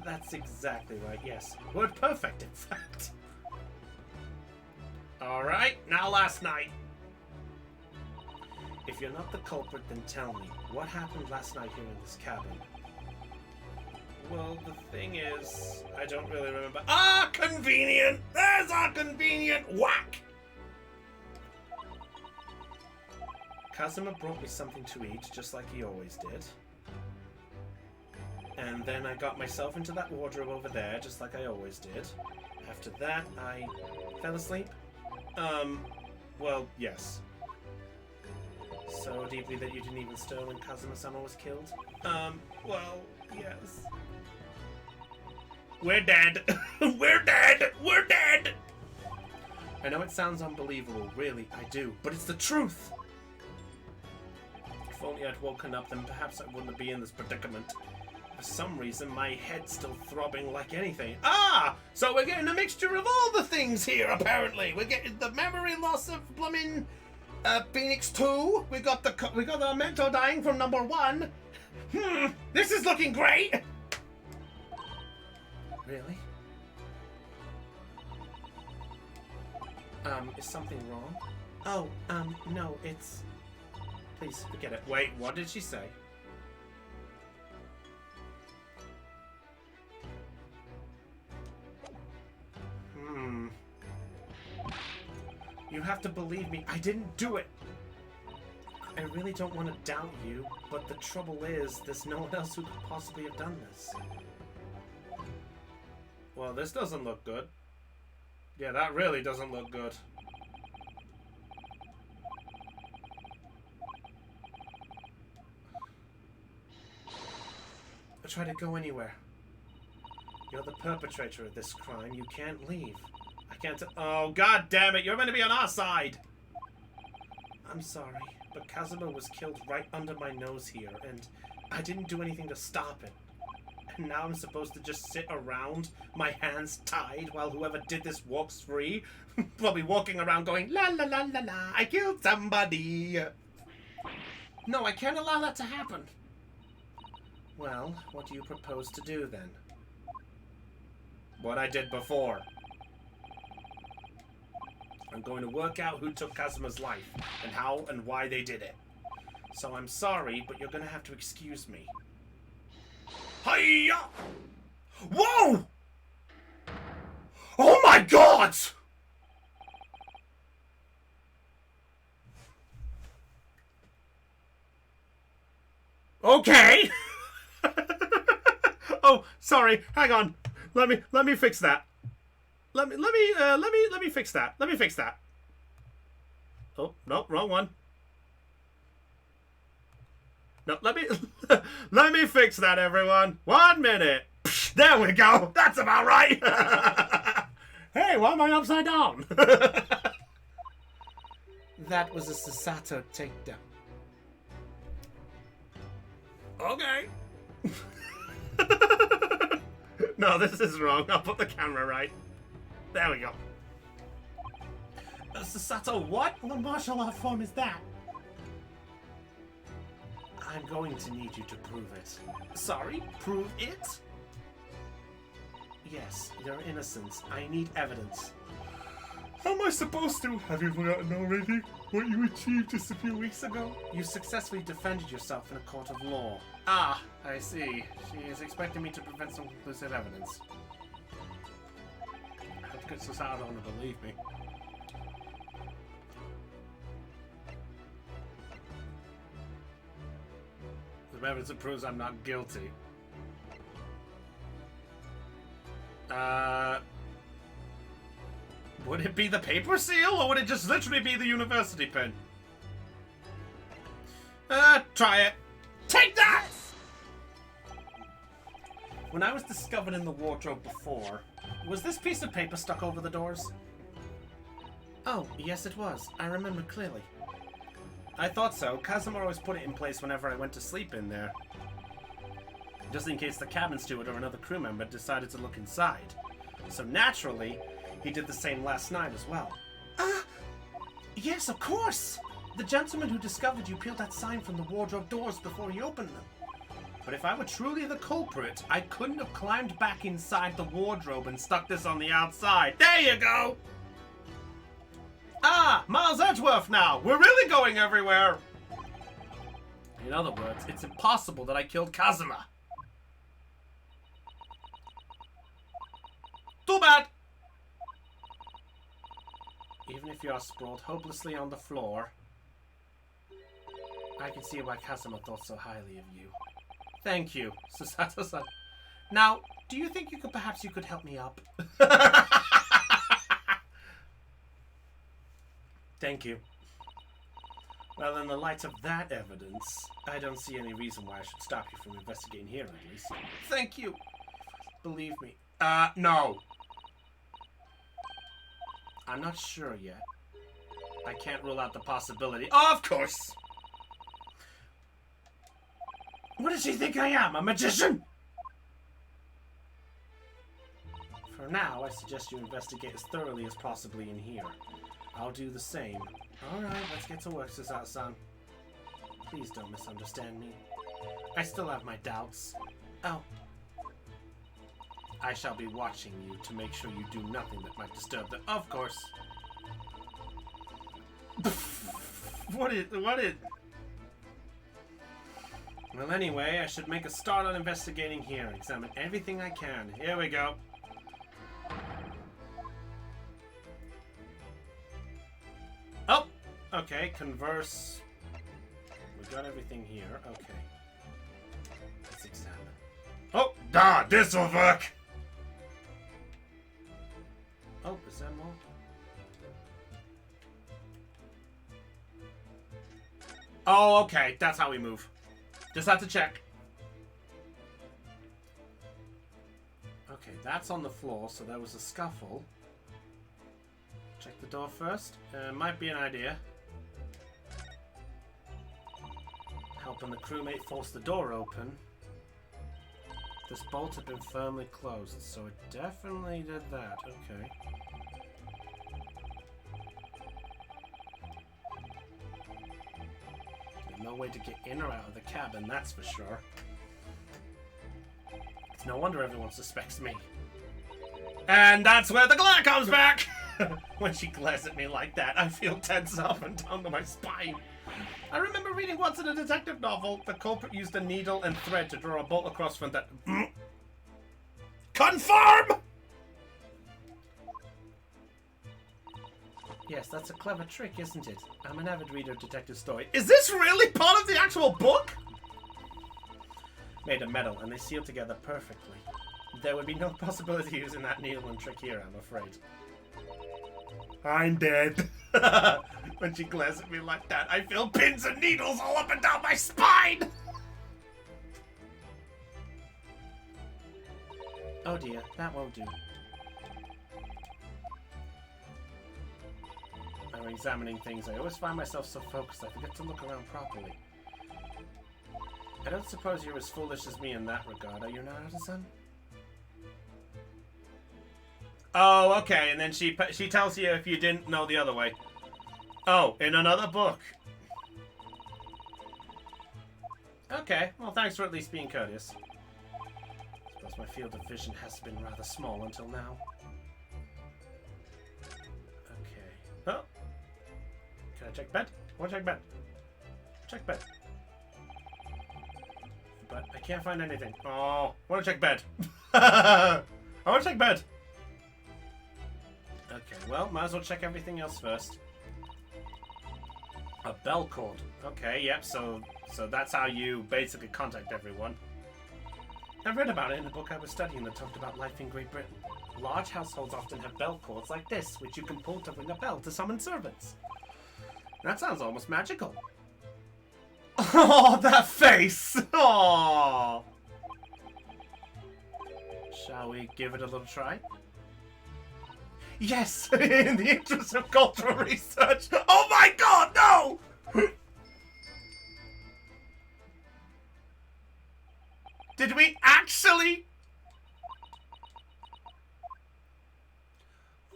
That's exactly right, yes. Word perfect, in fact. Alright, now last night. If you're not the culprit, then tell me, what happened last night here in this cabin? Well, the thing is, I don't really remember. Ah, convenient! There's our convenient whack! Kazuma brought me something to eat, just like he always did. And then I got myself into that wardrobe over there, just like I always did. After that, I fell asleep. Well, yes. So deeply that you didn't even stir when Kazuma-sama was killed? Well, yes. We're dead! We're dead! We're dead! I know it sounds unbelievable, really, I do, but it's the truth! If only I'd woken up, then perhaps I wouldn't be in this predicament. For some reason, my head's still throbbing like anything. Ah! So we're getting a mixture of all the things here, apparently! We're getting the memory loss of blooming... Phoenix 2. We got the mentor dying from number 1. This is looking great! Really? Is something wrong? Oh, no, it's... Please, forget it. Wait, what did she say? You have to believe me, I didn't do it! I really don't want to doubt you, but the trouble is, there's no one else who could possibly have done this. Well, this doesn't look good. Yeah, that really doesn't look good. Try to go anywhere. You're the perpetrator of this crime. You can't leave. I can't... Oh, god damn it! You're meant to be on our side! I'm sorry, but Kazuma was killed right under my nose here, and I didn't do anything to stop it. And now I'm supposed to just sit around, my hands tied, while whoever did this walks free? Probably walking around going, la la la la la, I killed somebody! No, I can't allow that to happen. Well, what do you propose to do, then? What I did before. I'm going to work out who took Kazuma's life, and how and why they did it. So I'm sorry, but you're gonna have to excuse me. Hiya! Whoa! Oh my god! Okay! Oh, sorry. Hang on. Let me fix that. Let me fix that. Let me fix that. Oh, no, wrong one. No, let me fix that, everyone. 1 minute. Psh, there we go. That's about right. Hey, why am I upside down? That was a Sasato takedown. Okay. No, this is wrong. I'll put the camera right. There we go. Sasato what? What martial art form is that? I'm going to need you to prove it. Sorry? Prove it? Yes, your innocence. I need evidence.
How am I supposed to? Have you forgotten already what you achieved just a few weeks ago?
You successfully defended yourself in a court of law. Ah, I see. She is expecting me to present some conclusive evidence. I hope good society don't believe me. The evidence that proves I'm not guilty. Would it be the paper seal, or would it just literally be the university pin? Try it. Take that! When I was discovered in the wardrobe before, was this piece of paper stuck over the doors? Oh, yes it was. I remember clearly. I thought so. Kazuma always put it in place whenever I went to sleep in there. Just in case the cabin steward or another crew member decided to look inside. So naturally, he did the same last night as well. Yes, of course! The gentleman who discovered you peeled that sign from the wardrobe doors before he opened them. But if I were truly the culprit, I couldn't have climbed back inside the wardrobe and stuck this on the outside. There you go! Ah, Miles Edgeworth now! We're really going everywhere! In other words, it's impossible that I killed Kazuma. Too bad! Even if you are sprawled hopelessly on the floor, I can see why Kazuma thought so highly of you. Thank you, Susato-san. Now, do you think you could help me up? Thank you. Well, in the light of that evidence, I don't see any reason why I should stop you from investigating here, at least. Thank you. Believe me. No. I'm not sure yet. I can't rule out the possibility. Oh, of course! What does she think I am, a magician? For now, I suggest you investigate as thoroughly as possibly in here. I'll do the same. Alright, let's get to work, Susato-san. Please don't misunderstand me. I still have my doubts. Oh. I shall be watching you to make sure you do nothing that might disturb the... Of course. What is... Well, anyway, I should make a start on investigating here. Examine everything I can. Here we go. Oh! Okay, converse. We got everything here. Okay. Let's examine.
Oh, this will work.
Oh, is there more? Oh, okay. That's how we move. Just have to check. Okay, that's on the floor, so there was a scuffle. Check the door first. Might be an idea. Helping the crewmate force the door open. This bolt had been firmly closed, so it definitely did that. Okay. There's no way to get in or out of the cabin, that's for sure. It's no wonder everyone suspects me. And that's where the glare comes back! When she glares at me like that, I feel tense up and down to my spine. I remember reading once in a detective novel, the culprit used a needle and thread to draw a bolt across from that... Confirm! Yes, that's a clever trick, isn't it? I'm an avid reader of detective story. Is this really part of the actual book? Made of metal, and they seal together perfectly. There would be no possibility of using that needle and trick here, I'm afraid. I'm dead. When she glares at me like that, I feel pins and needles all up and down my spine! Oh dear, that won't do. I'm examining things. I always find myself so focused I forget to look around properly. I don't suppose you're as foolish as me in that regard, are you, Naruto-san? Oh, okay, and then she tells you if you didn't know the other way. Oh, in another book. Okay. Well, thanks for at least being courteous. Suppose my field of vision has been rather small until now. Okay. Oh. Can I check bed? I want to check bed. Check bed. But I can't find anything. Oh, I want to check bed. I want to check bed. Okay, well, might as well check everything else first. A bell cord. Okay, yep, so that's how you basically contact everyone. I read about it in the book I was studying that talked about life in Great Britain. Large households often have bell cords like this, which you can pull to ring a bell to summon servants. That sounds almost magical. Oh, that face! Oh. Shall we give it a little try? Yes! In the interest of cultural research! Oh my god, no! Did we actually?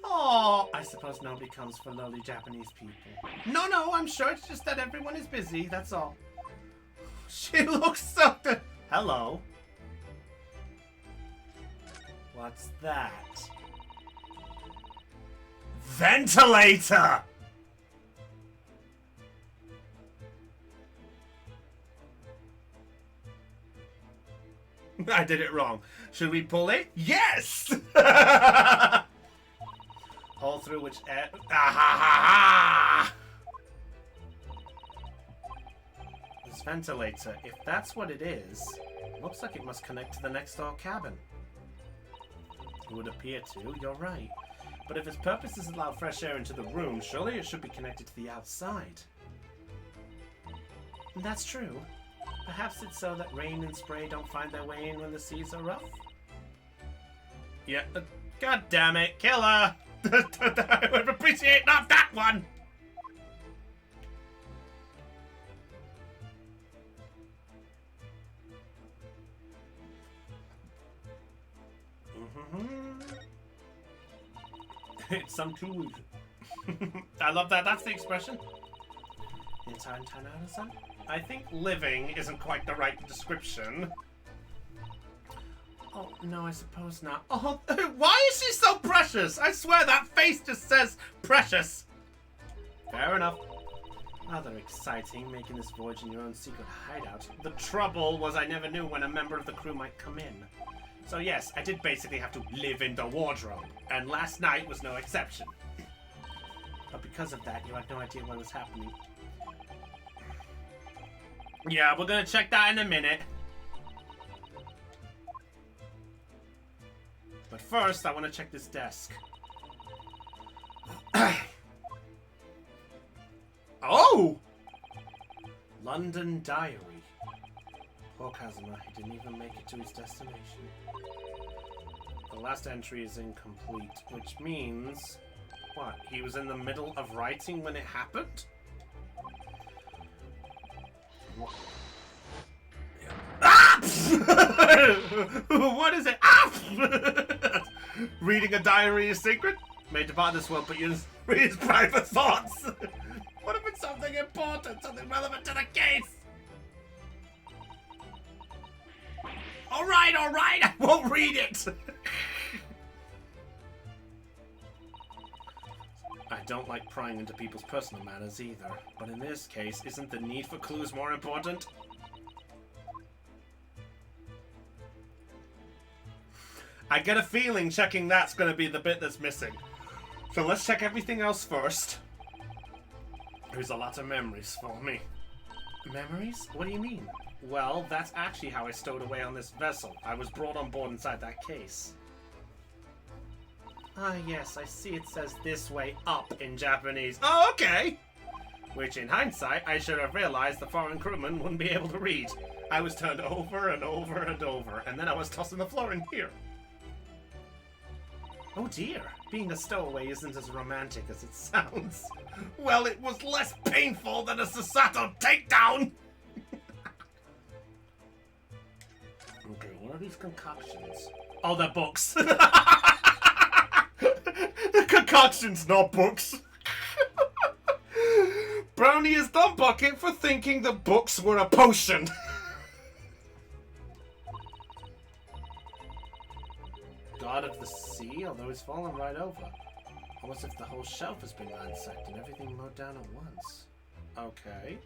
Oh, I suppose nobody comes for lowly Japanese people. No, I'm sure it's just that everyone is busy, that's all. She looks so good. Hello. What's that? Ventilator! I did it wrong. Should we pull it? Yes! Hole through which air... This ventilator, if that's what it is, looks like it must connect to the next door cabin. It would appear to, you're right. But if its purpose is to allow fresh air into the room, surely it should be connected to the outside. That's true. Perhaps it's so that rain and spray don't find their way in when the seas are rough? Yeah, god damn it, killer! I would appreciate not that one! It's some too. I love that. That's the expression. Inside 10 out of 10. I think living isn't quite the right description. Oh, no, I suppose not. Oh, why is she so precious? I swear that face just says precious. Fair enough. Rather exciting, making this voyage in your own secret hideout. The trouble was I never knew when a member of the crew might come in. So yes, I did basically have to live in the wardrobe, and last night was no exception. But because of that, you had no idea what was happening. Yeah, we're gonna check that in a minute. But first, I want to check this desk. Oh! London Diary. Poor Kazuma, he didn't even make it to his destination. The last entry is incomplete, which means... What? He was in the middle of writing when it happened? Ah! What is it? Ah! Reading a diary is secret? Made to buy this world, but you read his private thoughts. What if it's something important, something relevant to the case? Alright, I won't read it! I don't like prying into people's personal matters either, but in this case, isn't the need for clues more important? I get a feeling checking that's gonna be the bit that's missing. So let's check everything else first. There's a lot of memories for me. Memories? What do you mean? Well, that's actually how I stowed away on this vessel. I was brought on board inside that case. Ah, yes, I see it says this way up in Japanese. Oh, okay! Which, in hindsight, I should have realized the foreign crewman wouldn't be able to read. I was turned over and over and over, and then I was tossed on the floor in here. Oh dear, being a stowaway isn't as romantic as it sounds. Well, it was less painful than a Sasato takedown! Okay, what are these concoctions? Oh, they're books. Concoctions, not books. Brownie is the bucket for thinking the books were a potion. god of the sea, although he's fallen right over. Almost if the whole shelf has been ransacked and everything mowed down at once. Okay.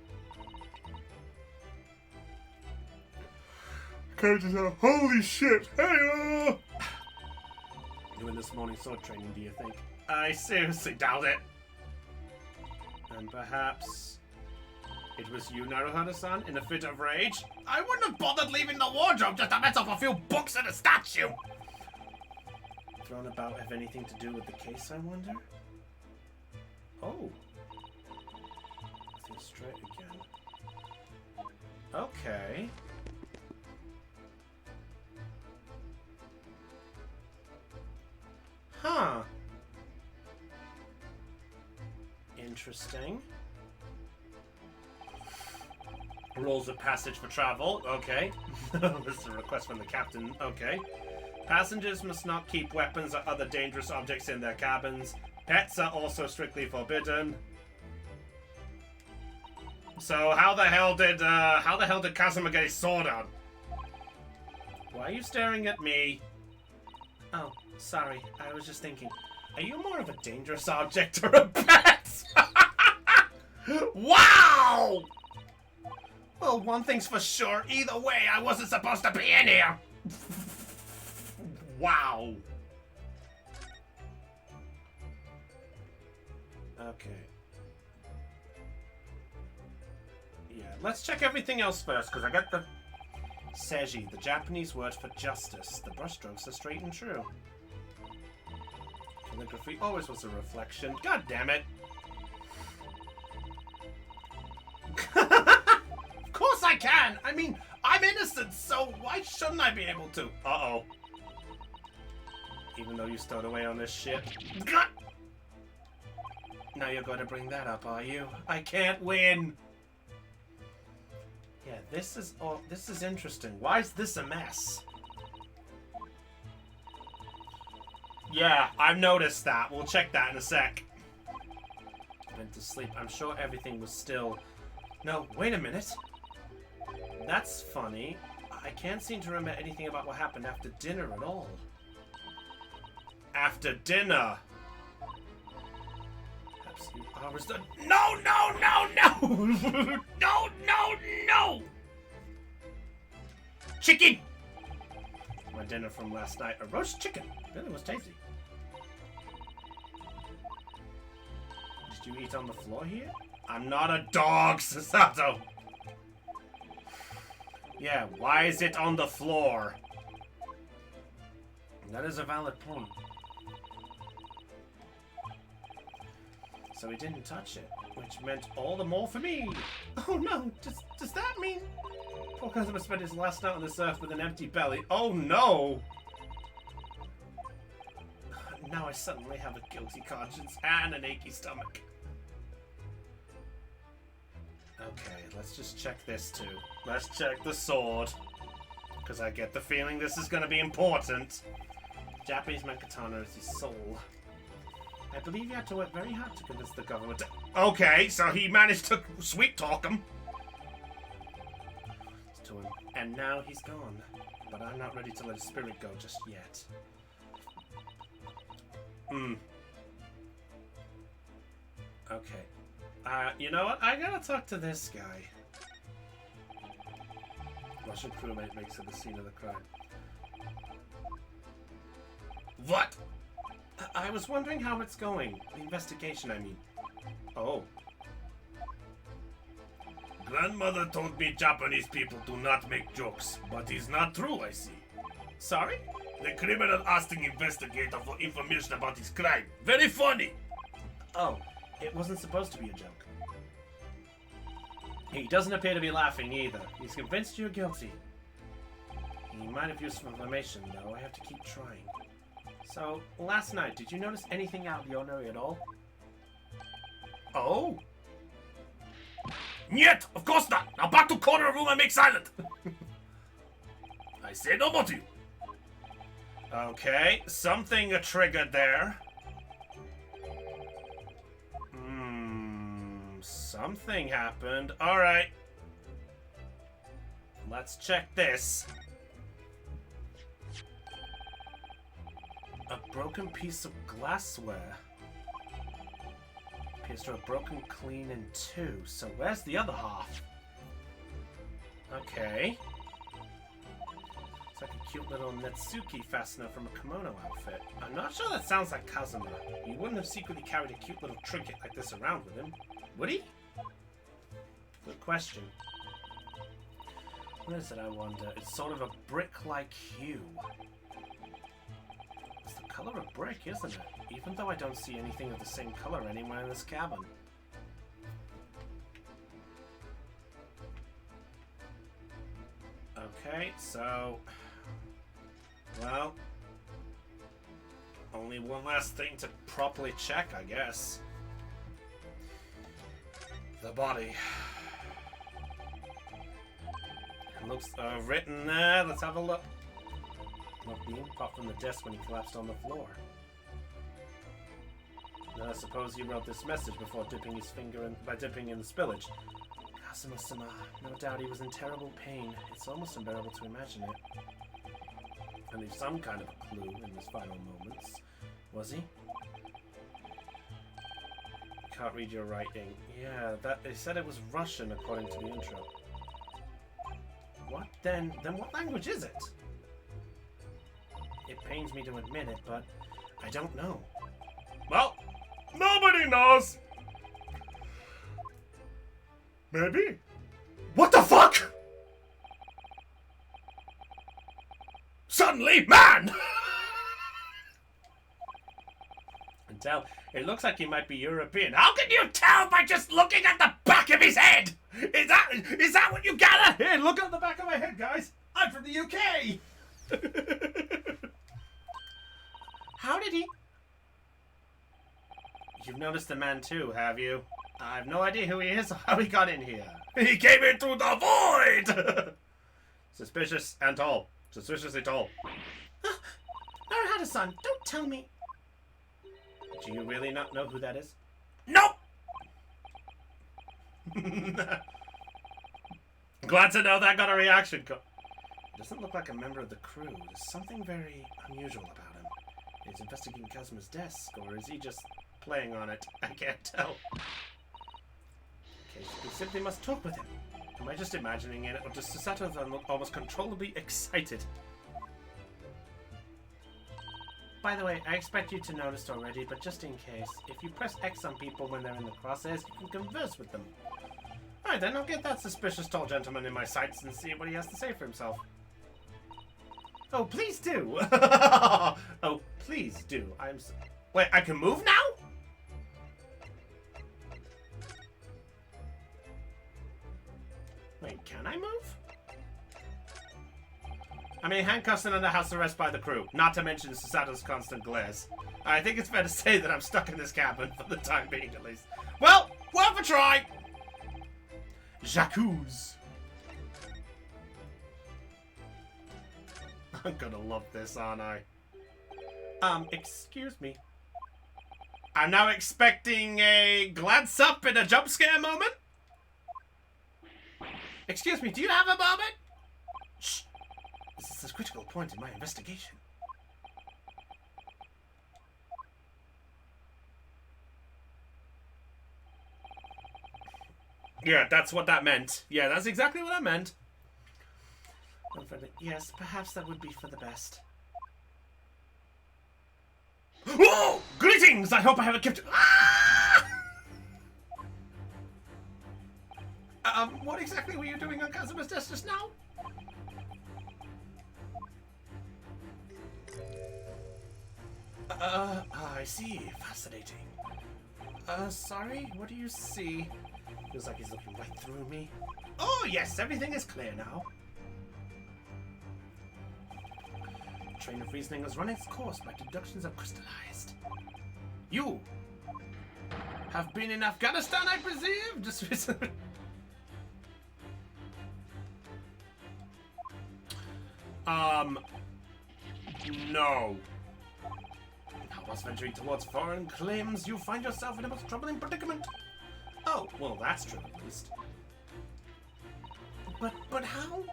Characters are holy shit! Hey!
Doing this morning sword training, do you think? I seriously doubt it. And perhaps it was you, Naruhara-san, in a fit of rage? I wouldn't have bothered leaving the wardrobe just to mess up a few books and a statue! Thrown about have anything to do with the case, I wonder? Oh. Nothing straight again. Okay. Huh. Interesting. Rules of passage for travel. Okay. This is a request from the captain. Okay. Passengers must not keep weapons or other dangerous objects in their cabins. Pets are also strictly forbidden. So how the hell did Kazuma get his sword out? Why are you staring at me? Oh, sorry. I was just thinking. Are you more of a dangerous object or a pet? Wow! Well, one thing's for sure. Either way, I wasn't supposed to be in here. Wow. Okay. Yeah, let's check everything else first, because I got the Seiji, the Japanese word for justice. The brushstrokes are straight and true. Calligraphy always was a reflection. God damn it. Of course I can! I mean, I'm innocent, so why shouldn't I be able to? Uh-oh. Even though you stowed away on this shit. Now you're going to bring that up, are you? I can't win! Yeah, this is interesting. Why is this a mess? Yeah, I've noticed that. We'll check that in a sec. Went to sleep. I'm sure everything was still... No, wait a minute. That's funny. I can't seem to remember anything about what happened after dinner at all. After dinner? Perhaps you are done. No, no, no, no! No, no, no! Chicken! My dinner from last night. A roast chicken. Really was tasty. Did you eat on the floor here? I'm not a dog, Sasato. Yeah, why is it on the floor? That is a valid point. So he didn't touch it, which meant all the more for me. Oh no, does that mean... Poor Kazuma spent his last night on this earth with an empty belly. Oh no! Now I suddenly have a guilty conscience and an achy stomach. Okay, let's just check this too. Let's check the sword. Because I get the feeling this is going to be important. Japanese Mankatana is his soul. I believe he had to work very hard to convince the government to... Okay, so he managed to sweet talk him. To him. And now he's gone. But I'm not ready to let his spirit go just yet. Okay. You know what? I gotta talk to this guy. Russian crewmate makes it the scene of the crime. What? I was wondering how it's going. The investigation, I mean. Oh. Grandmother told me Japanese people do not make jokes, but it's not true, I see. Sorry? The criminal asked the investigator for information about his crime. Very funny! Oh, it wasn't supposed to be a joke. He doesn't appear to be laughing either. He's convinced you're guilty. He might have used some information, though. I have to keep trying. So, last night, did you notice anything out of the ordinary at all? Oh? Niet! Of course not! Now back to corner room and make silent! I say no more to you. Okay, something triggered there. Something happened. Alright. Let's check this. A broken piece of glassware. Appears to have broken clean in two. So where's the other half? Okay. It's like a cute little Netsuki fastener from a kimono outfit. I'm not sure that sounds like Kazuma. He wouldn't have secretly carried a cute little trinket like this around with him. Would he? Good question. What is it, I wonder? It's sort of a brick-like hue. It's the color of brick, isn't it? Even though I don't see anything of the same color anywhere in this cabin. Okay, so... well... only one last thing to properly check, I guess. The body. It looks written there. Let's have a look. Nothing apart from the desk when he collapsed on the floor. Now, I suppose he wrote this message before dipping his finger in, by dipping in the spillage. Kazuma-sama, no doubt he was in terrible pain. It's almost unbearable to imagine it. And leave some kind of a clue in his final moments. Was he? Can't read your writing. Yeah, they said it was Russian according to the intro. What then? Then what language is it? It pains me to admit it, but I don't know.
Well, nobody knows. Maybe.
What the fuck? Suddenly, man! And tell, it looks like he might be European. How can you tell by just looking at the back of his head? Is that what you gather? Here, look at the back of my head, guys. I'm from the UK. How did he? You've noticed the man too, have you? I have no idea who he is or how he got in here. He came in through the void! Suspicious and tall. Suspiciously tall. Naruhata-san, don't tell me. Do you really not know who that is? Nope! Glad to know that got a reaction. Doesn't look like a member of the crew. There's something very unusual about him. He's investigating Kazuma's desk, or is he just playing on it? I can't tell. Okay, we simply must talk with him. Am I just imagining it, or does Susato look almost controllably excited? By the way, I expect you to notice already, but just in case, if you press X on people when they're in the crosshairs, you can converse with them. Alright then, I'll get that suspicious tall gentleman in my sights and see what he has to say for himself. Oh, please do! Oh, please do. Wait, I can move now? Wait, can I move? I mean, handcuffs and under house arrest by the crew, not to mention Susato's constant glares. I think it's fair to say that I'm stuck in this cabin, for the time being at least. Well, worth a try! J'accuse. I'm gonna love this, aren't I? Excuse me. I'm now expecting a glance up and a jump scare moment? Excuse me, do you have a moment? Shh. This is a critical point in my investigation. Yeah, that's what that meant. Yeah, that's exactly what I meant. Yes, perhaps that would be for the best. Oh! Greetings! I hope I haven't kept... Ah! What exactly were you doing on Kazuma's desk just now? I see. Fascinating. Sorry? What do you see? Feels like he's looking right through me. Oh, yes! Everything is clear now. The train of reasoning has run its course. My deductions have crystallized. You have been in Afghanistan, I presume? Just recently. No. Whilst venturing towards foreign claims, you find yourself in a most troubling predicament. Oh, well, that's true at least. But how?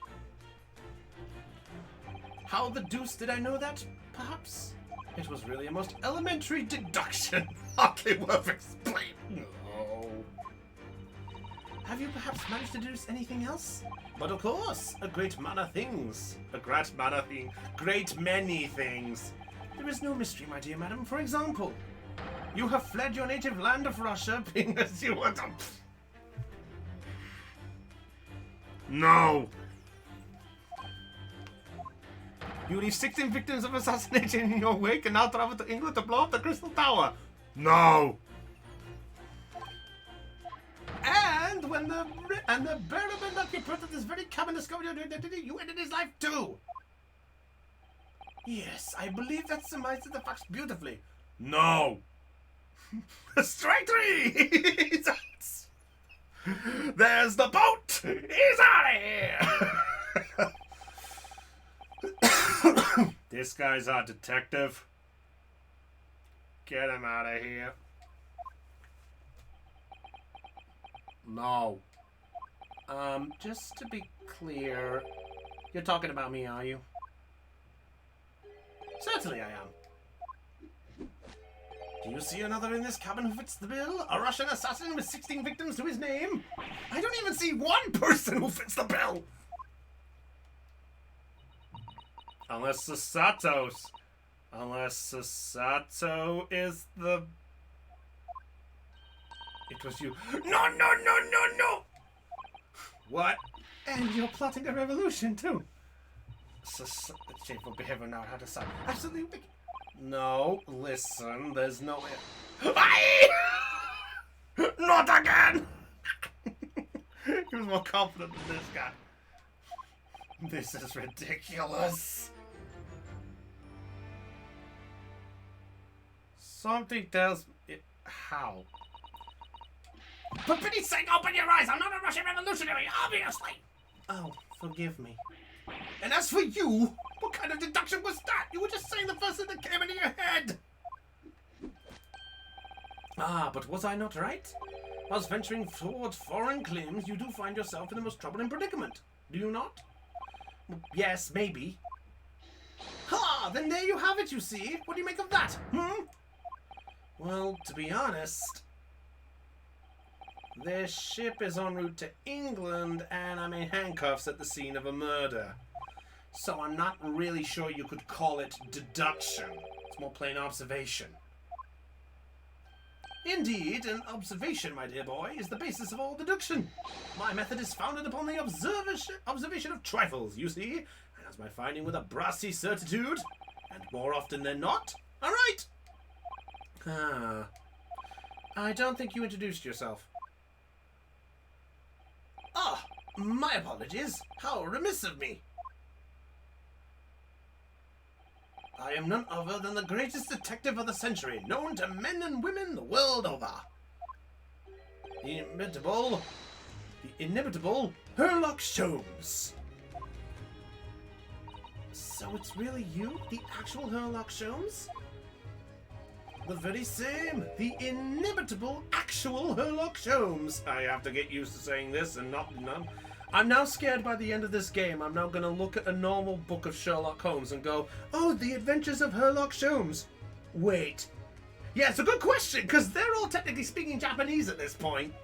How the deuce did I know that, perhaps? It was really a most elementary deduction. Hardly worth explaining. No. Have you perhaps managed to deduce anything else? But of course, a great many things. Great many things. There is no mystery, my dear madam. For example, you have fled your native land of Russia, being as you were to... No! You leave 16 victims of assassination in your wake and now travel to England to blow up the Crystal Tower. No! And when the burial that you put at this very cabin discovered your identity, you ended his life too. Yes, I believe that summarizes the facts beautifully. No! Strike three! There's the boat! He's out of here! This guy's our detective. Get him out of here. No. Just to be clear, you're talking about me, are you? Certainly I am. Do you see another in this cabin who fits the bill? A Russian assassin with 16 victims to his name? I don't even see one person who fits the bill! Unless Sasato is the... It was you. No! What? And you're plotting a revolution, too. Shameful behavior now, how to decide. Absolutely wicked. No, listen, there's no way. Not again! He was more confident than this guy. This is ridiculous. Something tells me... How? For pity's sake, open your eyes! I'm not a Russian revolutionary, obviously! Oh, forgive me. And as for you, what kind of deduction was that? You were just saying the first thing that came into your head! Ah, but was I not right? As venturing towards foreign claims, you do find yourself in the most troubling predicament. Do you not? Well, yes, maybe. Ha! Then there you have it, you see. What do you make of that, Well, to be honest... Their ship is en route to England, and I'm in handcuffs at the scene of a murder. So I'm not really sure you could call it deduction. It's more plain observation. Indeed, an observation, my dear boy, is the basis of all deduction. My method is founded upon the observation of trifles, you see, and as my finding with a brassy certitude, and more often than not, all right. Ah, I don't think you introduced yourself. Ah, my apologies. How remiss of me. I am none other than the greatest detective of the century, known to men and women the world over. The inimitable Sherlock Holmes. So it's really you, the actual Sherlock Holmes? The very same, the inimitable actual Sherlock Holmes. I have to get used to saying this and not none. I'm now scared by the end of this game. I'm now going to look at a normal book of Sherlock Holmes and go, oh, the adventures of Sherlock Holmes. Wait. Yeah, it's a good question, because they're all technically speaking Japanese at this point.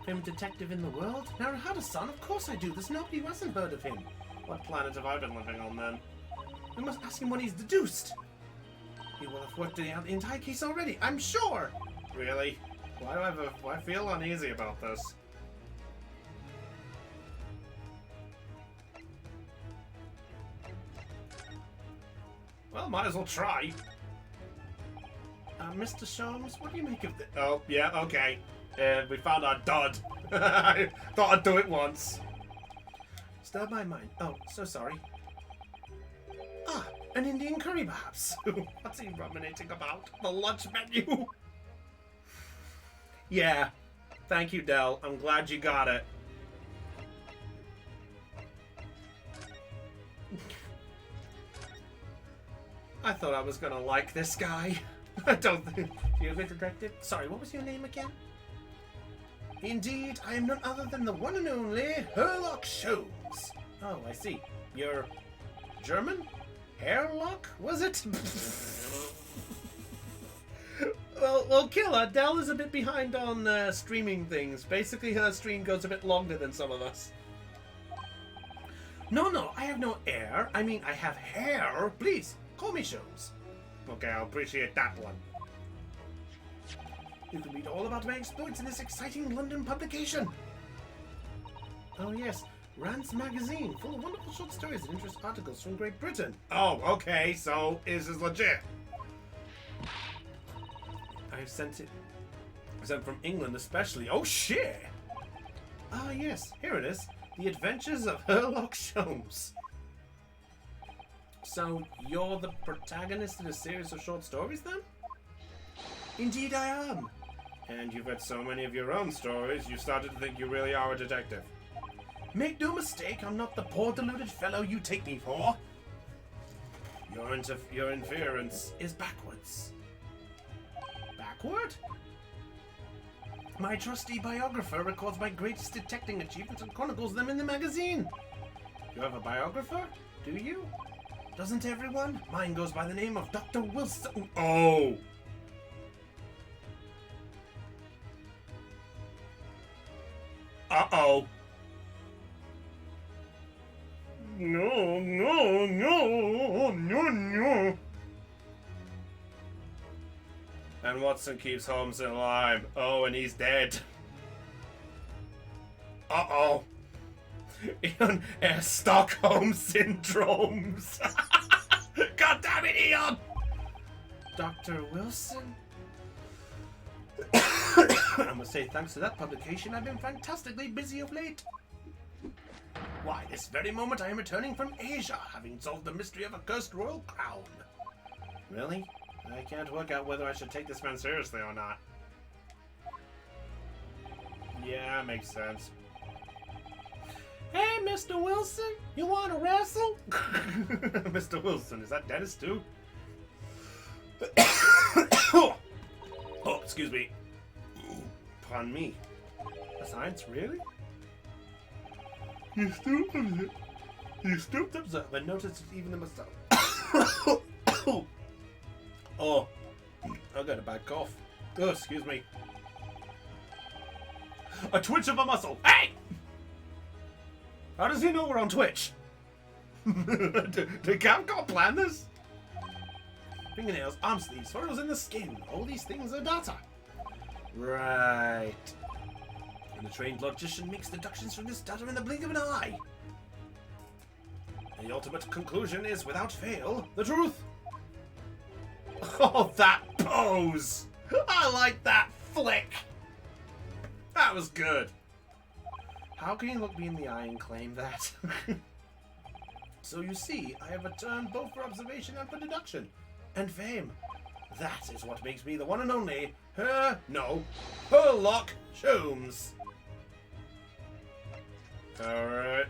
Favorite detective in the world? Naruhata-san, of course I do. There's nobody who hasn't heard of him. What planet have I been living on, then? We must ask him what he's deduced. He will have worked the entire case already, I'm sure! Really? Why do I feel uneasy about this? Well, might as well try. Mr. Sholmes, what do you make of this? Oh, yeah, okay. We found our dud. I thought I'd do it once. Stirred my mind. Oh, so sorry. Ah, an Indian curry, perhaps. What's he ruminating about? The lunch menu? Yeah. Thank you, Del. I'm glad you got it. I thought I was gonna like this guy. I don't think... You're a good detective? Sorry, what was your name again? Indeed, I am none other than the one and only Sherlock Holmes. Oh, I see. You're... German? Hairlock, was it? Well, Killer, Dell is a bit behind on streaming things. Basically, her stream goes a bit longer than some of us. No, I have no hair. I mean, I have hair. Please, call me Sholmes. Okay, I'll appreciate that one. You can read all about my exploits in this exciting London publication. Oh yes, Rant's magazine, full of wonderful short stories and interest articles from Great Britain. Oh, okay, so this is legit. I've sent it. Sent from England especially. Oh shit! Ah yes, here it is. The Adventures of Sherlock Sholmes. So you're the protagonist in a series of short stories then? Indeed I am. And you've read so many of your own stories, you started to think you really are a detective. Make no mistake, I'm not the poor deluded fellow you take me for. Your inference is backwards. Backward? My trusty biographer records my greatest detecting achievements and chronicles them in the magazine. You have a biographer? Do you? Doesn't everyone? Mine goes by the name of Dr. Wilson. Oh! Uh-oh. No. And Watson keeps Holmes alive. Oh, and he's dead. Uh-oh. Stockholm syndromes. God damn it, Eon! Dr. Wilson? I must say, thanks to that publication, I've been fantastically busy of late. Why, this very moment I am returning from Asia, having solved the mystery of a cursed royal crown. Really? I can't work out whether I should take this man seriously or not. Yeah, makes sense. Hey, Mr. Wilson, you want to wrestle? Mr. Wilson, is that Dennis too? Oh, excuse me. Pardon me. A science, really? You stooped observe and noticed that even the mustache. Oh, I got a bad cough. Oh, excuse me. A twitch of a muscle. Hey! How does he know we're on Twitch? Did Capcom plan this? Fingernails, arm sleeves, photos in the skin. All these things are data. Right. And the trained logician makes deductions from this data in the blink of an eye. And the ultimate conclusion is, without fail, the truth. Oh, that pose! I like that flick! That was good. How can you look me in the eye and claim that? So you see, I have returned both for observation and for deduction. And fame. That is what makes me the one and only Sherlock Sholmes. Alright.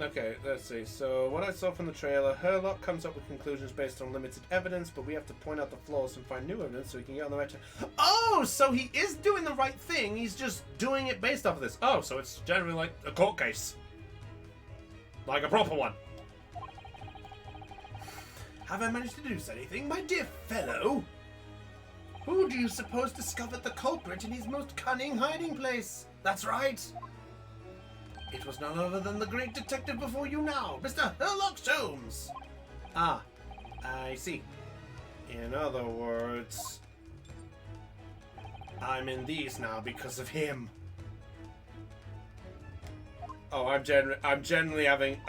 Okay, let's see. So, what I saw from the trailer, Sherlock comes up with conclusions based on limited evidence, but we have to point out the flaws and find new evidence so we can get on the right track. Oh, so he is doing the right thing. He's just doing it based off of this. Oh, so it's generally like a court case. Like a proper one. Have I managed to deduce anything, my dear fellow? Who do you suppose discovered the culprit in his most cunning hiding place? That's right. It was none other than the great detective before you now, Mr. Sherlock Sholmes. Ah, I see. In other words, I'm in these now because of him. Oh, I'm generally having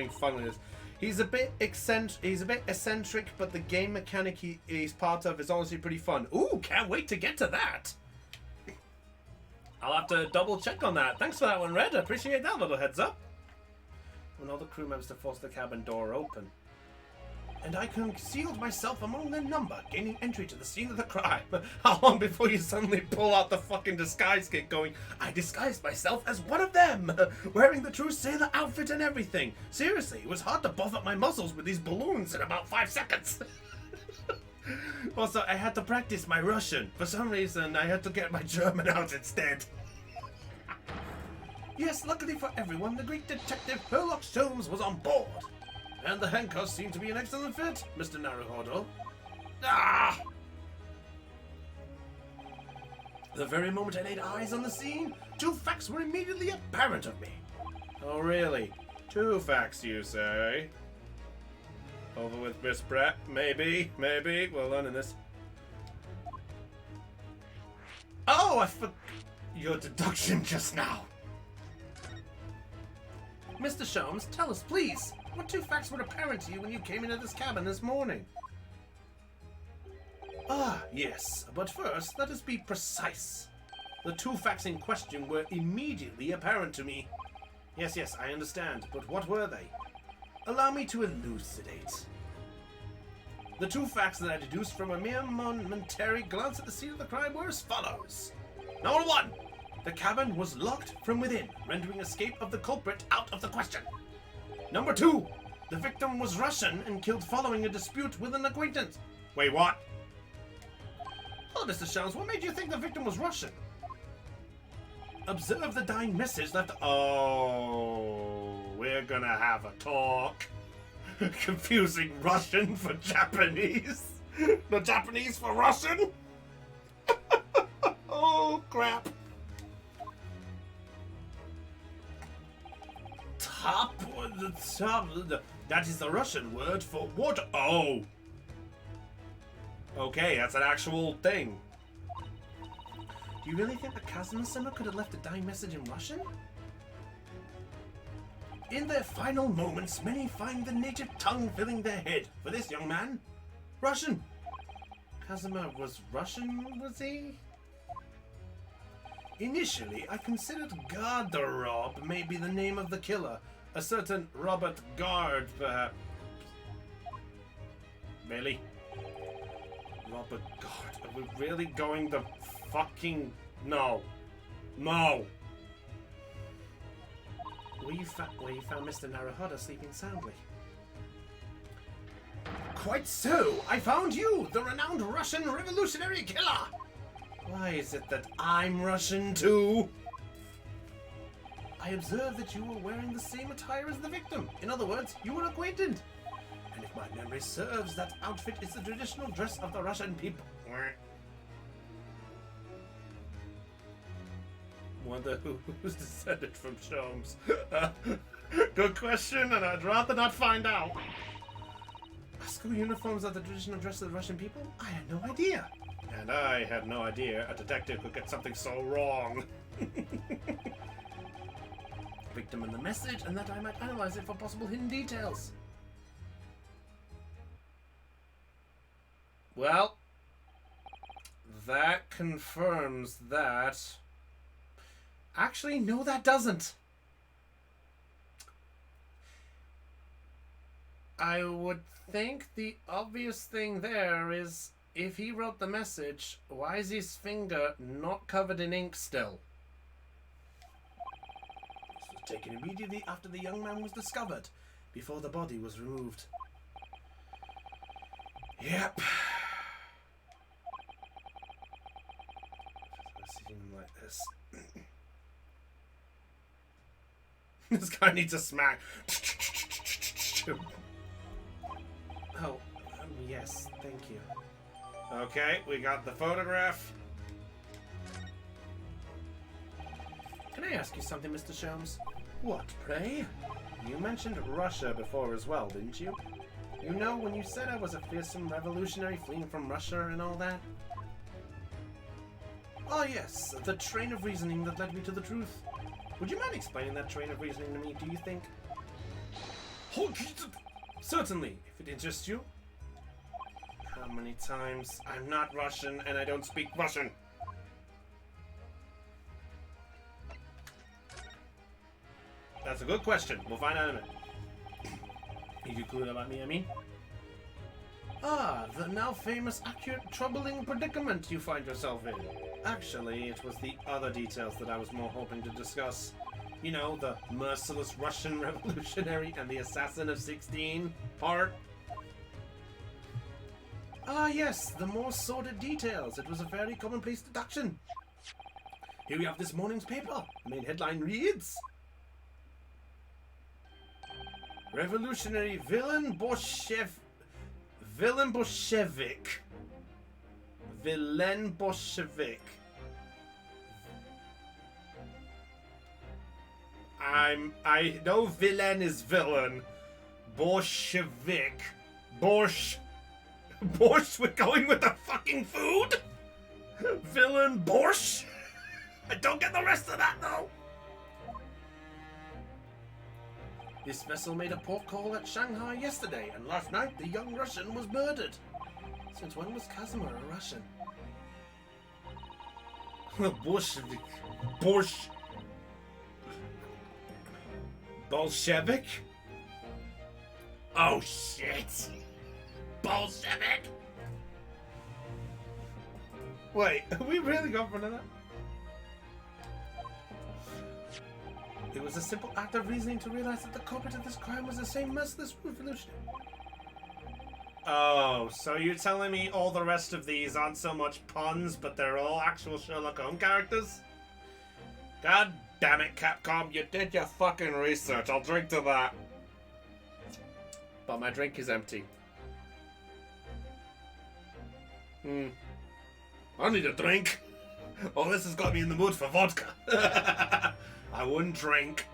fun with this. He's a bit eccentric, but the game mechanic he's part of is honestly pretty fun. Ooh, can't wait to get to that. I'll have to double check on that. Thanks for that one, Red. I appreciate that little heads up. When all the crew members to force the cabin door open. And I concealed myself among their number, gaining entry to the scene of the crime. How long before you suddenly pull out the fucking disguise kit going, I disguised myself as one of them, wearing the true sailor outfit and everything. Seriously, it was hard to buff up my muscles with these balloons in about 5 seconds. Also, I had to practice my Russian. For some reason, I had to get my German out instead. Yes, luckily for everyone, the great detective Sherlock Holmes was on board. And the handcuffs seem to be an excellent fit, Mr. Naruhodo. Ah! The very moment I laid eyes on the scene, 2 facts were immediately apparent of me. Oh, really? 2 facts, you say? Over with Miss Pratt? Maybe. We're learning this. Oh, I forgot your deduction just now. Mr. Sholmes, tell us, please. What 2 facts were apparent to you when you came into this cabin this morning? Ah, yes. But first, let us be precise. The 2 facts in question were immediately apparent to me. Yes, I understand. But what were they? Allow me to elucidate. The 2 facts that I deduced from a mere momentary glance at the scene of the crime were as follows. Number 1. The cabin was locked from within, rendering escape of the culprit out of the question. Number 2. The victim was Russian and killed following a dispute with an acquaintance. Wait, what? Oh, Mr. Shells, what made you think the victim was Russian? Observe the dying message left. Oh, we're gonna have a talk. Confusing Russian for Japanese. The Japanese for Russian? Oh, crap. That is the Russian word for water. Oh. Okay, that's an actual thing. Do you really think the Kazuma-sama could have left a dying message in Russian? In their final moments, many find the native tongue filling their head. For this young man, Russian. Kazuma was Russian, was he? Initially, I considered Garderob may be the name of the killer. A certain Robert Gard, perhaps. Really? Robert Gard. Are we really going to fucking... No. No! Where you found Mr. Naruhodo sleeping soundly. Quite so! I found you, the renowned Russian revolutionary killer! Why is it that I'm Russian too? I observed that you were wearing the same attire as the victim. In other words, you were acquainted. And if my memory serves, that outfit is the traditional dress of the Russian people. Wonder who's descended from Sholmes. Good question, and I'd rather not find out. School uniforms are the traditional dress of the Russian people? I had no idea. And I had no idea a detective could get something so wrong. Victim in the message, and that I might analyze it for possible hidden details. Well, that confirms that... Actually, no, that doesn't. I would think the obvious thing there is, if he wrote the message, why is his finger not covered in ink still? This was taken immediately after the young man was discovered, before the body was removed. Yep. Seeing him like this. This guy needs a smack. Oh, yes, thank you. Okay, we got the photograph. Can I ask you something, Mr. Sholmes? What, pray? You mentioned Russia before as well, didn't you? You know, when you said I was a fearsome revolutionary fleeing from Russia and all that? Oh yes, the train of reasoning that led me to the truth. Would you mind explaining that train of reasoning to me, do you think? Certainly, if it interests you. How many times? I'm not Russian and I don't speak Russian. That's a good question. We'll find out in a minute. You do clue about me, I mean? Ah, the now famous, accurate, troubling predicament you find yourself in. Actually, it was the other details that I was more hoping to discuss. You know, the merciless Russian revolutionary and the assassin of 16 part. Ah, yes, the more sordid details. It was a very commonplace deduction. Here we have this morning's paper. The main headline reads: Revolutionary Villain Bolshevik. I know villain is villain. Bolshevik. Borscht, we're going with the fucking food? Villain borscht? I don't get the rest of that though. This vessel made a port call at Shanghai yesterday, and last night the young Russian was murdered. Since when was Casimir a Russian? Bolshevik. Bolshevik? Oh shit! Bolshevik! Wait, are we really going for that? It was a simple act of reasoning to realize that the culprit of this crime was the same merciless revolutionary. Oh, so you're telling me all the rest of these aren't so much puns, but they're all actual Sherlock Holmes characters? God damn it, Capcom, you did your fucking research. I'll drink to that. But my drink is empty. I need a drink. Oh, this has got me in the mood for vodka. I wouldn't drink.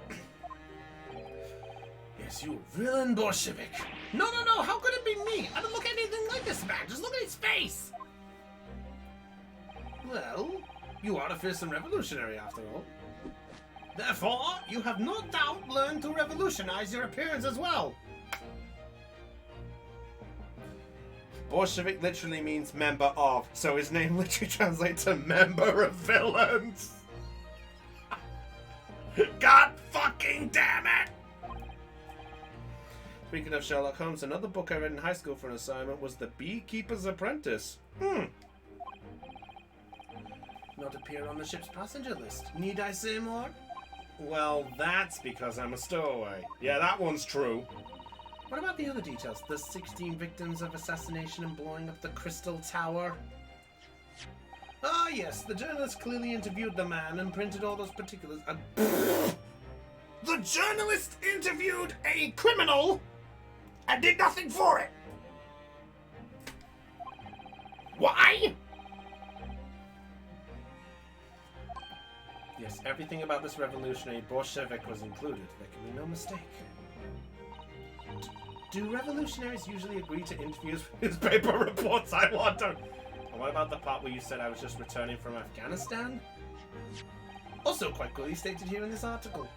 Yes, you villain Bolshevik. No, how could it be me? I don't look anything like this man. Just look at his face. Well, you are a fearsome revolutionary after all. Therefore, you have no doubt learned to revolutionize your appearance as well. Bolshevik literally means member of, so his name literally translates to member of villains. God fucking damn it! Speaking of Sherlock Holmes, another book I read in high school for an assignment was The Beekeeper's Apprentice. Not appear on the ship's passenger list. Need I say more? Well, that's because I'm a stowaway. Yeah, that one's true. What about the other details? The 16 victims of assassination and blowing up the Crystal Tower? Ah, yes, the journalist clearly interviewed the man and printed all those particulars. The journalist interviewed a criminal and did nothing for it! Why? Yes, everything about this revolutionary Bolshevik was included. There can be no mistake. Do revolutionaries usually agree to interviews with newspaper reports, I wonder? And what about the part where you said I was just returning from Afghanistan? Also quite clearly stated here in this article.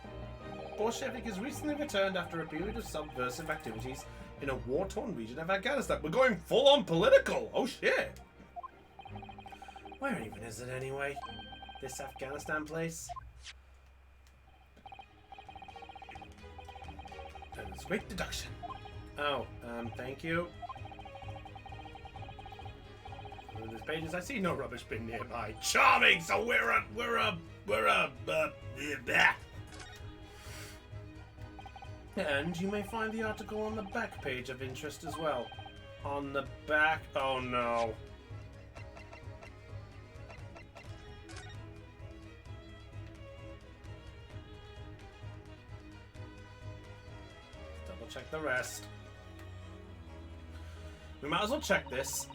Bolshevik has recently returned after a period of subversive activities in a war-torn region of Afghanistan. We're going full-on political! Oh shit! Where even is it anyway? This Afghanistan place? That is great deduction. Oh, thank you. Through these pages, I see no rubbish bin nearby. Charming! So we're a And you may find the article on the back page of interest as well. On the back? Oh no. Double check the rest. We might as well check this.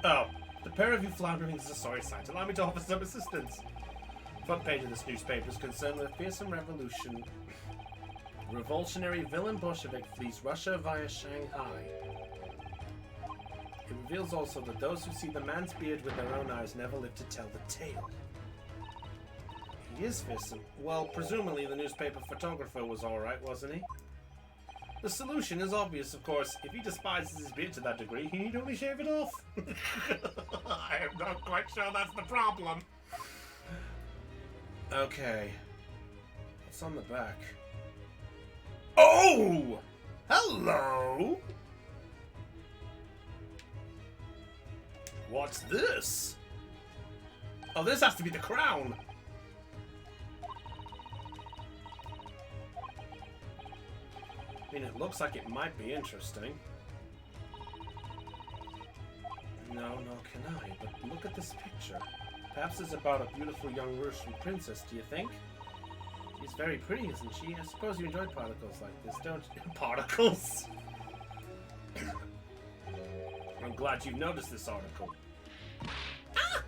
Oh, the pair of you floundering is a sorry sight. Allow me to offer some assistance. Front page of this newspaper is concerned with a fearsome revolution. Revolutionary villain Bolshevik flees Russia via Shanghai. It reveals also that those who see the man's beard with their own eyes never live to tell the tale. He is fearsome. Well, presumably the newspaper photographer was alright, wasn't he? The solution is obvious, of course. If he despises his beard to that degree, he need only shave it off. I am not quite sure that's the problem. Okay. What's on the back? Oh! Hello! What's this? Oh, this has to be the crown. I mean, it looks like it might be interesting. No, nor can I, but look at this picture. Perhaps it's about a beautiful young Russian princess, do you think? She's very pretty, isn't she? I suppose you enjoy particles like this, don't you? Particles? I'm glad you noticed this article. Ah!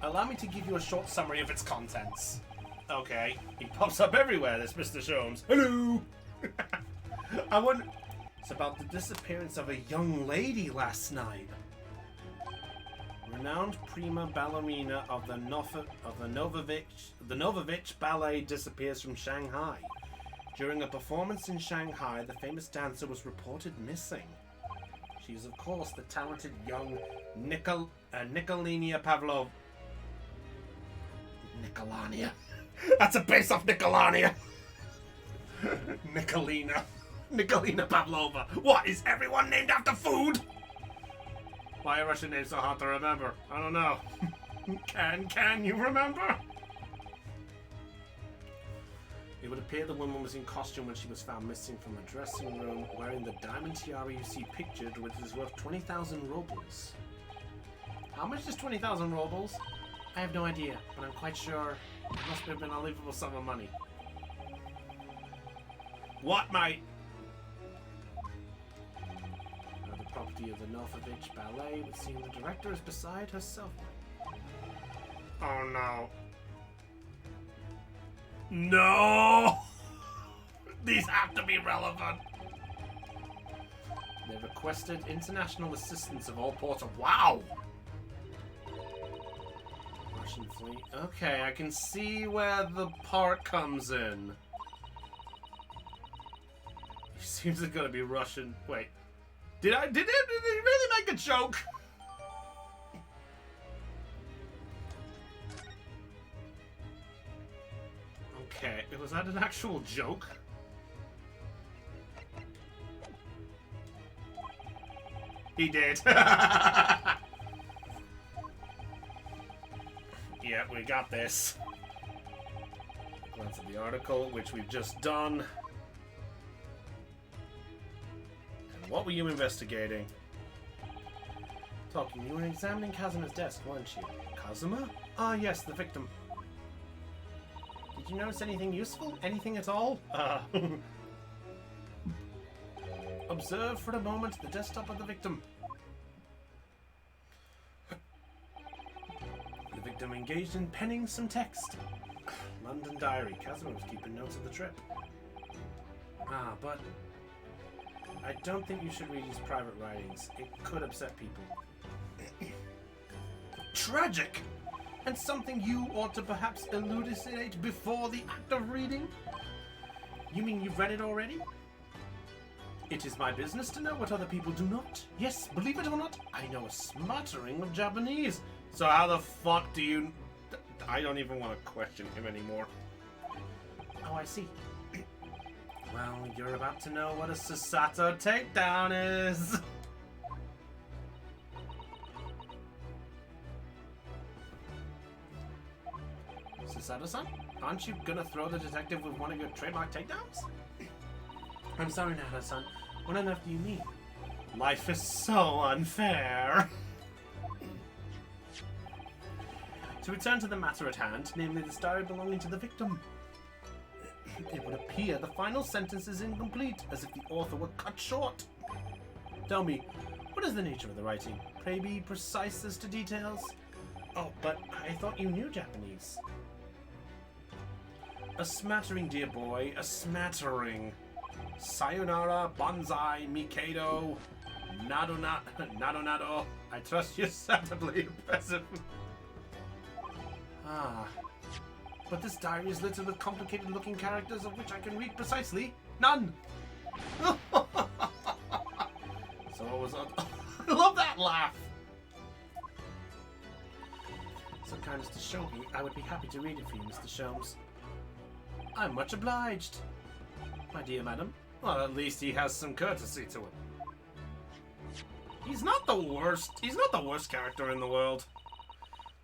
Allow me to give you a short summary of its contents. Okay, he pops up everywhere, this Mr. Sholmes. Hello! I wonder... It's about the disappearance of a young lady last night. Renowned prima ballerina of the Novovich Ballet disappears from Shanghai. During a performance in Shanghai, the famous dancer was reported missing. She is, of course, the talented young Nikolania Pavlov. Nikolania. That's a base off Nikolania. Nikolina Pavlova. What, is everyone named after food? Why are Russian names so hard to remember? I don't know. Can you remember? It would appear the woman was in costume when she was found missing from a dressing room, wearing the diamond tiara you see pictured, which is worth 20,000 rubles. How much is 20,000 rubles? I have no idea, but I'm quite sure it must have been an unbelievable sum of money. What, mate? The property of the Novovich Ballet would seem the director is beside herself. Oh no. No! These have to be relevant. They requested international assistance of all ports of... Wow! Russian fleet. Okay, I can see where the part comes in. He seems to gonna be Russian. Wait. Did he really make a joke? Okay, was that an actual joke? He did. Yeah, we got this. Glance at the article, which we've just done. And what were you investigating? Talking, you were examining Kazuma's desk, weren't you? Kazuma? Ah, yes, the victim. Did you notice anything useful? Anything at all? Observe for a moment the desktop of the victim. The victim engaged in penning some text. London diary. Kazuma was keeping notes of the trip. Ah, but I don't think you should read his private writings. It could upset people. Tragic! And something you ought to perhaps elucidate before the act of reading? You mean you've read it already? It is my business to know what other people do not. Yes, believe it or not, I know a smattering of Japanese. So how the fuck do you... I don't even want to question him anymore. Oh, I see. Well, you're about to know what a Susato takedown is. Susato-san, aren't you gonna throw the detective with one of your trademark takedowns? I'm sorry, Nada-san. What on earth do you mean? Life is so unfair. To return to the matter at hand, namely the diary belonging to the victim. It would appear the final sentence is incomplete, as if the author were cut short. Tell me, what is the nature of the writing? Pray be precise as to details. Oh, but I thought you knew Japanese. A smattering, dear boy, a smattering. Sayonara, Banzai, Mikado, Nado. I trust you're sensitively impressive. Ah. But this diary is littered with complicated-looking characters of which I can read precisely none. So it was... I love that laugh. So kind as to show me, I would be happy to read it for you, Mr. Sholmes. I'm much obliged. My dear madam. Well, at least he has some courtesy to him. He's not the worst. He's not the worst character in the world.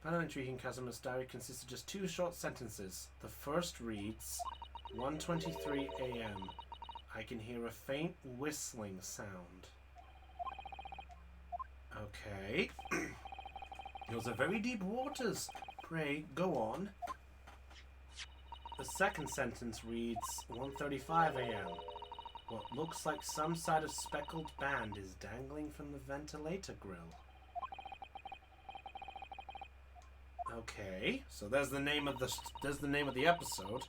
Final entry in Kazuma's diary consists of just 2 short sentences. The first reads, 1:23 a.m. I can hear a faint whistling sound. Okay. Those are very deep waters. Pray, go on. The second sentence reads 1:35 a.m. What looks like some sort of speckled band is dangling from the ventilator grill. Okay, so there's the name of the episode.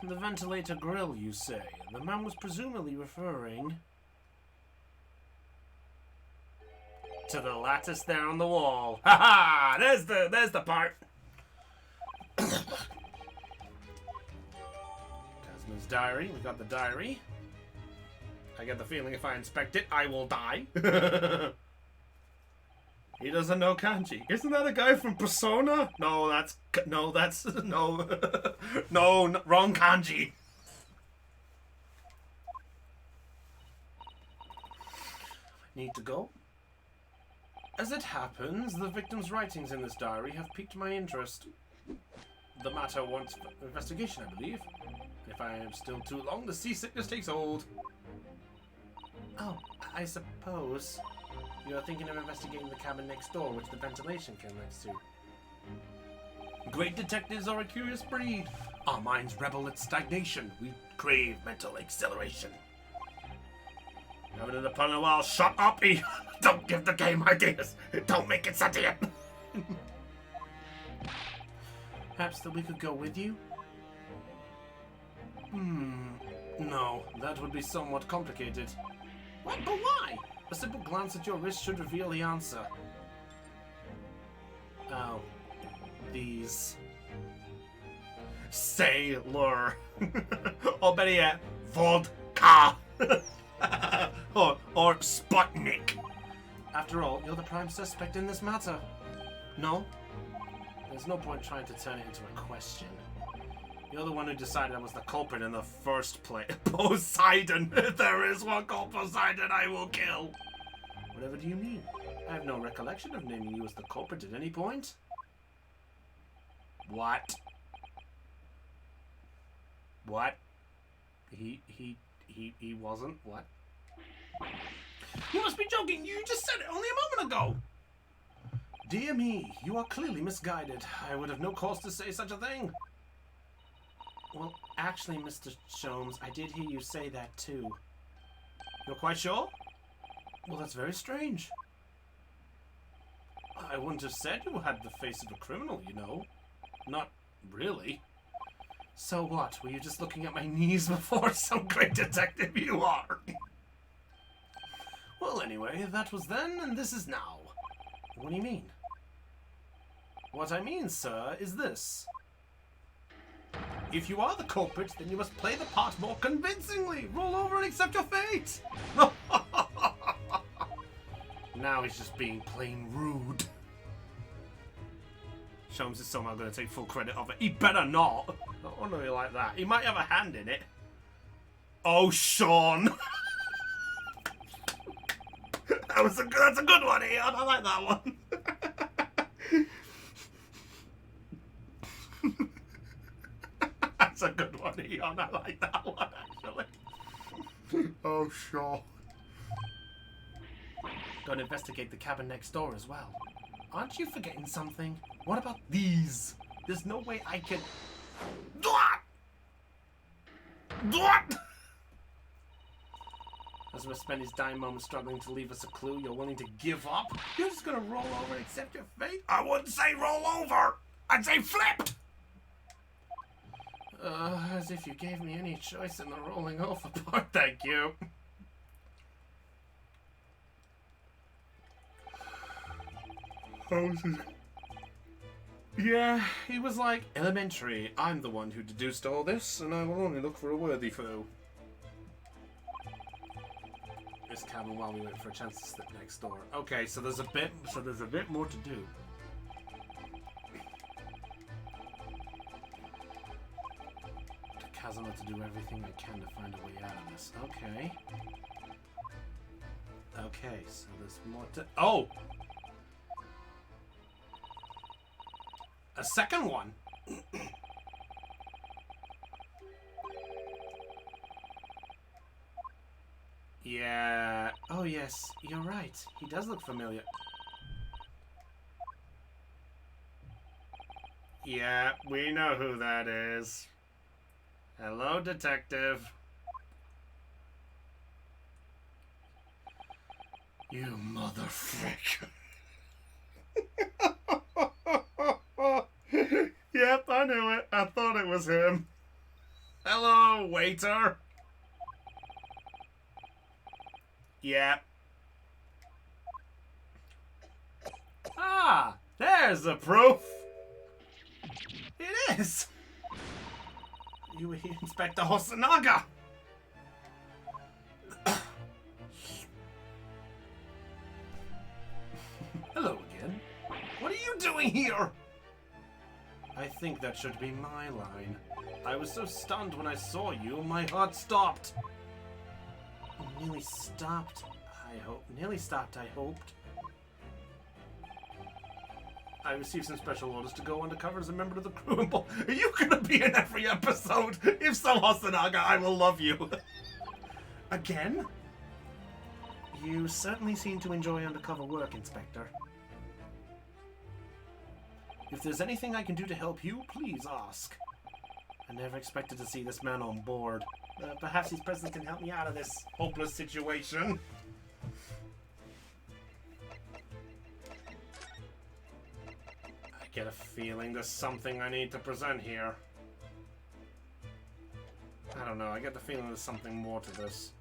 The ventilator grill, you say. The man was presumably referring to the lattice there on the wall. Ha ha! There's the part. Kazma's diary. We got the diary. I get the feeling if I inspect it, I will die. He doesn't know kanji. Isn't that a guy from Persona? No, that's no, wrong kanji. Need to go? As it happens, the victim's writings in this diary have piqued my interest. The matter wants investigation, I believe. If I am still too long, the seasickness takes hold. Oh, I suppose you're thinking of investigating the cabin next door, which the ventilation connects to. Great detectives are a curious breed. Our minds rebel at stagnation. We crave mental acceleration. Having it upon a while, shut up, E! Don't give the game ideas! Don't make it sentient! Perhaps that we could go with you? No, that would be somewhat complicated. What? But why? A simple glance at your wrist should reveal the answer. Oh. These. Sailor. Or better yet, vodka. or Sputnik. After all, you're the prime suspect in this matter. No? There's no point trying to turn it into a question. You're the one who decided I was the culprit in the first place. Poseidon! If there is one called Poseidon, I will kill! Whatever do you mean? I have no recollection of naming you as the culprit at any point. What? What? He wasn't? What? You must be joking! You just said it only a moment ago! Dear me, you are clearly misguided. I would have no cause to say such a thing. Well, actually, Mr. Sholmes, I did hear you say that too. You're quite sure? Well, that's very strange. I wouldn't have said you had the face of a criminal, you know. Not really. So what? Were you just looking at my knees before? Some great detective you are. Well, anyway, that was then, and this is now. What do you mean? What I mean, sir, is this. If you are the culprit, then you must play the part more convincingly. Roll over and accept your fate. Now he's just being plain rude. Sholmes is somehow going to take full credit of it. He better not. I don't know like that. He might have a hand in it. Oh, Sean. That's a good one, Ian. I like that one. That's a good one, Eon. I like that one, actually. Oh, sure. Go and investigate the cabin next door as well. Aren't you forgetting something? What about these? There's no way I can... Ezra spent his dying moments struggling to leave us a clue. You're willing to give up? You're just gonna roll over and accept your fate? I wouldn't say roll over. I'd say flipped. As if you gave me any choice in the rolling over part. Thank you. Yeah, he was like, elementary. I'm the one who deduced all this, and I will only look for a worthy foe. This cabin while we wait for a chance to slip next door. Okay, so there's a bit more to do. Kazuma to do everything I can to find a way out of this. Okay. Okay, so there's more to... Oh! A second one! Yeah. Oh, yes. You're right. He does look familiar. Yeah, we know who that is. Hello, detective. You motherfucker. Yep, I knew it. I thought it was him. Hello, waiter. Yep. Ah, there's the proof. It is. You Inspector Hosonaga. Hello again. What are you doing here? I think that should be my line. I was so stunned when I saw you, my heart stopped. Nearly stopped, I hope. Nearly stopped, I hoped. I received some special orders to go undercover as a member of the crew. Are you gonna be in every episode? If so, Hosonaga, I will love you. Again? You certainly seem to enjoy undercover work, Inspector. If there's anything I can do to help you, please ask. I never expected to see this man on board. Perhaps his presence can help me out of this hopeless situation. I get a feeling there's something I need to present here. I don't know, I get the feeling there's something more to this.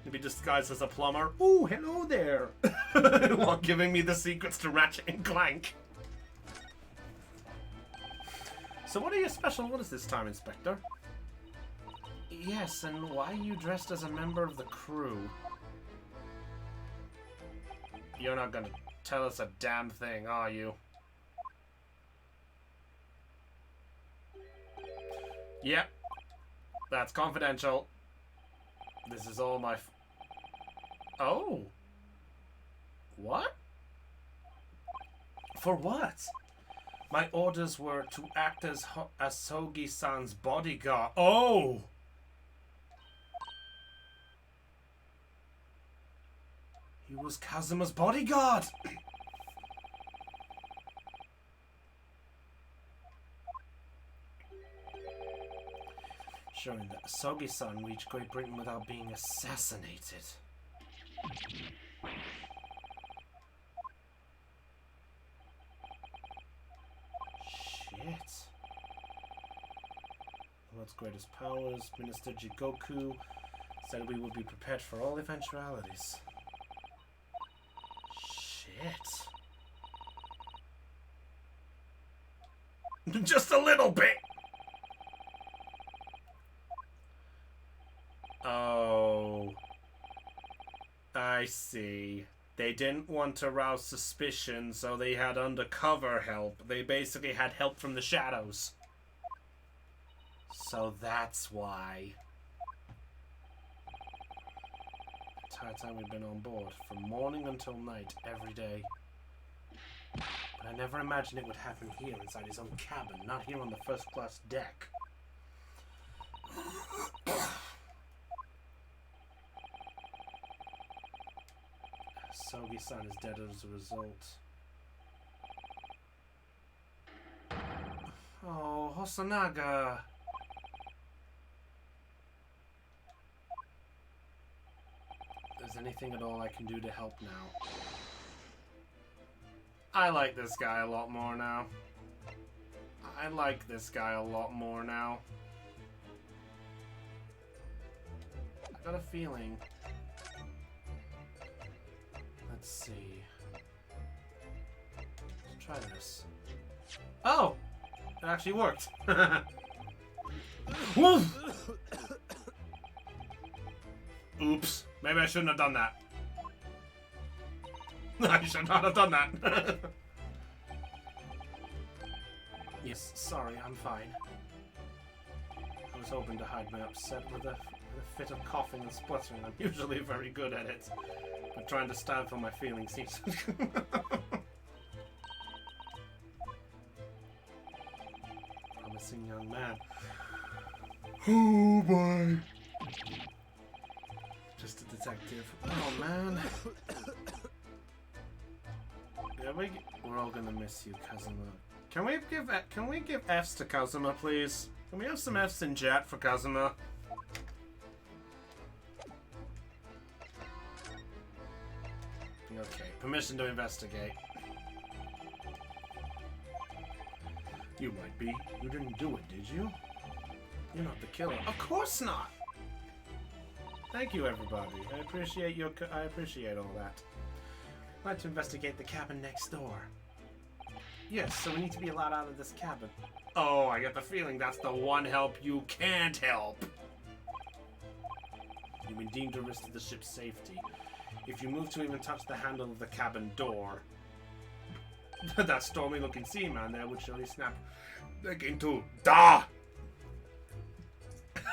Maybe disguised as a plumber. Ooh, hello there! While giving me the secrets to Ratchet and Clank. So what are your special orders this time, Inspector? Yes, and why are you dressed as a member of the crew? You're not gonna tell us a damn thing, are you? Yep. That's confidential. This is all my... Oh. What? For what? My orders were to act as Asogi-san's bodyguard. Oh! He was Kazuma's bodyguard! Showing that Asogi-san reached Great Britain without being assassinated. Shit. The world's greatest powers, Minister Jigoku, said we would be prepared for all eventualities. Shit. Just a little bit! Oh. I see. They didn't want to rouse suspicion, so they had undercover help. They basically had help from the shadows. So that's why. The entire time we've been on board, from morning until night, every day. But I never imagined it would happen here inside his own cabin, not here on the first-class deck. Sogi-san is dead as a result. Oh, Hosonaga! If there's anything at all I can do to help now. I like this guy a lot more now. I like this guy a lot more now. I got a feeling... Let's see. Let's try this. Oh! It actually worked. Oops. Maybe I shouldn't have done that. I should not have done that. Yes, sorry, I'm fine. I was hoping to hide my upset with a fit of coughing and spluttering. I'm usually very good at it. But trying to stifle my feelings seems... Promising young man.
Oh boy.
detective. Oh man. Yeah, we're all gonna miss you, Kazuma. Can we give Fs to Kazuma, please? Can we have some Fs in chat for Kazuma? Okay, permission to investigate. You might be. You didn't do it, did you? You're not the killer. Of course not! Thank you, everybody. I appreciate all that. I'd like to investigate the cabin next door. Yes, so we need to be allowed out of this cabin. Oh, I get the feeling that's the one help you can't help. You've been deemed a risk to the ship's safety. If you move to even touch the handle of the cabin door, that stormy-looking seaman there would surely snap back into Da!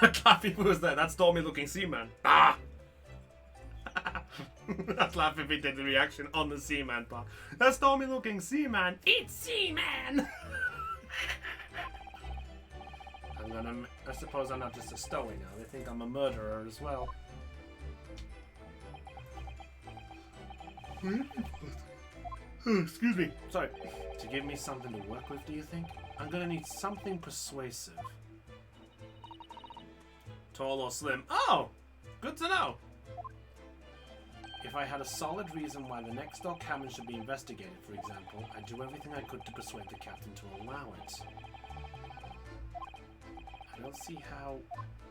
Clappy was there. That stormy-looking seaman. Da! I'd laugh if he did the reaction on the seaman part. That stormy-looking seaman. It's seaman! I suppose I'm not just a stowaway now. They think I'm a murderer as well. Excuse me. Sorry. To give me something to work with, do you think? I'm gonna need something persuasive. Tall or slim? Oh! Good to know! If I had a solid reason why the next door cabin should be investigated, for example, I'd do everything I could to persuade the captain to allow it. I don't see how...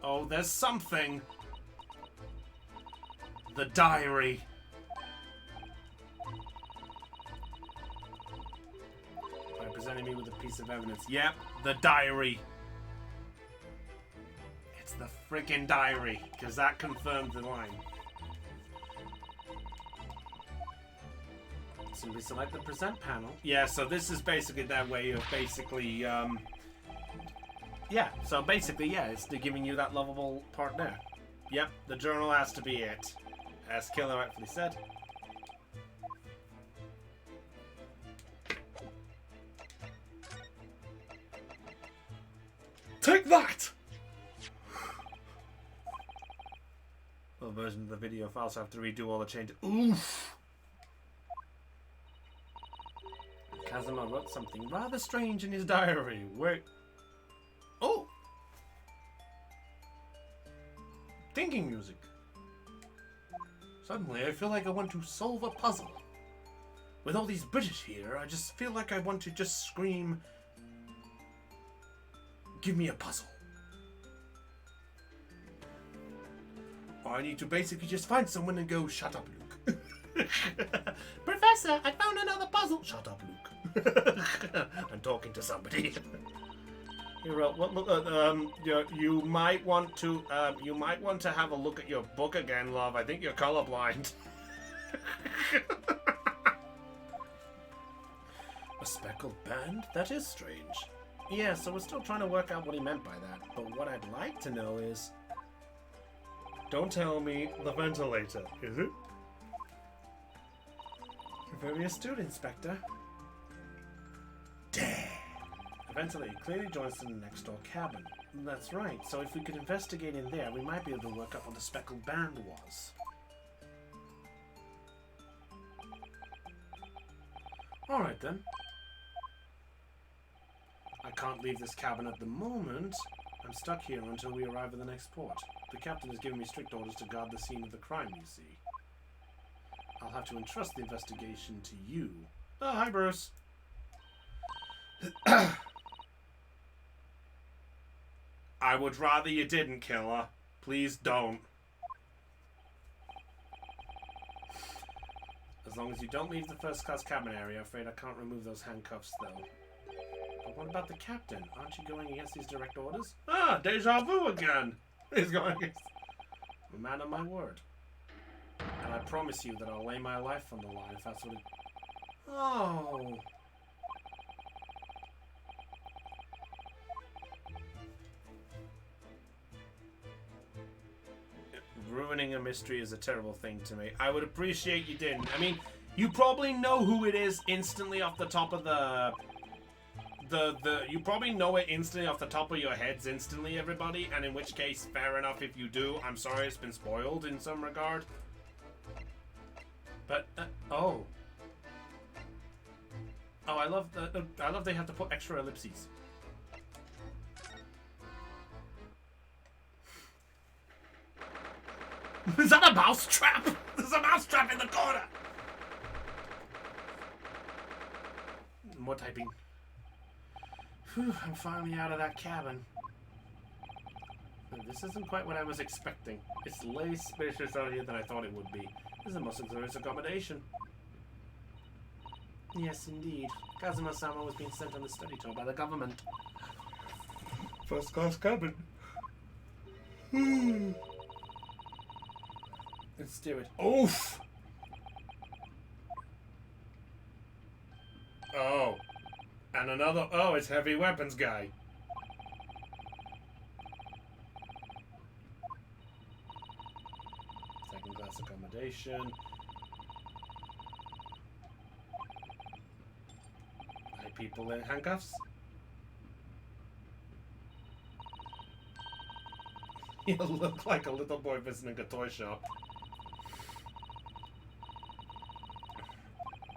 Oh, there's something! The diary! By presenting me with a piece of evidence. Yep, the diary! It's the freaking diary, because that confirmed the line. Simply select the present panel. Yeah, so this is basically their way of basically, yeah, so basically, yeah, it's giving you that lovable part there. Yep, the journal has to be it. As Killer rightfully said. Take that! Well, version of the video files have to redo all the changes. Oof! Kazuma wrote something rather strange in his diary. Wait. Oh! Thinking music. Suddenly, I feel like I want to solve a puzzle. With all these British here, I just feel like I want to just scream, give me a puzzle. Or I need to basically just find someone and go, shut up, Luke. Professor, I found another puzzle. Shut up, Luke. I'm talking to somebody. You wrote, you might want to have a look at your book again, love. I think you're colorblind. A speckled band? That is strange. Yeah, so we're still trying to work out what he meant by that. But what I'd like to know is... Don't tell me the ventilator, is it? You're very astute, Inspector. Damn. The ventilator clearly joins to the next door cabin. That's right, so if we could investigate in there, we might be able to work out what the speckled band was. Alright then. I can't leave this cabin at the moment. I'm stuck here until we arrive at the next port. The captain has given me strict orders to guard the scene of the crime, you see. I'll have to entrust the investigation to you. Oh, hi, Bruce. I would rather you didn't, Killer. Please don't. As long as you don't leave the first-class cabin area, I'm afraid I can't remove those handcuffs, though. But what about the captain? Aren't you going against these direct orders? Ah, deja vu again! He's going against... I'm a man of my word. And I promise you that I'll lay my life on the line if that's what it... Oh... Ruining a mystery is a terrible thing to me. I would appreciate you didn't. I mean, you probably know who it is instantly off the top of you probably know it instantly off the top of your heads instantly, everybody, and in which case, fair enough if you do. I'm sorry it's been spoiled in some regard. love they have to put extra ellipses. Is that a mouse trap? There's a mouse trap in the corner. More typing. Whew, I'm finally out of that cabin. This isn't quite what I was expecting. It's less spacious out here than I thought it would be. This is the most luxurious accommodation. Yes, indeed. Kazuma-sama was being sent on a study tour by the government.
First class cabin.
Let's do it. Oof! Oh. And another... Oh, it's heavy weapons guy. Second class accommodation. People in handcuffs? You look like a little boy visiting a toy shop.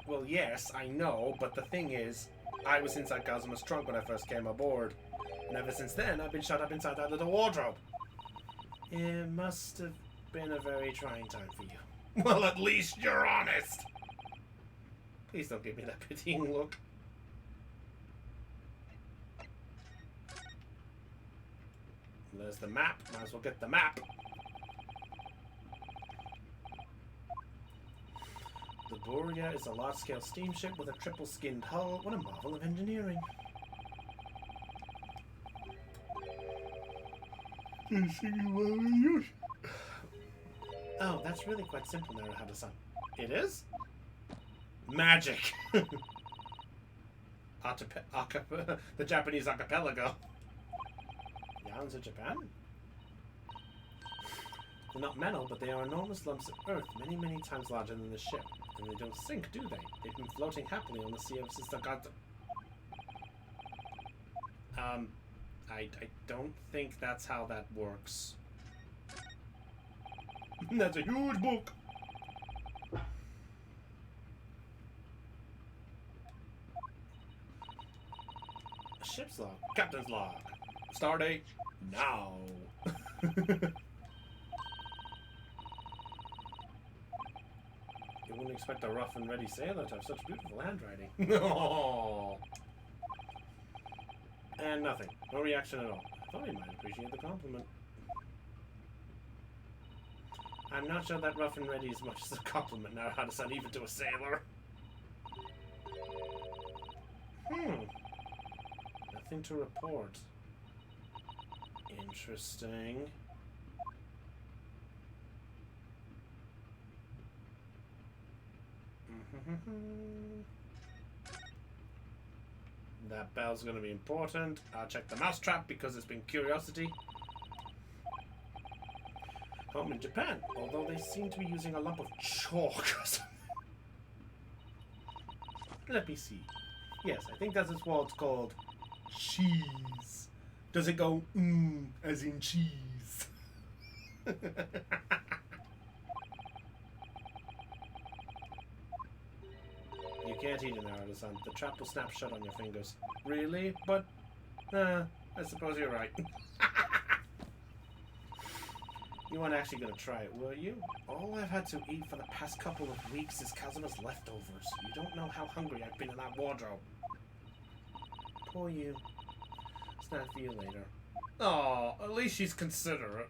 Well, yes, I know, but the thing is, I was inside Kazuma's trunk when I first came aboard. And ever since then, I've been shut up inside that little wardrobe. It must have been a very trying time for you. Well, at least you're honest! Please don't give me that pitying look. There's the map. Might as well get the map. The Borea is a large-scale steamship with a triple-skinned hull. What a marvel of engineering. Oh, that's really quite simple, Naruhata-san. It is? Magic! The Japanese archipelago. Islands of Japan? They're not metal, but they are enormous lumps of earth, many, many times larger than the ship. And they don't sink, do they? They've been floating happily on the sea ever since the gods... I don't think that's how that works. That's a huge book! A ship's log. Captain's log. Stardate. Now. You wouldn't expect a rough and ready sailor to have such beautiful handwriting. No. And nothing. No reaction at all. I thought he might appreciate the compliment. I'm not sure that rough and ready is much as a compliment now. How to sound even to a sailor. Nothing to report. Interesting. That bell's gonna be important. I'll check the mousetrap because it's been curiosity. Home in Japan, although they seem to be using a lump of chalk or something. Let me see. Yes, I think that's what it's called. Cheese. Does it go as in cheese? You can't eat an artisan. The trap will snap shut on your fingers. Really? But, I suppose you're right. You weren't actually going to try it, were you? All I've had to eat for the past couple of weeks is Kazuma's leftovers. You don't know how hungry I've been in that wardrobe. Poor you. Snack for you later. Oh, at least she's considerate.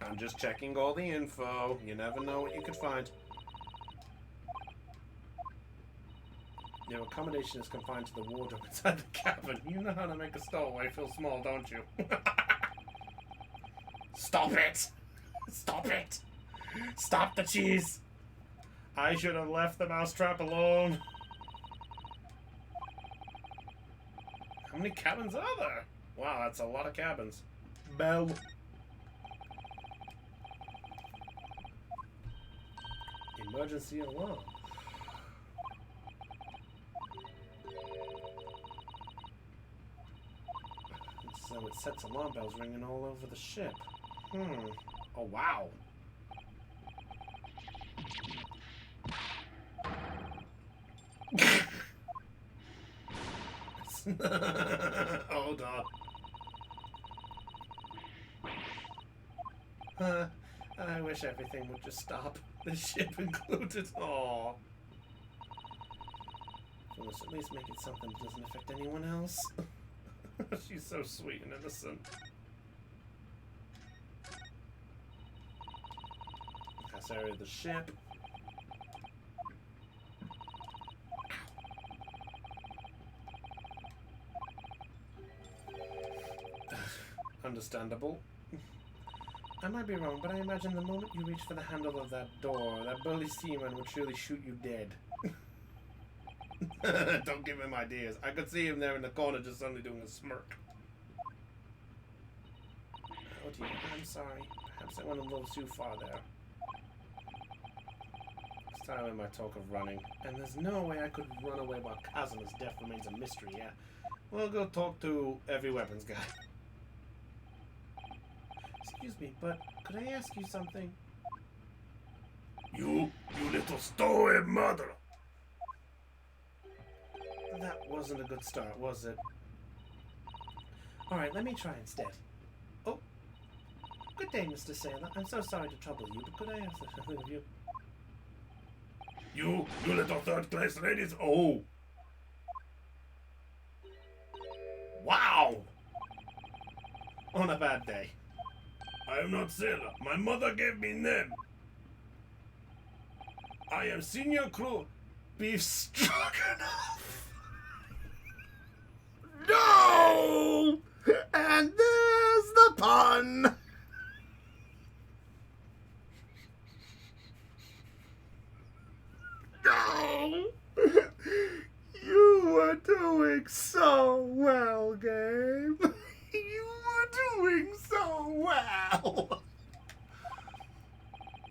I'm just checking all the info. You never know what you could find. Your accommodation is confined to the wardrobe inside the cabin. You know how to make a stowaway feel small, don't you? Stop it! Stop it! Stop the cheese! I should have left the mousetrap alone. How many cabins are there? Wow, that's a lot of cabins. Bell. Emergency alarm. So it sets alarm bells ringing all over the ship. Oh, wow. Hold on. I wish everything would just stop. The ship included. Aww. So let's at least make it something that doesn't affect anyone else. She's so sweet and innocent. Pass area of the ship. Understandable. I might be wrong, but I imagine the moment you reach for the handle of that door, that burly seaman would surely shoot you dead. Don't give him ideas. I could see him there in the corner just suddenly doing a smirk. Oh dear, I'm sorry. Perhaps I went a little too far there. It's time in my talk of running, and there's no way I could run away while Kazuma's death remains a mystery, yeah? We'll go talk to every weapons guy. Excuse me, but could I ask you something?
You little stowaway murderer!
That wasn't a good start, was it? Alright, let me try instead. Oh. Good day, Mr. Sailor. I'm so sorry to trouble you, but could I ask something of you?
You little third-class ladies! Oh!
Wow! On a bad day.
I am not sailor. My mother gave me name. I am senior crew.
Beef stroganoff!
No!
And there's the pun!
No!
You were doing so well, Gabe. You were doing so well.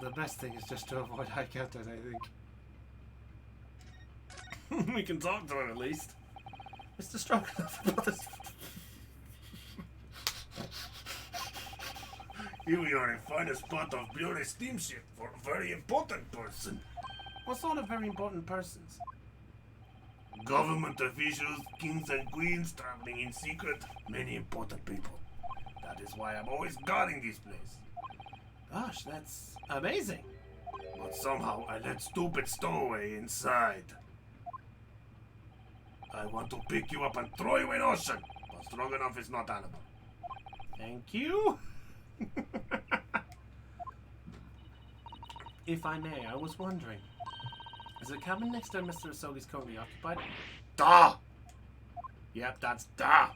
The best thing is just to avoid eye contact, I think. We can talk to him at least. Mr. Stroganoff.
Here we are in finest part of Bury steamship for a very important person.
What sort of very important persons?
Government officials, kings and queens traveling in secret, many important people. That is why I'm always guarding this place.
Gosh, that's amazing.
But somehow I let stupid stowaway inside. I want to pick you up and throw you in ocean, but Stroganoff is not animal.
Thank you. If I may, I was wondering, is the cabin next to Mr. Asogi's currently occupied?
Da!
Yep, that's da.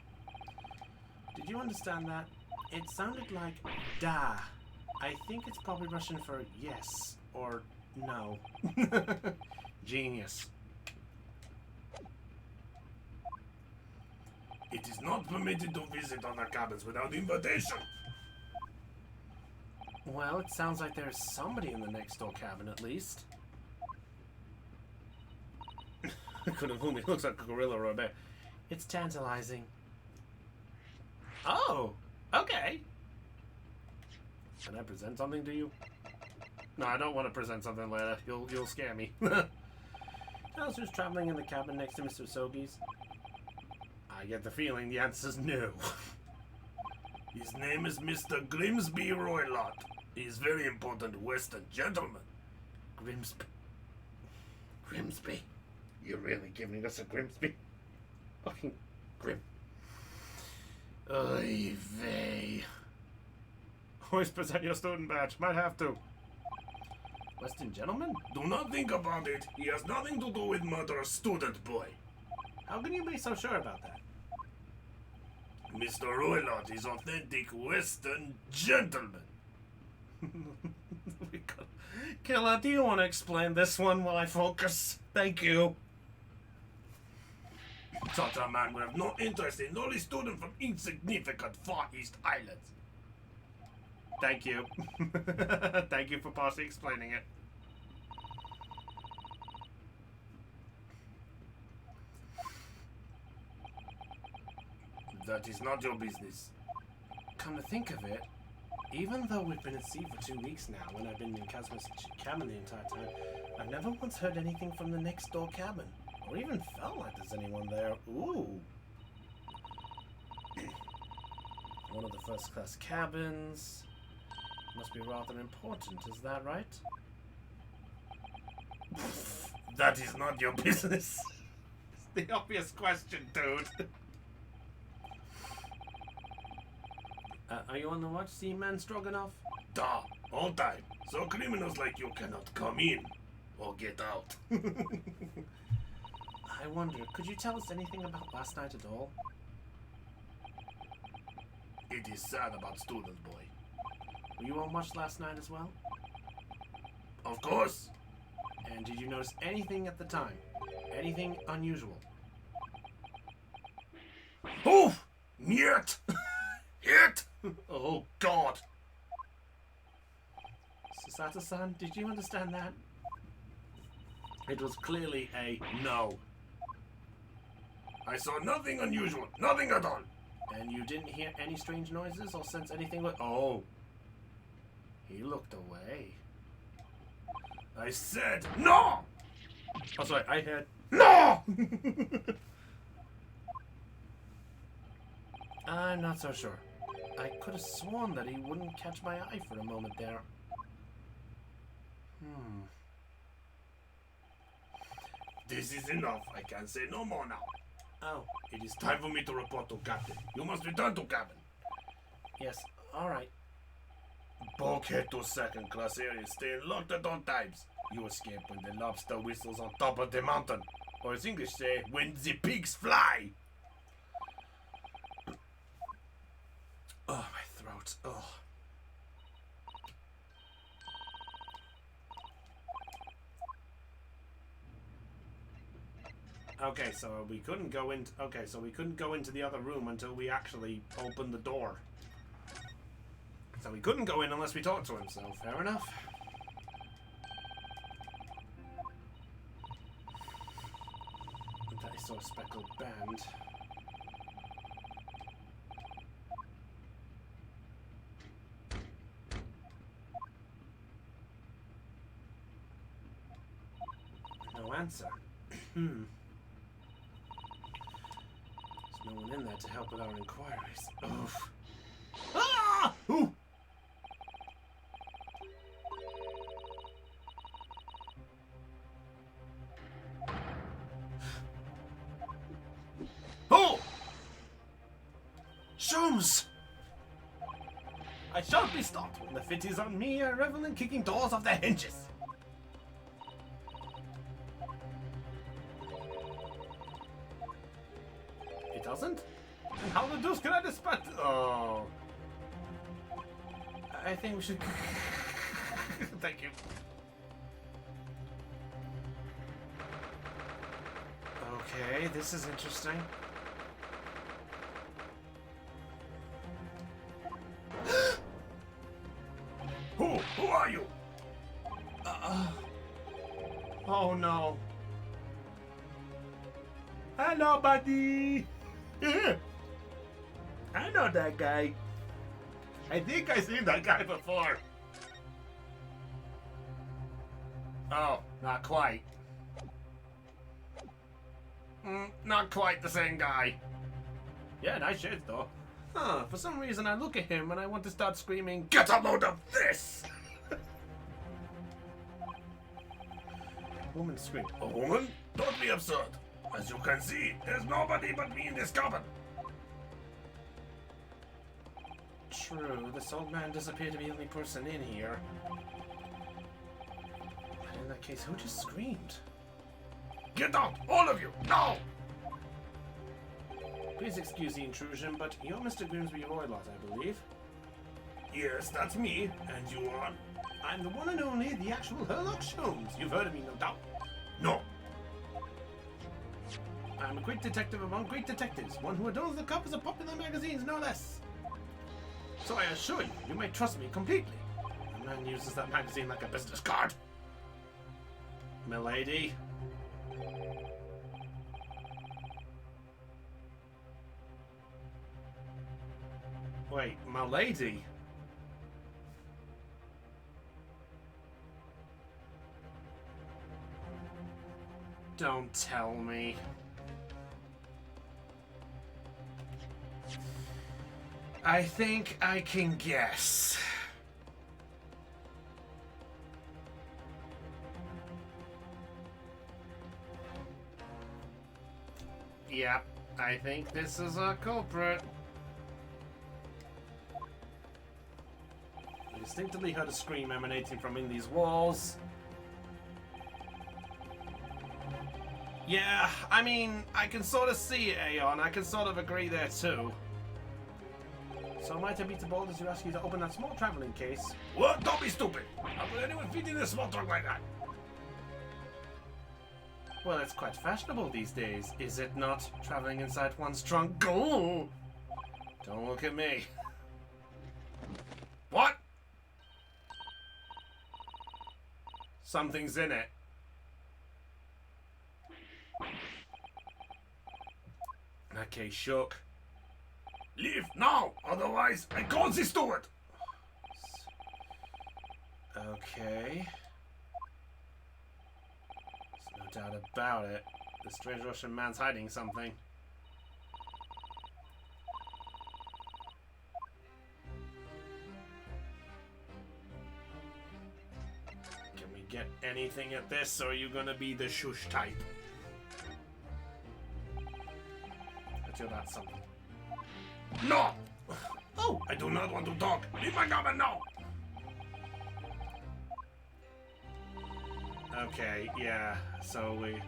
Did you understand that? It sounded like da. I think it's probably Russian for yes or no. Genius.
It is not permitted to visit other cabins without invitation.
Well, it sounds like there's somebody in the next door cabin at least. Couldn't fool me. Looks like a gorilla or a bear. It's tantalizing. Oh, okay. Can I present something to you? No, I don't want to present something later. You'll scare me. Tell us who's traveling in the cabin next to Mr. Asogi's. I get the feeling the answer's no.
His name is Mr. Grimsby Roylott. He is very important Western gentleman.
Grimsby. Grimsby. You're really giving us a Grimsby? Fucking Grim. Oy vey. Always present your student badge. Might have to. Western gentleman?
Do not think about it. He has nothing to do with murder, student boy.
How can you be so sure about that?
Mr. Roylott is authentic Western gentleman.
Killer, do you want to explain this one while I focus? Thank you.
Such a man would have no interest in only student from insignificant Far East Islands.
Thank you. Thank you for partially explaining it.
That is not your business.
Come to think of it, Even though we've been at sea for 2 weeks now, and I've been in Kazma's cabin the entire time, I've never once heard anything from the next door cabin, or even felt like there's anyone there. Ooh. One of the first class cabins. Must be rather important, is that right?
That is not your business.
It's the obvious question, dude. Are you on the watch, Seaman Stroganoff?
Da, all time. So criminals like you cannot come in or get out.
I wonder, could you tell us anything about last night at all?
It is sad about Student Boy.
Were you on watch last night as well?
Of course.
And did you notice anything at the time? Anything unusual?
Oof! Niet! It! Oh, God!
Sasato-san, did you understand that? It was clearly a no.
I saw nothing unusual. Nothing at all.
And you didn't hear any strange noises or sense anything like... Oh. He looked away.
I said no!
Oh, sorry, I heard...
No!
I'm not so sure. I could have sworn that he wouldn't catch my eye for a moment there.
This is enough. I can't say no more now.
Oh,
It is time for me to report to Captain. You must return to cabin.
yes, alright.
Bulkhead to second class area. Stay locked at all times. You escape when the lobster whistles on top of the mountain. Or as English say, when the pigs fly.
Oh, my throat. Oh. Okay, so we couldn't go into... Okay, so we couldn't go into the other room until we actually opened the door. So we couldn't go in unless we talked to him, so fair enough. I saw a speckled band. No answer. There's no one in there to help with our inquiries. Oof. Ah! Ooh! Oh! Sholmes! I shan't be stopped when the fit is on me, a revel in kicking doors off their hinges. It doesn't? And how the deuce can I dispatch? Oh. I think we should... Thank you. Okay, this is interesting.
Who are you?
Oh no. Hello, buddy. I know that guy. I think I've seen that guy before. Oh, not quite.
Not quite the same guy.
Yeah, nice shades though. Huh, for some reason I look at him and I want to start screaming,
Get a load of this!
woman scream.
A woman? Don't be absurd. As you can see, there's nobody but me in this cabin.
True, this old man does appear to be the only person in here. But in that case, who just screamed?
Get out, all of you, now!
Please excuse the intrusion, but you're Mr. Grimsby Roylott, I believe.
Yes, that's me. And you are?
I'm the one and only, the actual Herlock Sholmes. You've heard of me, no doubt.
No.
I'm a great detective among great detectives, one who adorns the covers of popular magazines, no less. So I assure you, you may trust me completely. The man uses that magazine like a business card. Milady. Wait, milady? Don't tell me. I think I can guess. Yep, I think this is a culprit. I distinctly heard a scream emanating from in these walls. Yeah, I mean, I can sort of see it, Aeon. I can sort of agree there too. So might I be too bold as to ask you to open that small traveling case?
What? Don't be stupid! How could anyone fit in a small trunk like that?
Well, it's quite fashionable these days, is it not? Traveling inside one's trunk. Go! Don't look at me.
What?
Something's in it. That case shook.
Leave now! Otherwise, I call the steward!
Okay. There's no doubt about it. The strange Russian man's hiding something. Can we get anything at this, or are you gonna be the shush type? Bet you that's something.
No!
Oh!
I do not want to talk! Leave my government now!
Okay, yeah, so we...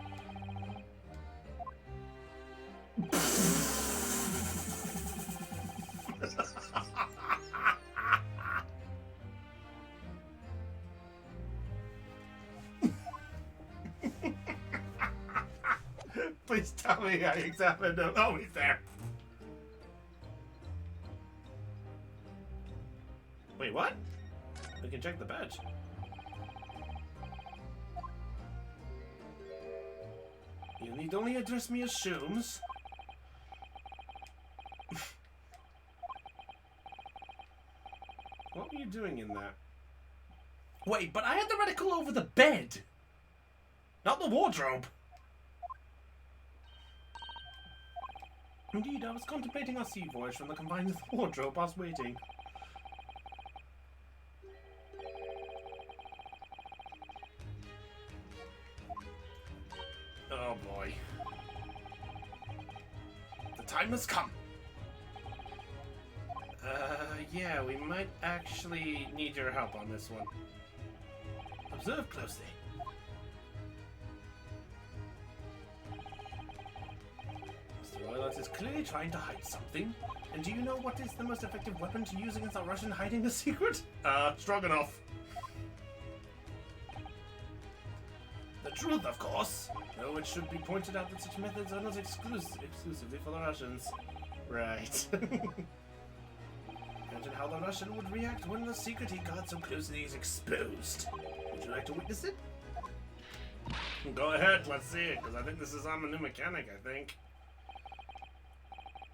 Please tell me I examined him. Oh, he's there. Wait, what? We can check the badge. You need only address me as Sholmes. What were you doing in there? Wait, but I had the reticle over the bed! Not the wardrobe! Indeed, I was contemplating our sea voyage from the confines of the wardrobe whilst waiting. Oh boy. The time has come. Yeah, we might actually need your help on this one. Observe closely. Mr. Roylott is clearly trying to hide something. And do you know what is the most effective weapon to use against a Russian hiding a secret? Stroganoff. The truth, of course. Though it should be pointed out that such methods are not exclusively for the Russians. Right. Imagine how the Russian would react when the secret he guards so closely is exposed. Would you like to witness it? Go ahead, let's see it, because I think this is I'm a new mechanic, I think.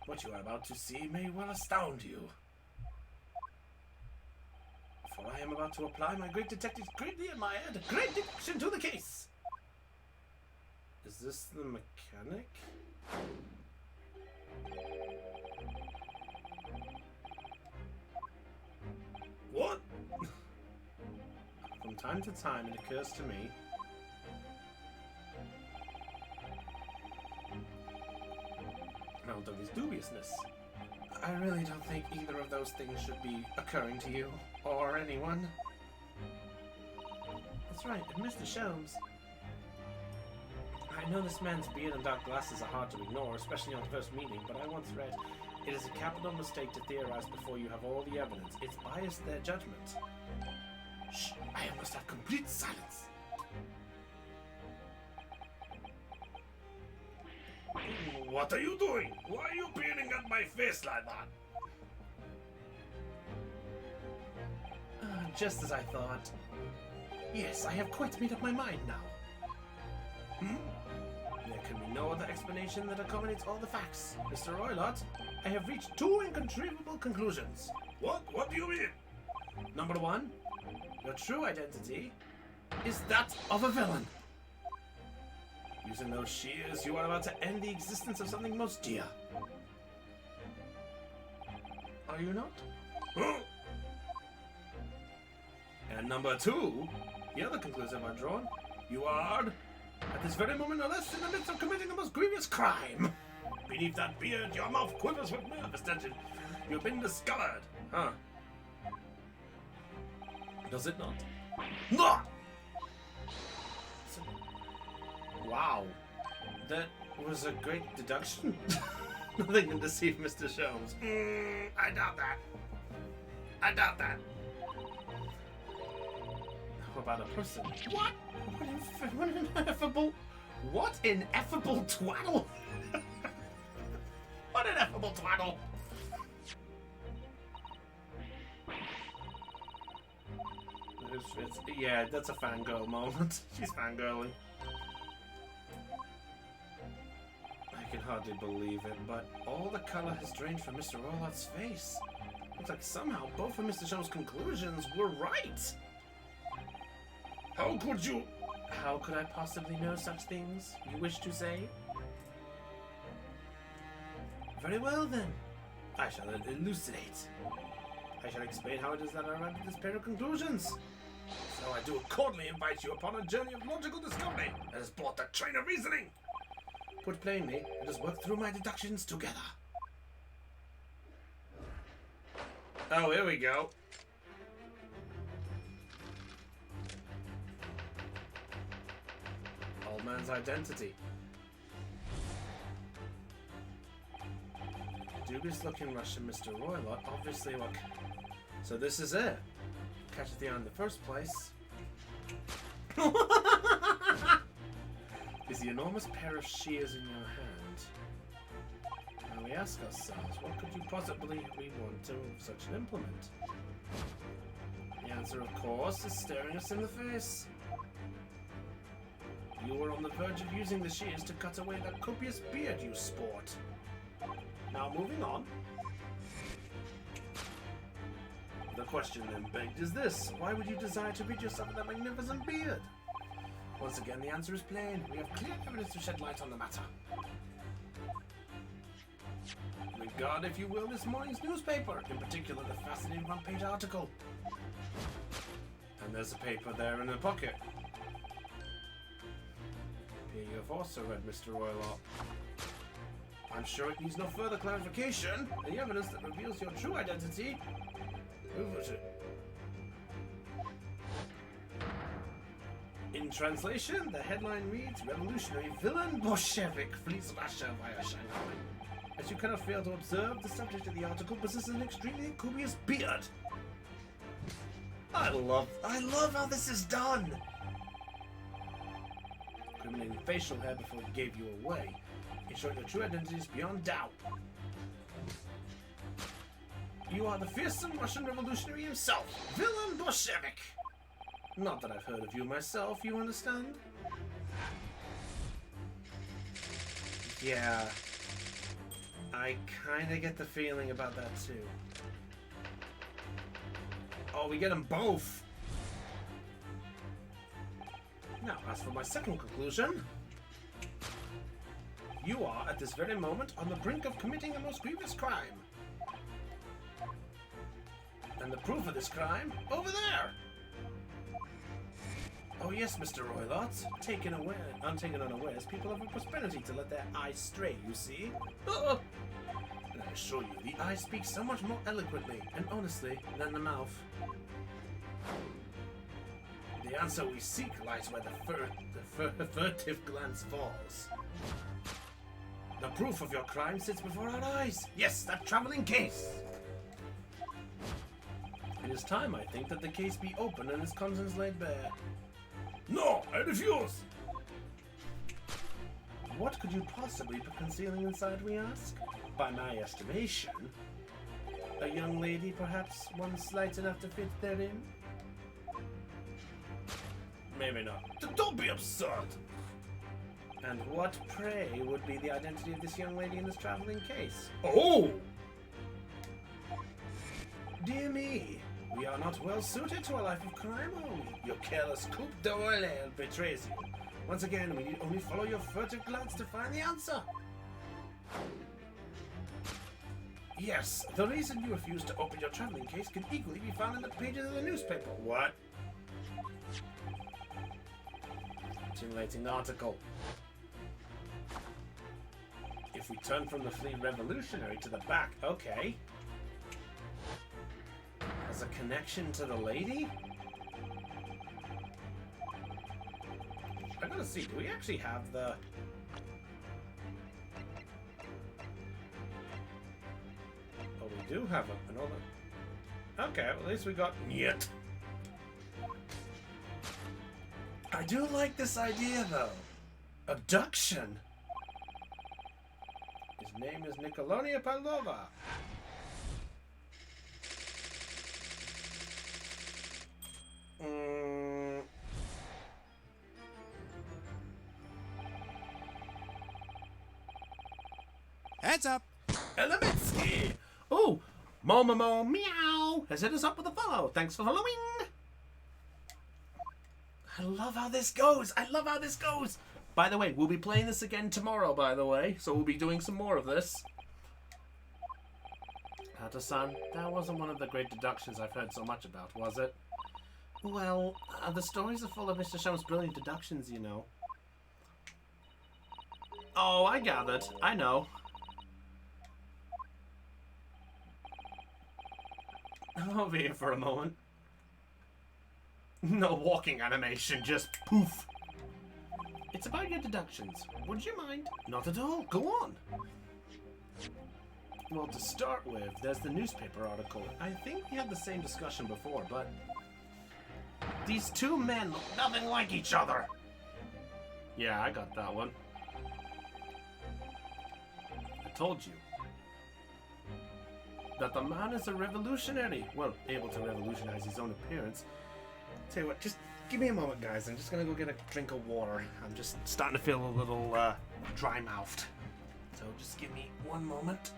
What you are about to see may well astound you. For I am about to apply my great detective's greatly admired great deduction to the case. Is this the mechanic?
What?
From time to time, it occurs to me. Although his dubiousness, I really don't think either of those things should be occurring to you or anyone. That's right, and Mr. Sholmes. I know this man's beard and dark glasses are hard to ignore, especially on first meeting, but I once read, it is a capital mistake to theorize before you have all the evidence. It's biased their judgment. Shh, I must have complete silence.
What are you doing? Why are you peering at my face like that?
Just as I thought. Yes, I have quite made up my mind now. There can be no other explanation that accommodates all the facts. Mr. Roylott, I have reached two inconceivable conclusions.
What? What do you mean?
Number one, your true identity is that of a villain. Using those shears, you are about to end the existence of something most dear. Are you not? And number 2, the other conclusion I've drawn, you are, at this very moment no less, in the midst of committing the most grievous crime. Beneath that beard, your mouth quivers with nervous tension. You've been discovered. Huh. Does it not? No! Wow. That was a great deduction. Nothing can deceive Mr. Sholmes.
I doubt that. I doubt that.
How about a person? What? What an ineffable... What ineffable twaddle? What an ineffable twaddle? Yeah, that's a fangirl moment. She's fangirling. I can hardly believe it, but all the color has drained from Mr. Rollott's face. Looks like somehow both of Mr. Sholmes' conclusions were right.
How could you?
How could I possibly know such things, you wish to say? Very well then. I shall elucidate. I shall explain how it is that I arrived at this pair of conclusions.
So I do accordingly invite you upon a journey of logical discovery that has brought the train of reasoning.
Put plainly, let us work through my deductions together. Oh, here we go. Old man's identity. Dubious looking Russian Mr. Roylott, obviously look. So this is it. Catches the eye in the first place. Is the enormous pair of shears in your hand. Now we ask ourselves, what could you possibly want to such an implement? The answer, of course, is staring us in the face. You were on the verge of using the shears to cut away that copious beard you sport. Now moving on. The question then begged is this: why would you desire to rid yourself of that magnificent beard? Once again, the answer is plain. We have clear evidence to shed light on the matter. Regard, if you will, this morning's newspaper, in particular the fascinating front-page article. And there's a paper there in the pocket. Here you have also read, Mr. Roylott. I'm sure it needs no further clarification. The evidence that reveals your true identity. Who was it? In translation, the headline reads, Revolutionary Villain Bolshevik flees Russia via Shanghai. As you cannot fail to observe, the subject of the article possesses an extremely copious beard. I love how this is done. Criminating facial hair before he gave you away. In short, your true identity is beyond doubt. You are the fearsome Russian revolutionary himself, Villain Bolshevik. Not that I've heard of you myself, you understand? Yeah. I kinda get the feeling about that too. Oh, we get them both! Now, as for my second conclusion, you are, at this very moment, on the brink of committing a most grievous crime. And the proof of this crime, over there! Oh yes, Mr. Roylott, untaken unawares, people have a prosperity to let their eyes stray, you see? And I assure you, the eye speaks so much more eloquently and honestly than the mouth. The answer we seek lies where the furtive glance falls. The proof of your crime sits before our eyes. Yes, that traveling case! It is time, I think, that the case be opened and its contents laid bare.
No, I refuse!
What could you possibly be concealing inside, we ask? By my estimation, a young lady, perhaps one slight enough to fit therein? Maybe not.
Don't be absurd!
And what, pray, would be the identity of this young lady in this traveling case?
Oh!
Dear me, we are not well suited to a life of crime, are we? Your careless coupe d'oeil betrays you. Once again, we need only follow your furtive glance to find the answer. Yes, the reason you refused to open your traveling case can equally be found in the pages of the newspaper. What? Accumulating the article. If we turn from the fleet revolutionary to the back, okay. Has a connection to the lady? I gotta see, do we actually have the... Oh, we do have another... Okay, well, at least we got... Nyet. I do like this idea, though. Abduction. His name is Nicolonia Pavlova.
Heads up!
Elemetsky! Oh, Momomo Meow has hit us up with a follow. Thanks for following. I love how this goes. I love how this goes. By the way, we'll be playing this again tomorrow, by the way. So we'll be doing some more of this. Hata-san, that wasn't one of the great deductions I've heard so much about, was it? Well, the stories are full of Mr. Shum's brilliant deductions, you know. Oh, I gathered. I know. Over here for a moment. No walking animation, just poof. It's about your deductions. Would you mind? Not at all. Go on. Well, to start with, there's the newspaper article. I think we had the same discussion before, but... These two men look nothing like each other. Yeah, I got that one. I told you. That the man is a revolutionary. Well, able to revolutionize his own appearance. Tell you what, just give me a moment, guys. I'm just gonna go get a drink of water. I'm just starting to feel a little dry-mouthed. So just give me one moment.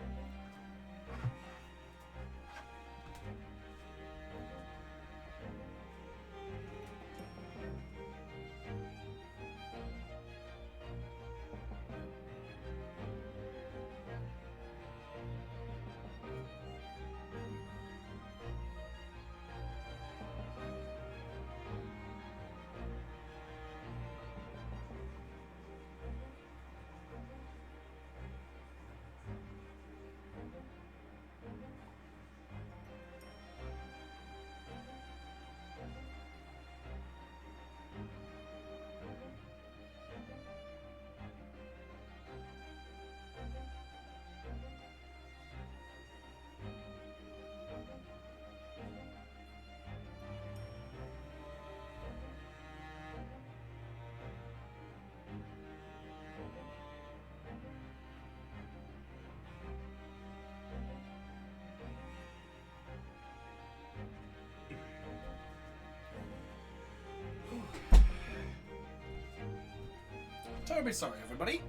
Terribly sorry, everybody.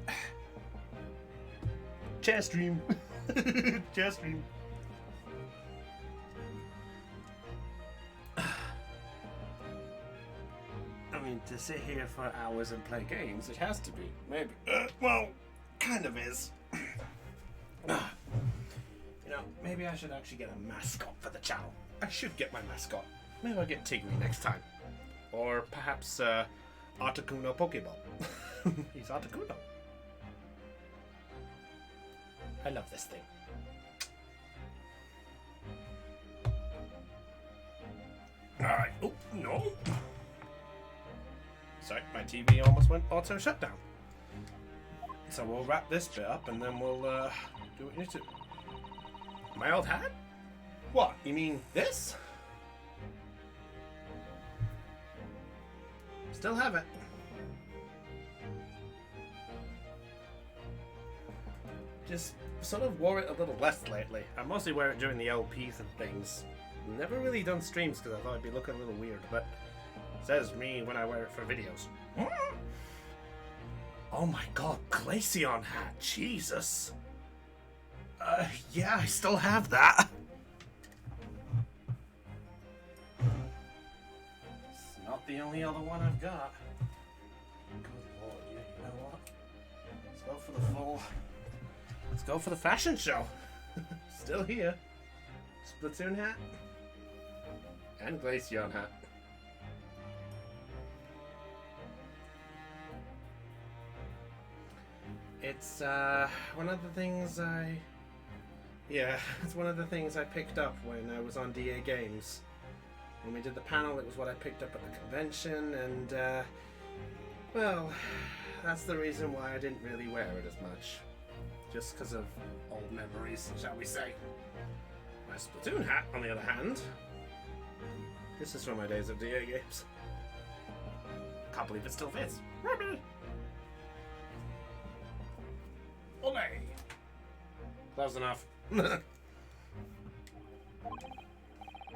Chair stream. Chair stream. I mean, to sit here for hours and play games, it has to be. Maybe. Well, kind of is. You know, maybe I should actually get a mascot for the channel. I should get my mascot. Maybe I'll get Tiggy next time. Or perhaps, Articuno Pokeball. He's Articuno. I love this thing. Alright. Oh, no. Sorry, my TV almost went auto shutdown. So we'll wrap this bit up and then we'll do what we need to. My old hat? What? You mean this? Still have it. Just sort of wore it a little less lately. I mostly wear it during the LPs and things. Never really done streams because I thought I'd be looking a little weird, but says me when I wear it for videos. Oh my god, Glaceon hat, Jesus. Yeah, I still have that. It's not the only other one I've got. Good go for the full. Let's go for the fashion show. Still here. Splatoon hat. And Glaceon hat. It's one of the things it's one of the things I picked up when I was on DA Games. When we did the panel, it was what I picked up at the convention, and well, that's the reason why I didn't really wear it as much. Just because of old memories, shall we say. My Splatoon hat, on the other hand, this is from my days of DA Games. Can't believe it still fits. Ole! Close enough.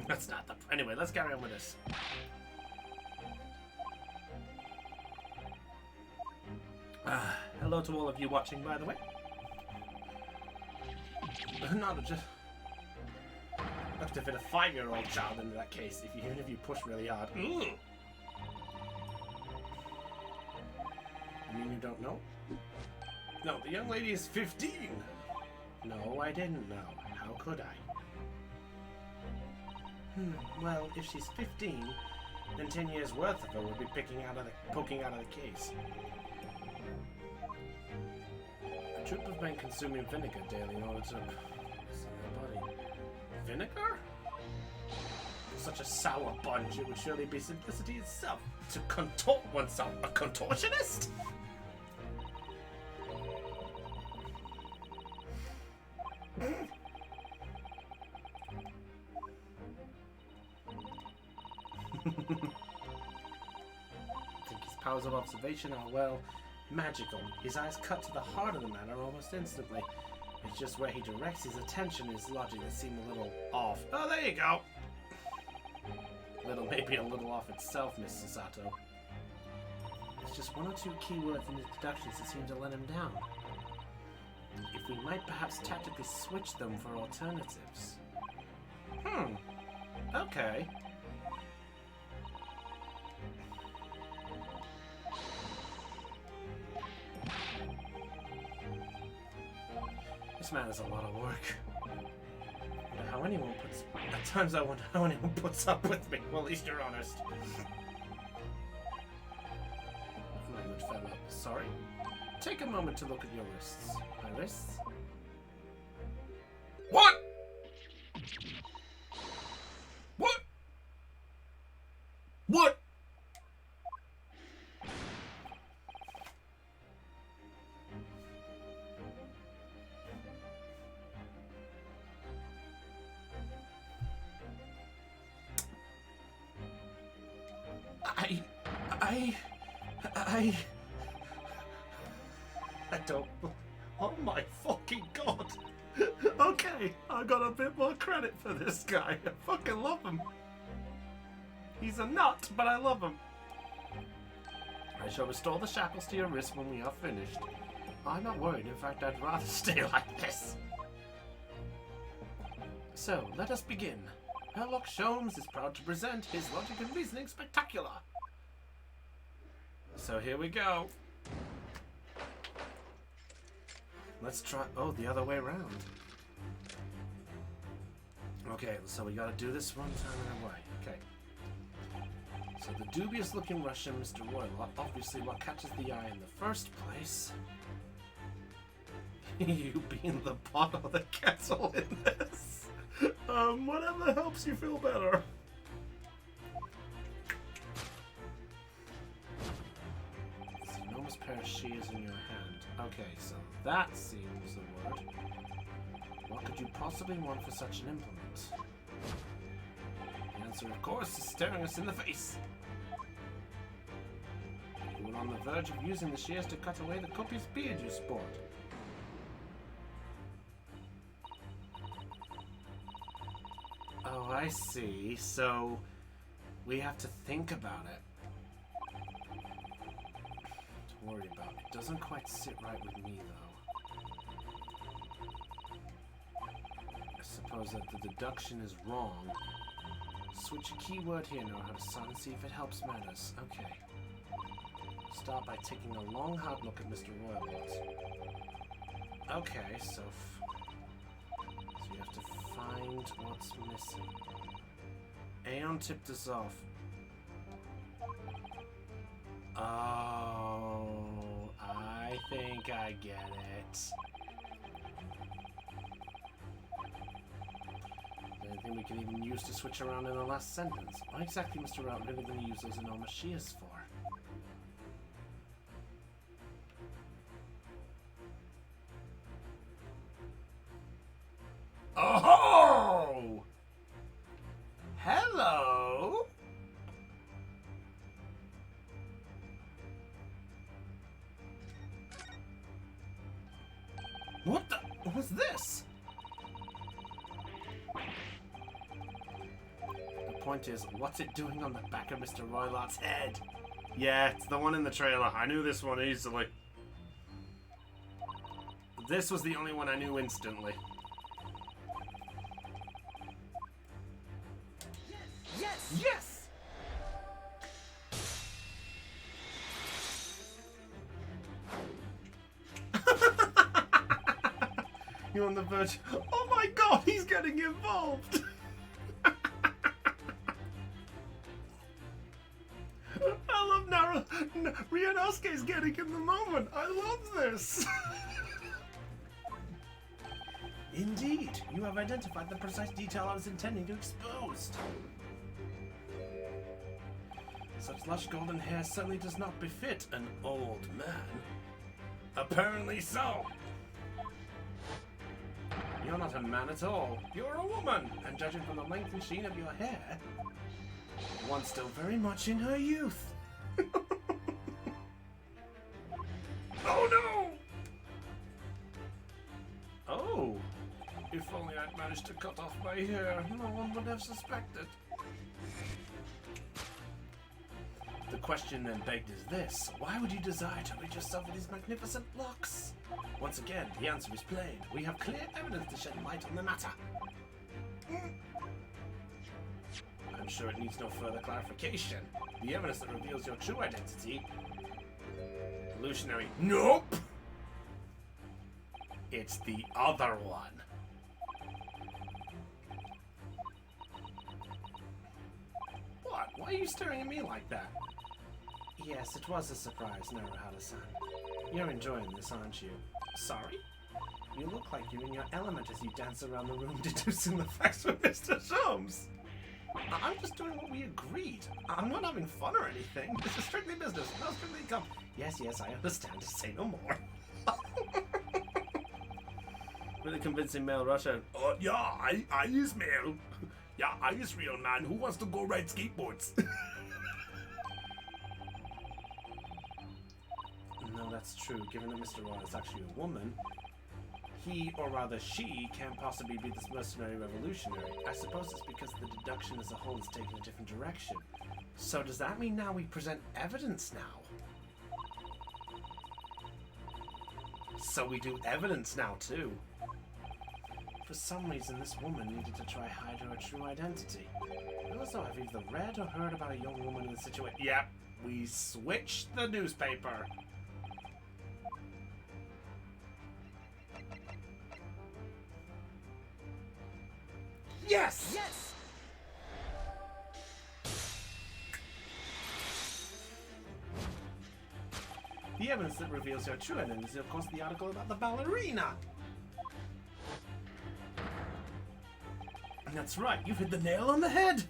That's not the... Anyway, let's carry on with this. Hello to all of you watching, by the way. Not just... Have to fit a 5-year-old child into that case, even if you push really hard. Ugh. You mean you don't know? No, the young lady is 15. No, I didn't know. How could I? Well, if she's 15, then 10 years worth of her would be poking out of the case. A troop of men consuming vinegar daily in order to poison their body. Vinegar? Such a sour bunch, it would surely be simplicity itself. To contort oneself. A contortionist? I think his powers of observation are, well, magical. His eyes cut to the heart of the matter almost instantly. It's just where he directs his attention and his logic that seem a little off. Oh, there you go! Maybe a little off itself, Miss Sasato. It's just one or two keywords in his deductions that seem to let him down. If we might perhaps tactically switch them for alternatives. Okay. This man is a lot of work. At times I wonder how anyone puts up with me. Well, at least you're honest. My good fellow, sorry. Take a moment to look at your wrists. My wrists? What? What? What? I don't... Oh my fucking god! Okay, I got a bit more credit for this guy. I fucking love him. He's a nut, but I love him. I shall restore the shackles to your wrists when we are finished. I'm not worried. In fact, I'd rather stay like this. So, let us begin. Herlock Sholmes is proud to present his Logic and Reasoning Spectacular. So here we go. Let's try... Oh, the other way around. Okay, so we gotta do this one time in a way. Okay. So the dubious-looking Russian, Mr. Royal, obviously what catches the eye in the first place. You being the pot or the kettle in this. Whatever helps you feel better. This enormous pair of shears in your hand. Okay, so that seems the word. What could you possibly want for such an implement? The answer, of course, is staring us in the face. You were on the verge of using the shears to cut away the copious beard you sport. Oh, I see. So, we have to think about it. Don't worry about it. It doesn't quite sit right with me, though. I suppose that the deduction is wrong. Switch a keyword here, know how to sound and see if it helps matters. Okay. Start by taking a long, hard look at Mr. Roylott. Okay, so you have to find what's missing. Aeon tipped us off. Oh, I think I get it. Anything we can even use to switch around in the last sentence. What exactly, Mr. Rout, really going to use those enormous shears for? Oh! Hello! What the? What's this? The point is, what's it doing on the back of Mr. Roylott's head?
Yeah, it's the one in the trailer. I knew this one easily. This was the only one I knew instantly.
Yes!
Yes!
You're on the verge. Oh my god, he's getting involved! I love Ryunosuke's getting in the moment. I love this.
Indeed, you have identified the precise detail I was intending to expose. Such lush golden hair certainly does not befit an old man.
Apparently so.
You're not a man at all. You're a woman, and judging from the length and sheen of your hair, one still very much in her youth.
Oh no!
Oh,
If only I'd managed to cut off my hair, no one would have suspected.
the question then begged is this: why would you desire to rid yourself of these magnificent locks? Once again, the answer is plain. We have clear evidence to shed light on the matter. I'm sure it needs no further clarification. The evidence that reveals your true identity... Illusionary. Nope! It's the other one. What? Why are you staring at me like that? Yes, it was a surprise, Naruhara-san. You're enjoying this, aren't you? Sorry? You look like you're in your element as you dance around the room deducing the facts from Mr. Sholmes. I'm just doing what we agreed. I'm not having fun or anything. This is strictly business. No strictly come. Yes, I understand. Just say no more. Really convincing male Russian.
Oh, yeah, I is male. Yeah, I is real man who wants to go ride skateboards.
No, that's true. Given that Mr. Roy is actually a woman, he, or rather she, can't possibly be this mercenary revolutionary. I suppose it's because the deduction as a whole is taking a different direction. So does that mean now we present evidence now? So we do evidence now too. For some reason, this woman needed to try hide her true identity. I also have either read or heard about a young woman in the situation. Yep, we switched the newspaper. Yes!
Yes!
The evidence that reveals your true identity is, of course, the article about the ballerina. And that's right, you've hit the nail on the head.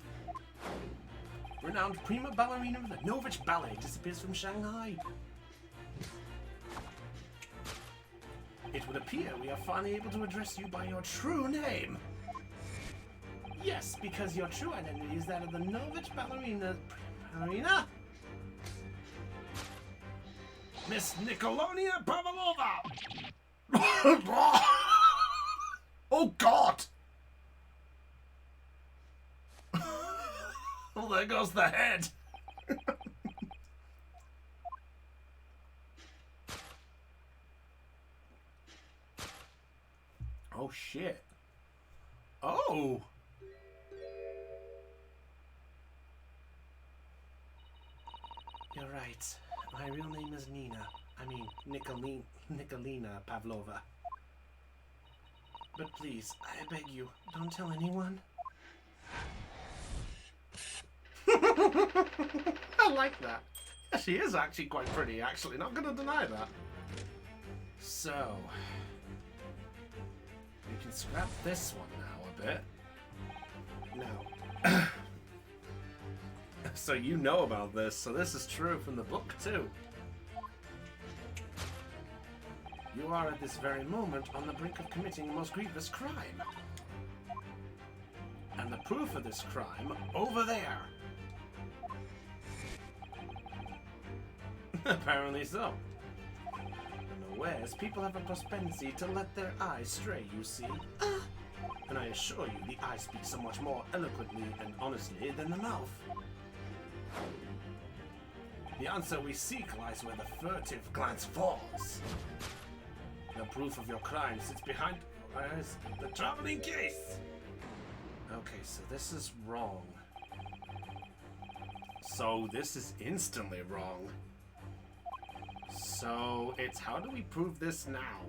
Renowned prima ballerina of the Novich Ballet disappears from Shanghai. It would appear we are finally able to address you by your true name. Yes, because your true identity is that of the Novich ballerina.
Miss Nicolonia Pavlova!
Oh God!
Well, there goes the head.
Oh shit. Oh! You're right. My real name is Nina. I mean, Nikolina Pavlova. But please, I beg you, don't tell anyone. I like that. She is actually quite pretty, actually. Not gonna deny that. So, we can scrap this one now a bit. Now, so you know about this, so this is true from the book too. You are at this very moment on the brink of committing a most grievous crime. And the proof of this crime, over there. Apparently so. Unawares, people have a propensity to let their eyes stray, you see. And I assure you, the eye speaks so much more eloquently and honestly than the mouth. The answer we seek lies where the furtive glance falls. The proof of your crime sits behind the traveling case. Okay, so this is wrong. So this is instantly wrong. So it's how do we prove this now?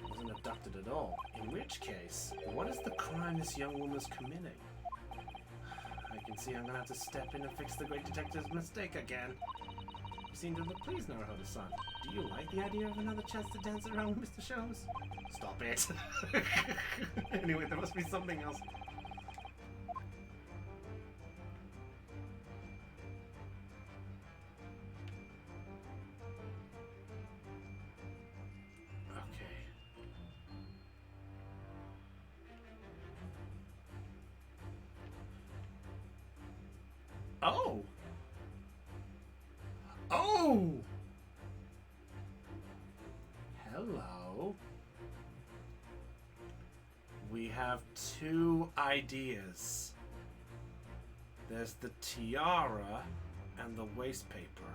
Wasn't abducted at all. In which case, what is the crime this young woman's committing? I can see I'm gonna have to step in and fix the great detective's mistake again. You seem to look pleased now, Hoda-san. Do you like the idea of another chance to dance around with Mr. Sholmes? Stop it. Anyway, there must be something else. Okay. Oh! Oh! Hello. We have two ideas. There's the tiara and the waste paper.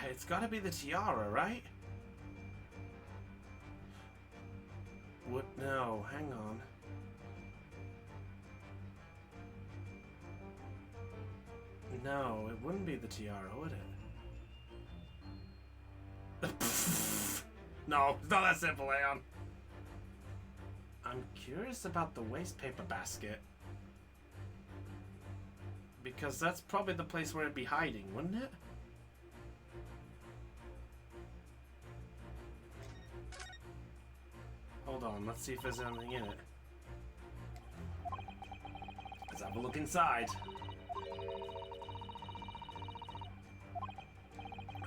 It's gotta be the tiara, right? What? No, hang on. No, it wouldn't be the tiara, would it? No, it's not that simple, Leon. I'm curious about the waste paper basket. Because that's probably the place where it'd be hiding, wouldn't it? Hold on, let's see if there's anything in it. Let's have a look inside.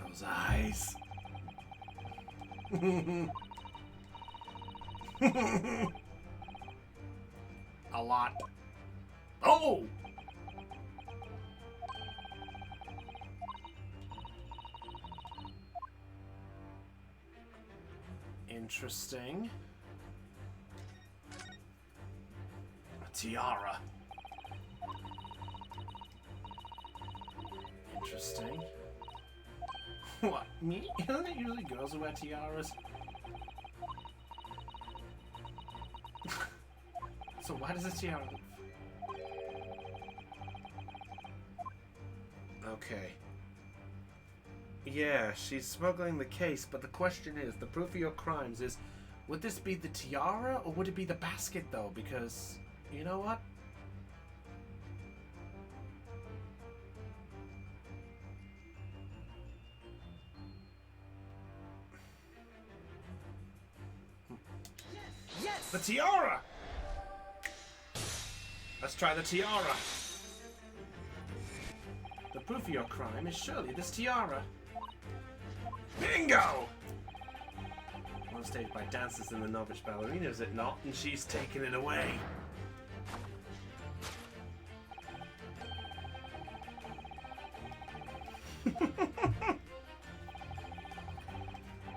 Those eyes. A lot. Oh! Interesting. A tiara. Interesting. What? Me? Isn't it usually girls who wear tiaras? So why does a tiara look... Okay. Yeah, she's smuggling the case, but the question is, the proof of your crimes is, would this be the tiara or would it be the basket though? Because, you know what?
Yes!
The tiara! Let's try the tiara. The proof of your crime is surely this tiara. Bingo! On stage by dancers in the novice ballerina, is it not? And she's taking it away.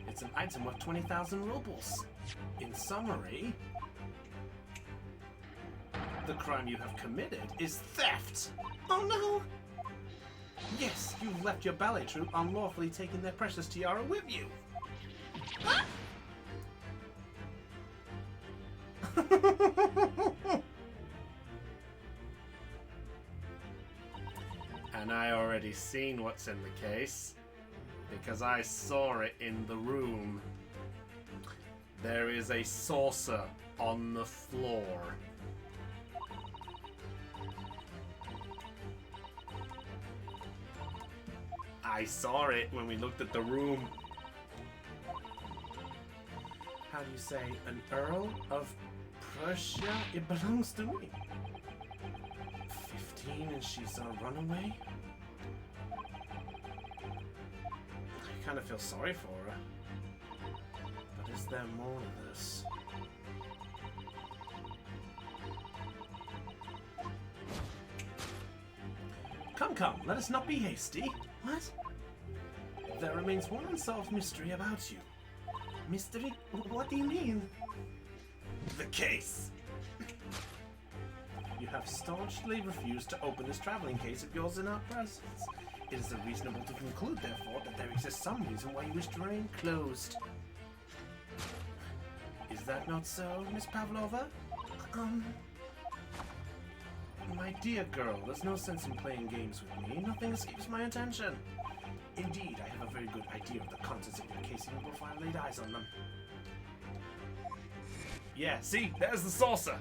It's an item worth 20,000 rubles. In summary, the crime you have committed is theft. Oh no! Yes, you've left your ballet troupe unlawfully taking their precious tiara with you. And I already seen what's in the case, because I saw it in the room. There is a saucer on the floor. I saw it when we looked at the room. How do you say? An Earl of Prussia? It belongs to me. 15 and she's a runaway? I kind of feel sorry for her. But is there more to this? Come, come, let us not be hasty. What? There remains one unsolved mystery about you. Mystery? What do you mean? The case. You have staunchly refused to open this traveling case of yours in our presence. It is reasonable to conclude, therefore, that there exists some reason why you wish to remain closed. Is that not so, Miss Pavlova? My dear girl, there's no sense in playing games with me. Nothing escapes my attention. Indeed, I have a very good idea of the contents of your case even before I laid eyes on them. Yeah, see? There's the saucer!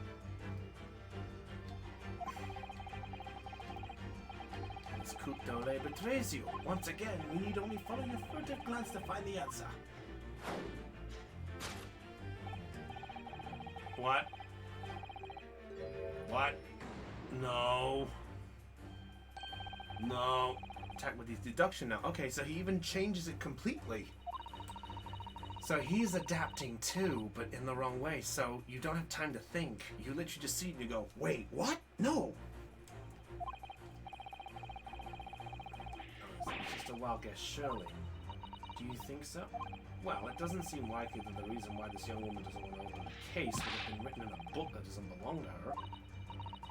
This coup d'oeil betrays you. Once again, we need only follow your furtive glance to find the answer. What? What? No. No. Attack with his deduction now. Okay, so he even changes it completely. So he's adapting too, but in the wrong way. So you don't have time to think. You literally just see it and you go, wait, what? No. Oh, it's just a wild guess, surely. Do you think so? Well, it doesn't seem likely that the reason why this young woman doesn't want to open the case would have been written in a book that doesn't belong to her.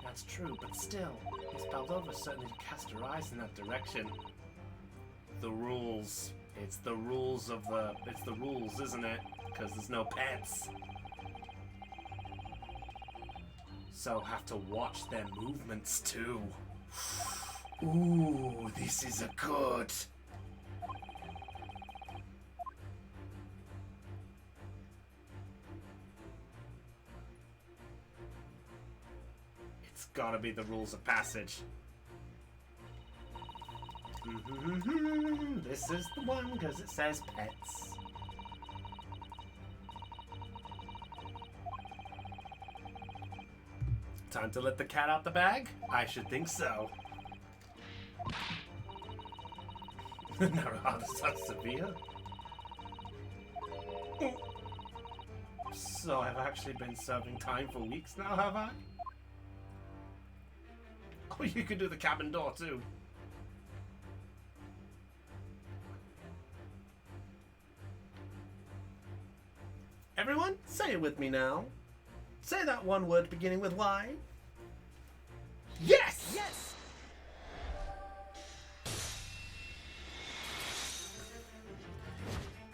That's true, but still, Miss Pavlova certainly cast her eyes in that direction. The rules. It's the rules of the... It's the rules, isn't it? Because there's no pets. So have to watch their movements too. Ooh, this is a good... It's gotta be the rules of passage. This is the one because it says pets. Time to let the cat out the bag? I should think so. Narada Sevilla? So I've actually been serving time for weeks now, have I? Oh, you can do the cabin door too. Everyone, say it with me now. Say that one word beginning with Y. Yes!
Yes!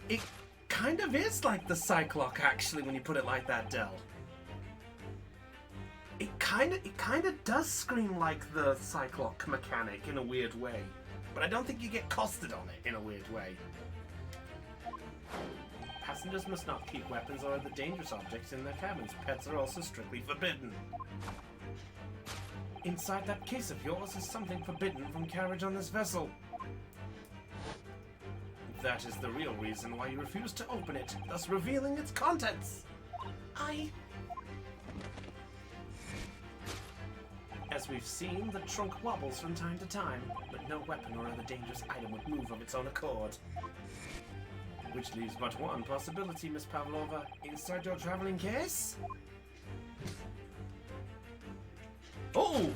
It kind of is like the Cyclock, actually, when you put it like that, Del. It kind of does scream like the Cyclock mechanic in a weird way. But I don't think you get costed on it in a weird way. Passengers must not keep weapons or other dangerous objects in their cabins. Pets are also strictly forbidden. Inside that case of yours is something forbidden from carriage on this vessel. That is the real reason why you refuse to open it, thus revealing its contents. As we've seen, the trunk wobbles from time to time, but no weapon or other dangerous item would move of its own accord. Which leaves but one possibility, Miss Pavlova. Inside your traveling case? Oh!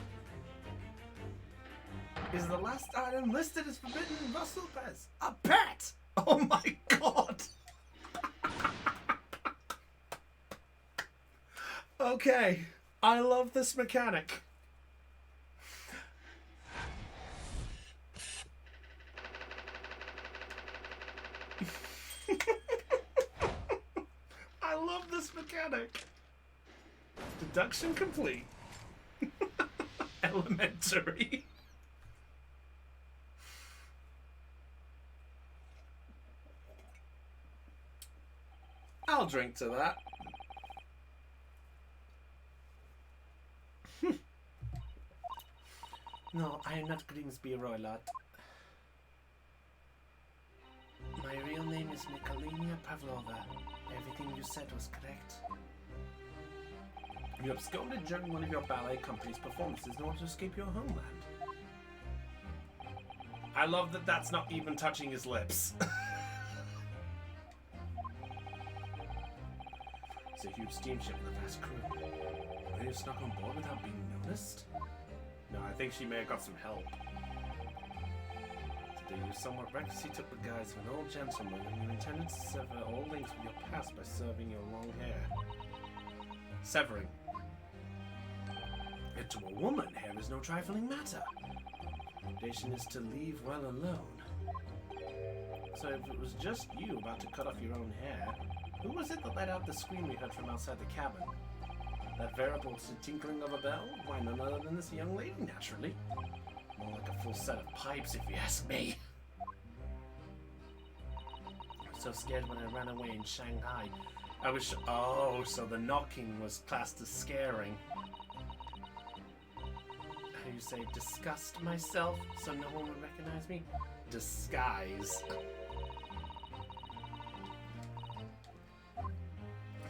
Is the last item listed as forbidden in Russell Pez? A pet! Oh my god! Okay, I love this mechanic. I love this mechanic. Deduction complete. Elementary. I'll drink to that. No, I am not Grimsby Roylott. My real name is Nikolina Pavlova. Everything you said was correct. You absconded during one of your ballet company's performances in order to escape your homeland. I love that that's not even touching his lips. It's a huge steamship with a vast crew. Are you snuck on board without being noticed? No, I think she may have got some help. Today you somewhat recklessly took the guise of an old gentleman and you intended to sever all links with your past by serving your long hair. Severing. Yet to a woman, hair is no trifling matter. Foundation is to leave well alone. So if it was just you about to cut off your own hair, who was it that let out the scream we heard from outside the cabin? That veritable tinkling of a bell? Why, none other than this young lady, naturally. More like a full set of pipes, if you ask me. I was so scared when I ran away in Shanghai. I was oh, so the knocking was classed as scaring. How do you say, disgust myself so no one would recognize me? Disguise.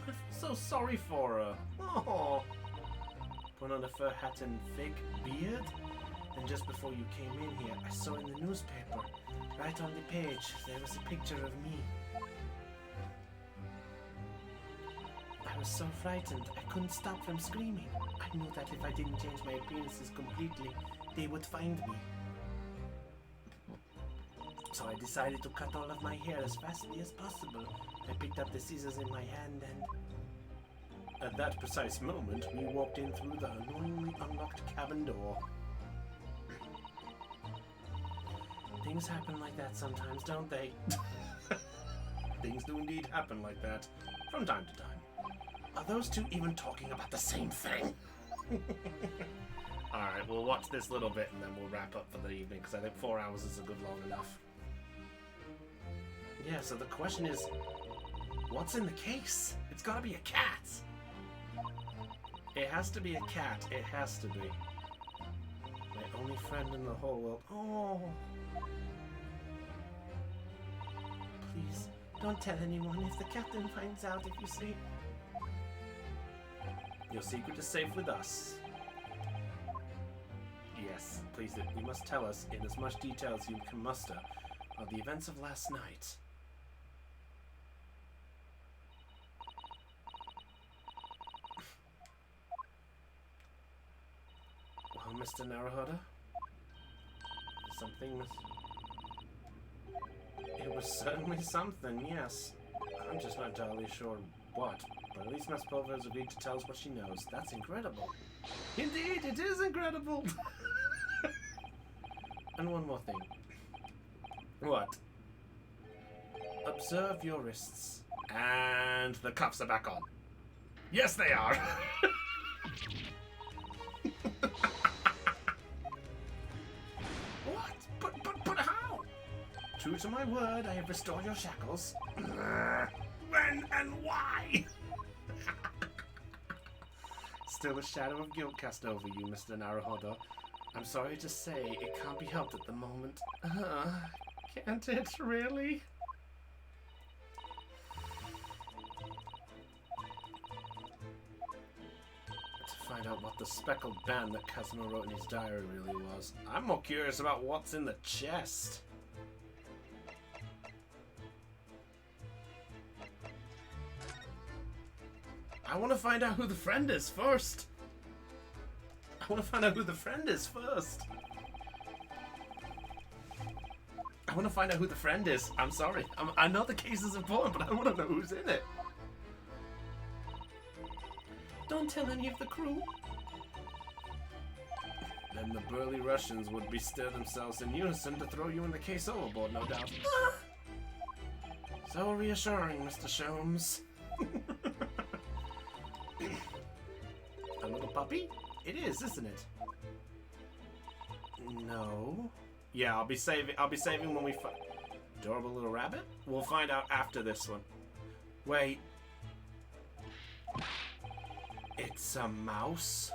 I'm so sorry for her. Oh. Put on a fur hat and fake beard? And just before you came in here, I saw in the newspaper, right on the page, there was a picture of me. I was so frightened, I couldn't stop from screaming. I knew that if I didn't change my appearances completely, they would find me. So I decided to cut all of my hair as fastly as possible. I picked up the scissors in my hand and... At that precise moment, we walked in through the annoyingly unlocked cabin door. Things happen like that sometimes, don't they? Things do indeed happen like that, from time to time. Are those two even talking about the same thing? Alright, we'll watch this little bit and then we'll wrap up for the evening, because I think 4 hours is a good long enough. Yeah, so the question is, what's in the case? It's gotta be a cat! It has to be a cat, it has to be. My only friend in the whole world. Oh! Please, don't tell anyone if the captain finds out, if you see. Your secret is safe with us. Yes, please, you must tell us in as much detail as you can muster of the events of last night. Well, Mr. Naruhodo? Something It was certainly something, yes. I'm just not entirely sure what, but at least Miss Pulver has agreed to tell us what she knows. That's incredible. Indeed, it is incredible! And one more thing. What? Observe your wrists. And the cuffs are back on. Yes, they are! What? But how? True to my word, I have restored your shackles. When and why? Still a shadow of guilt cast over you, Mr. Naruhodo. I'm sorry to say, it can't be helped at the moment. Can't it, really? To find out what the speckled band that Kazuma wrote in his diary really was. I'm more curious about what's in the chest. I want to find out who the friend is first. I want to find out who the friend is first. I want to find out who the friend is. I'm sorry. I know the case is important, but I want to know who's in it. Don't tell any of the crew. Then the burly Russians would bestir themselves in unison to throw you in the case overboard, no doubt. So reassuring, Mr. Sholmes. A little puppy? It is, isn't it? No. Yeah, I'll be saving when we adorable little rabbit? We'll find out after this one. Wait. It's a mouse?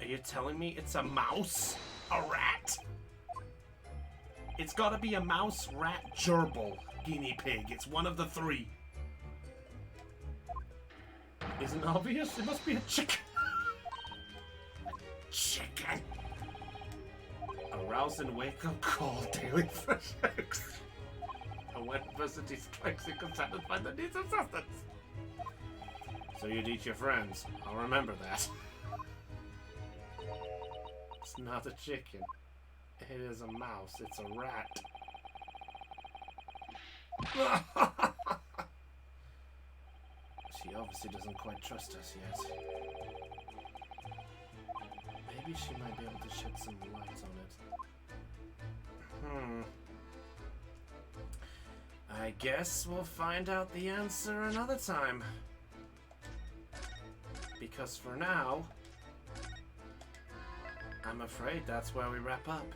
Are you telling me it's a mouse? A rat? It's gotta be a mouse, rat, gerbil, guinea pig. It's one of the three. Isn't obvious? It must be a chicken. Chicken. Arouse and wake up call daily fresh eggs. And when adversity strikes, it can satisfy the needs of sustenance. So you'd eat your friends. I'll remember that. It's not a chicken. It is a mouse. It's a rat. She obviously doesn't quite trust us yet. Maybe she might be able to shed some light on it. I guess we'll find out the answer another time. Because for now, I'm afraid that's where we wrap up.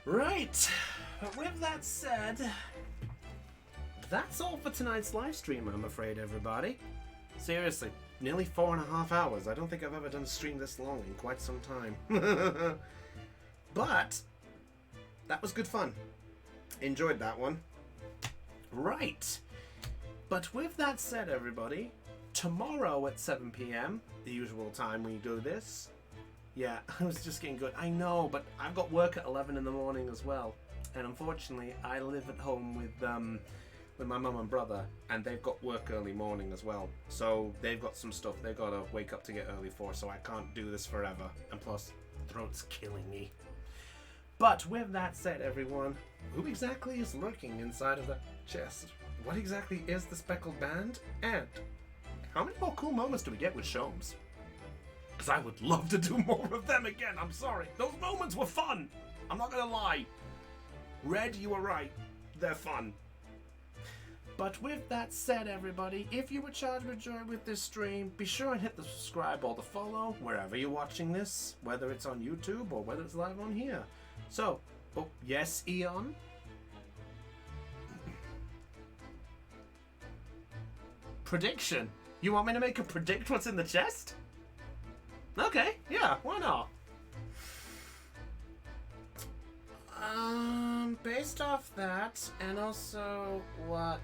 Right, but with that said, that's all for tonight's live stream, I'm afraid, everybody. Seriously, nearly 4.5 hours. I don't think I've ever done a stream this long in quite some time. But that was good fun. Enjoyed that one. Right. But with that said, everybody, tomorrow at 7 p.m., the usual time we do this. Yeah, I was just getting good. I know, but I've got work at 11 in the morning as well. And unfortunately, I live at home with my mum and brother, and they've got work early morning as well. So they've got some stuff they've got to wake up to get early for, so I can't do this forever. And plus, throat's killing me. But with that said, everyone, who exactly is lurking inside of that chest? What exactly is the speckled band? And how many more cool moments do we get with Shomes? Because I would love to do more of them again. I'm sorry. Those moments were fun. I'm not going to lie. Red, you were right. They're fun. But with that said, everybody, if you were charged with joy with this stream, be sure and hit the subscribe or the follow wherever you're watching this, whether it's on YouTube or whether it's live on here. So, oh, yes, Eon? Prediction? You want me to make a predict what's in the chest? Okay, yeah, why not? Based off that, and also what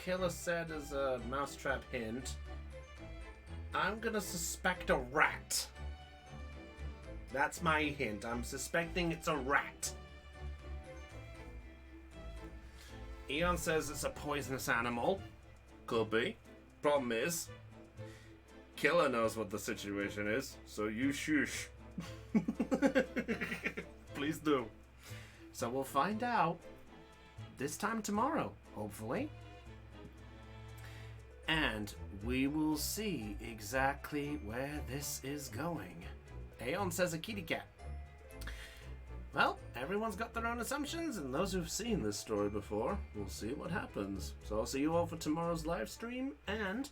Killer said as a mousetrap hint, I'm gonna suspect a rat. That's my hint. I'm suspecting it's a rat. Eon says it's a poisonous animal. Could be. Problem is, Killer knows what the situation is, so you shush. Please do. So we'll find out this time tomorrow, hopefully. And we will see exactly where this is going. Aeon says a kitty cat. Well, everyone's got their own assumptions, and those who've seen this story before will see what happens. So I'll see you all for tomorrow's live stream, and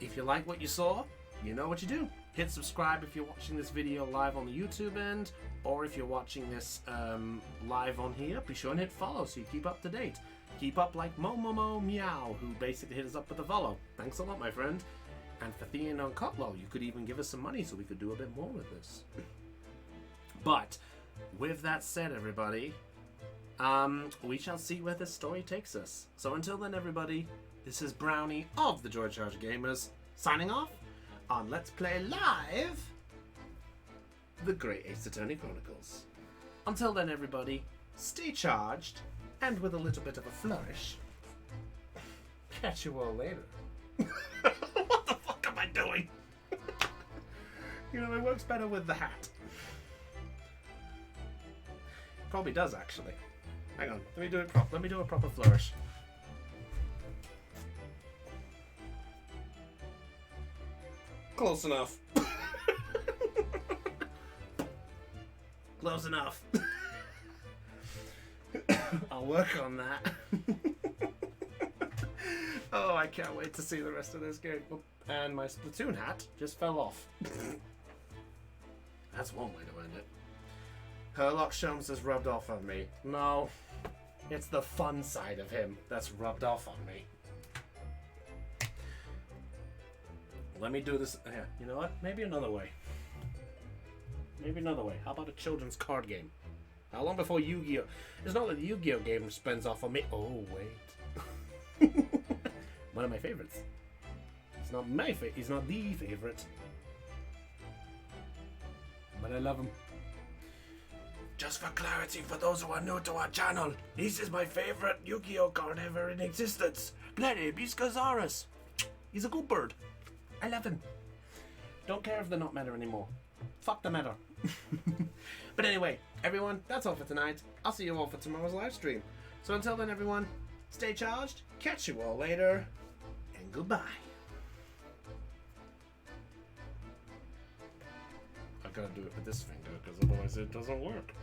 if you like what you saw, you know what you do. Hit subscribe if you're watching this video live on the YouTube end, or if you're watching this live on here, be sure and hit follow so you keep up to date. Keep up like Momomo Meow, who basically hit us up with a follow. Thanks a lot, my friend. And for Theon and Kotlo, you could even give us some money so we could do a bit more with this. But with that said, everybody, we shall see where this story takes us. So until then, everybody, this is Brownie of the Joy Charge Gamers, signing off on Let's Play Live The Great Ace Attorney Chronicles. Until then, everybody, stay charged, and with a little bit of a flourish, catch you all later. What the fuck am I doing? You know, it works better with the hat. Probably does, actually. Hang on, let me do it let me do a proper flourish. Close enough. Close enough. I'll work on that. Oh, I can't wait to see the rest of this game. And my Splatoon hat just fell off. That's one way to end it. Herlock Shomes has rubbed off on me. No. It's the fun side of him that's rubbed off on me. Let me do this. Yeah, you know what? Maybe another way. Maybe another way. How about a children's card game? How long before Yu-Gi-Oh? It's not that the Yu-Gi-Oh game spins off on me. Oh, wait. One of my favorites. It's not my favorite. He's not the favorite. But I love him.
Just for clarity, for those who are new to our channel, this is my favorite Yu-Gi-Oh card ever in existence. Gladiatorus.
He's a good bird. I love him. Don't care if they're not meta anymore. Fuck the meta. But anyway, everyone, that's all for tonight. I'll see you all for tomorrow's live stream. So until then, everyone, stay charged. Catch you all later. And goodbye. I gotta do it with this finger because otherwise it doesn't work.